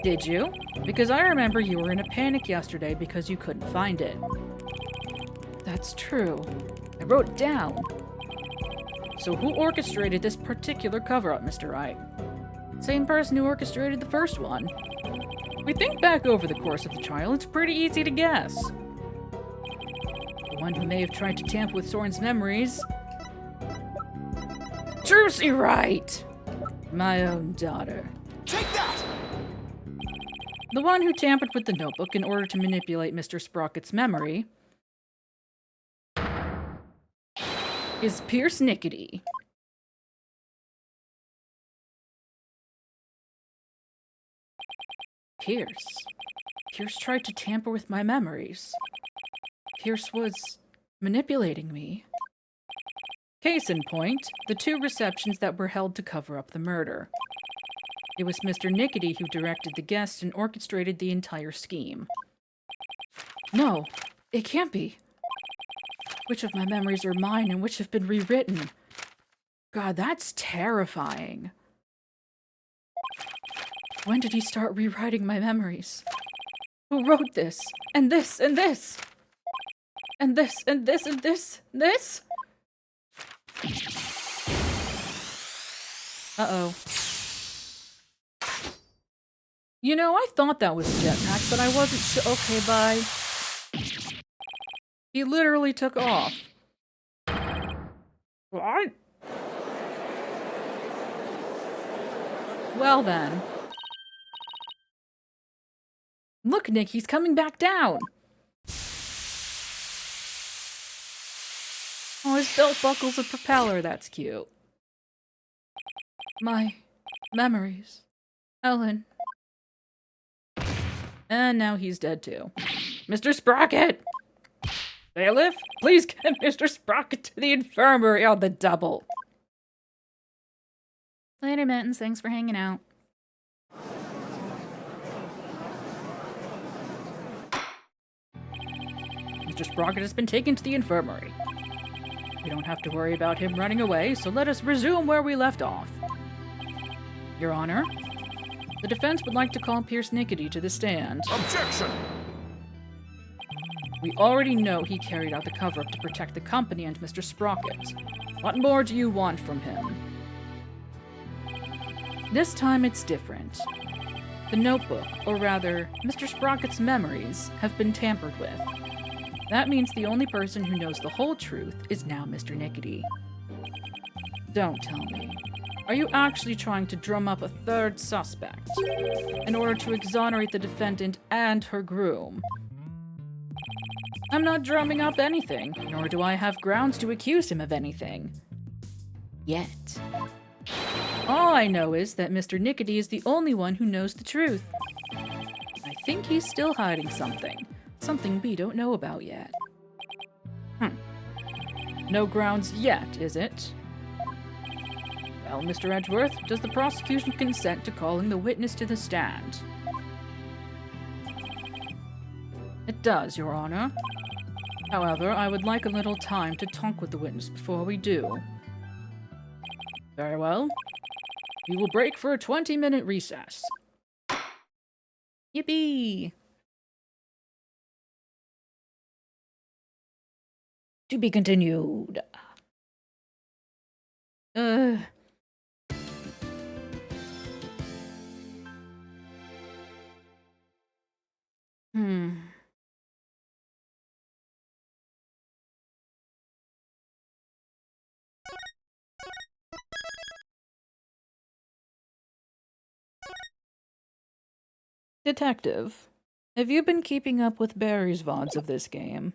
Did you? Because I remember you were in a panic yesterday because you couldn't find it. That's true. I wrote it down. So who orchestrated this particular cover-up, Mr. Wright? Same person who orchestrated the first one. We think back over the course of the trial, it's pretty easy to guess. The one who may have tried to tamper with Soren's memories. Jersey Wright! My own daughter. Take that! The one who tampered with the notebook in order to manipulate Mr. Sprocket's memory is Pierce Nickety. Pierce tried to tamper with my memories. Pierce was manipulating me. Case in point, the 2 receptions that were held to cover up the murder. It was Mr. Nickety who directed the guests and orchestrated the entire scheme. No, it can't be. Which of my memories are mine and which have been rewritten? God, that's terrifying. When did he start rewriting my memories? Who wrote this? And this, and this? And this, and this, and this, and this? Uh-oh. You know, I thought that was a jetpack, but I wasn't sure. Okay, bye. He literally took off. What? Well then. Look, Nick, he's coming back down. Oh, his belt buckle's a propeller. That's cute. My memories. Ellen. And now he's dead too. Mr. Sprocket! Bailiff, please get Mr. Sprocket to the infirmary on the double. Later, Mittens. Thanks for hanging out. Mr. Sprocket has been taken to the infirmary. We don't have to worry about him running away, so let us resume where we left off. Your Honor, the defense would like to call Pierce Nickety to the stand. Objection! We already know he carried out the cover-up to protect the company and Mr. Sprocket. What more do you want from him? This time it's different. The notebook, or rather, Mr. Sprocket's memories, have been tampered with. That means the only person who knows the whole truth is now Mr. Nickety. Don't tell me. Are you actually trying to drum up a third suspect in order to exonerate the defendant and her groom? I'm not drumming up anything, nor do I have grounds to accuse him of anything. Yet. All I know is that Mr. Nickety is the only one who knows the truth. I think he's still hiding something. Something we don't know about yet. No grounds yet, is it? Well, Mr. Edgeworth, does the prosecution consent to calling the witness to the stand? It does, Your Honor. However, I would like a little time to talk with the witness before we do. Very well. We will break for a 20-minute recess. Yippee! To be continued. Uh... Hmm. Detective, have you been keeping up with Barry's VODs of this game?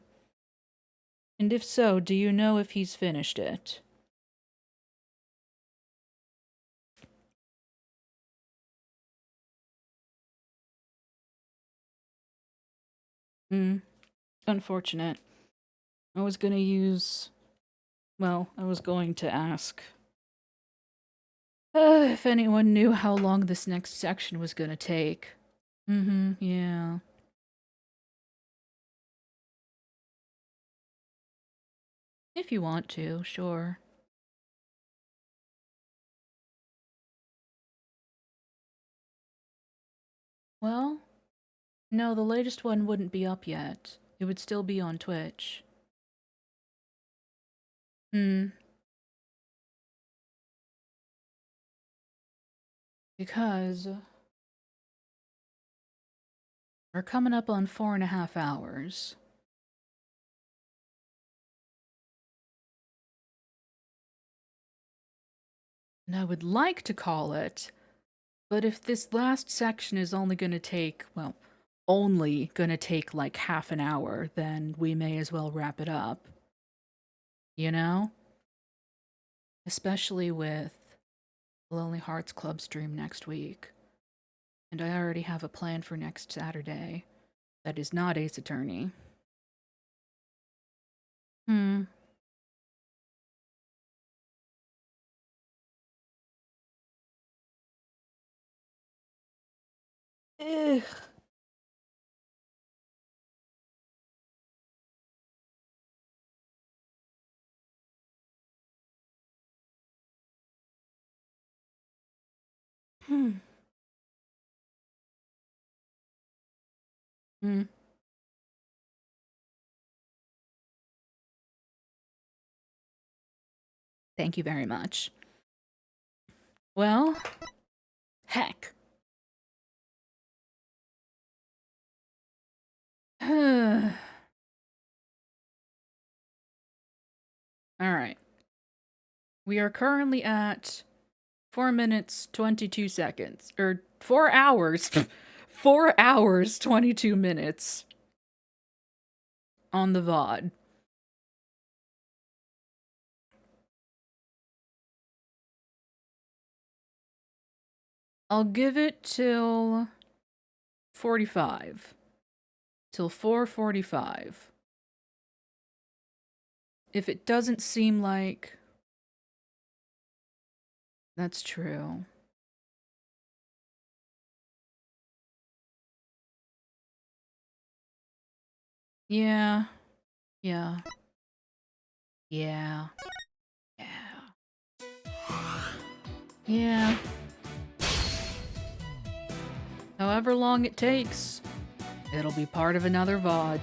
And if so, do you know if he's finished it? Hmm. Unfortunate. I was gonna use... Well, I was going to ask... if anyone knew how long this next section was gonna take. Mm-hmm, yeah. If you want to, sure. Well, no, the latest one wouldn't be up yet. It would still be on Twitch. Hmm. Because... we're coming up on 4.5 hours. And I would like to call it, but if this last section is only gonna take, well, only gonna take like half an hour, then we may as well wrap it up. You know? Especially with the Lonely Hearts Club stream next week. And I already have a plan for next Saturday. That is not Ace Attorney. Hmm. Ugh. Hmm. Hmm. Thank you very much. Well, heck. Alright. We are currently at 4 minutes, 22 seconds. Or 4 hours. 4 hours, 22 minutes. On the VOD. I'll give it till 45. Till 4:45. If it doesn't seem like... That's true. Yeah. Yeah. Yeah. Yeah. Yeah. However long it takes, it'll be part of another VOD.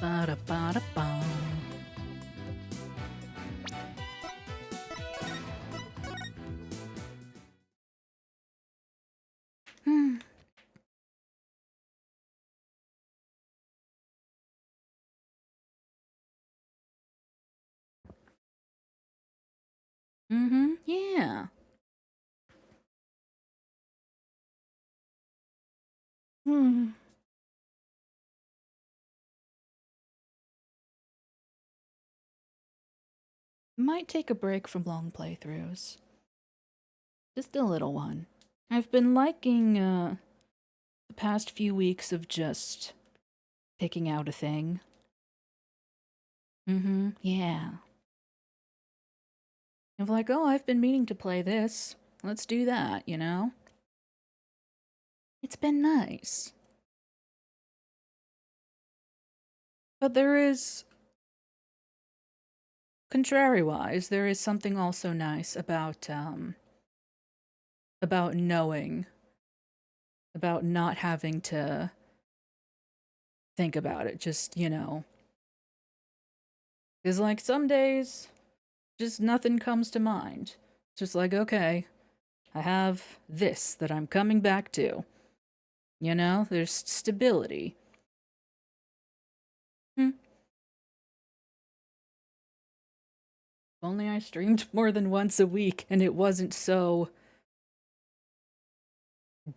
Ba-da-ba-da-bum. Hmm. Mm-hmm. Yeah. Hmm. Might take a break from long playthroughs. Just a little one. I've been liking, the past few weeks of just picking out a thing. Yeah. Of like, oh, I've been meaning to play this. Let's do that, you know? It's been nice. But there is, contrary-wise, there is something also nice about knowing, about not having to think about it, just, you know. Because, like, some days, just nothing comes to mind. Just like, okay, I have this that I'm coming back to. You know, there's stability. Hmm. If only I streamed more than once a week and it wasn't so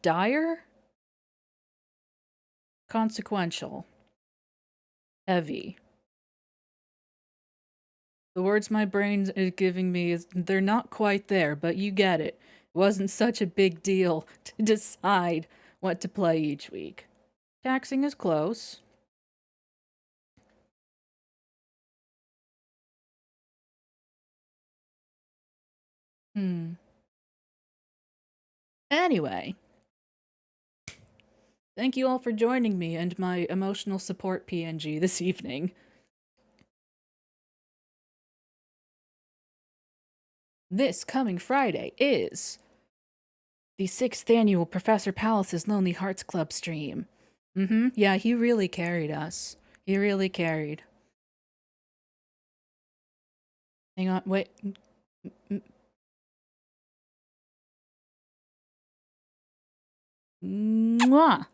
dire, consequential, heavy. The words my brain is giving me is they're not quite there, but you get it. It wasn't such a big deal to decide what to play each week. Taxing is close. Anyway, thank you all for joining me and my emotional support PNG this evening. This coming Friday is the 6th annual Professor Palace's Lonely Hearts Club stream. Yeah, he really carried us. He really carried. Hang on, wait. Mwah!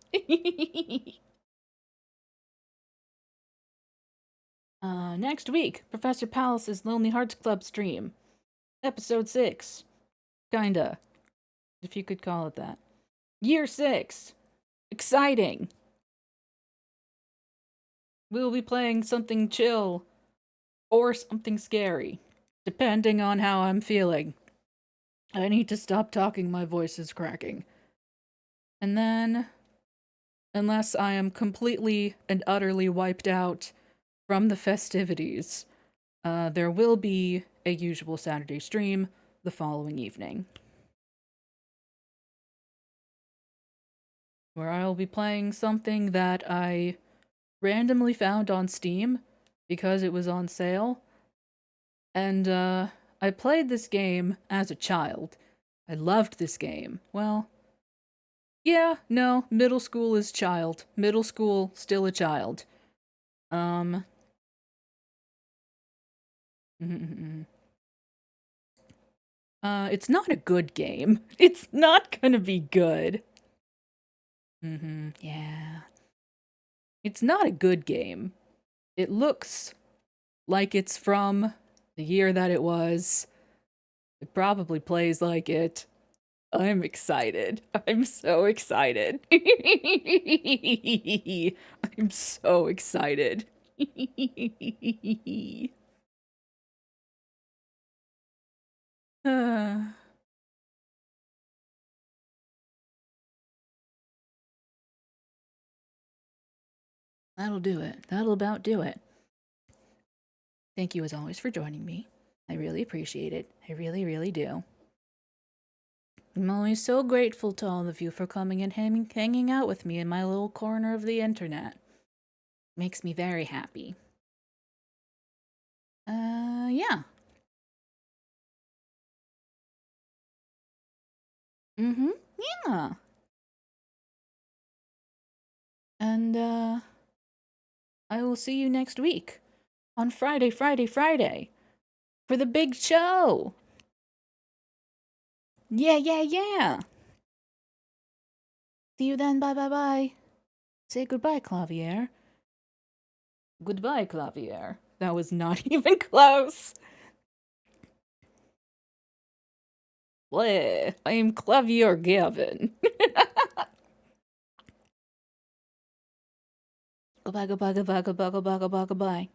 Next week, Professor Palace's Lonely Hearts Club stream. Episode 6. Kinda. If you could call it that. Year 6. Exciting! We'll be playing something chill or something scary, depending on how I'm feeling. I need to stop talking, my voice is cracking. And then, unless I am completely and utterly wiped out from the festivities, there will be a usual Saturday stream the following evening, where I'll be playing something that I randomly found on Steam because it was on sale. And I played this game as a child. I loved this game. Well, yeah, no, middle school is child. Middle school, still a child. It's not a good game. It's not gonna be good. Yeah. It's not a good game. It looks like it's from the year that it was. It probably plays like it. I'm excited. I'm so excited. I'm so excited. That'll do it. That'll about do it. Thank you as always for joining me. I really appreciate it. I really, really do. I'm always so grateful to all of you for coming and hanging out with me in my little corner of the internet. Makes me very happy. Yeah. Yeah. And, I will see you next week on Friday for the big show. Yeah. See you then. Bye. Say goodbye, Clavier. Goodbye, Clavier. That was not even close. Bleh. I am Clavier Gavin. Goodbye.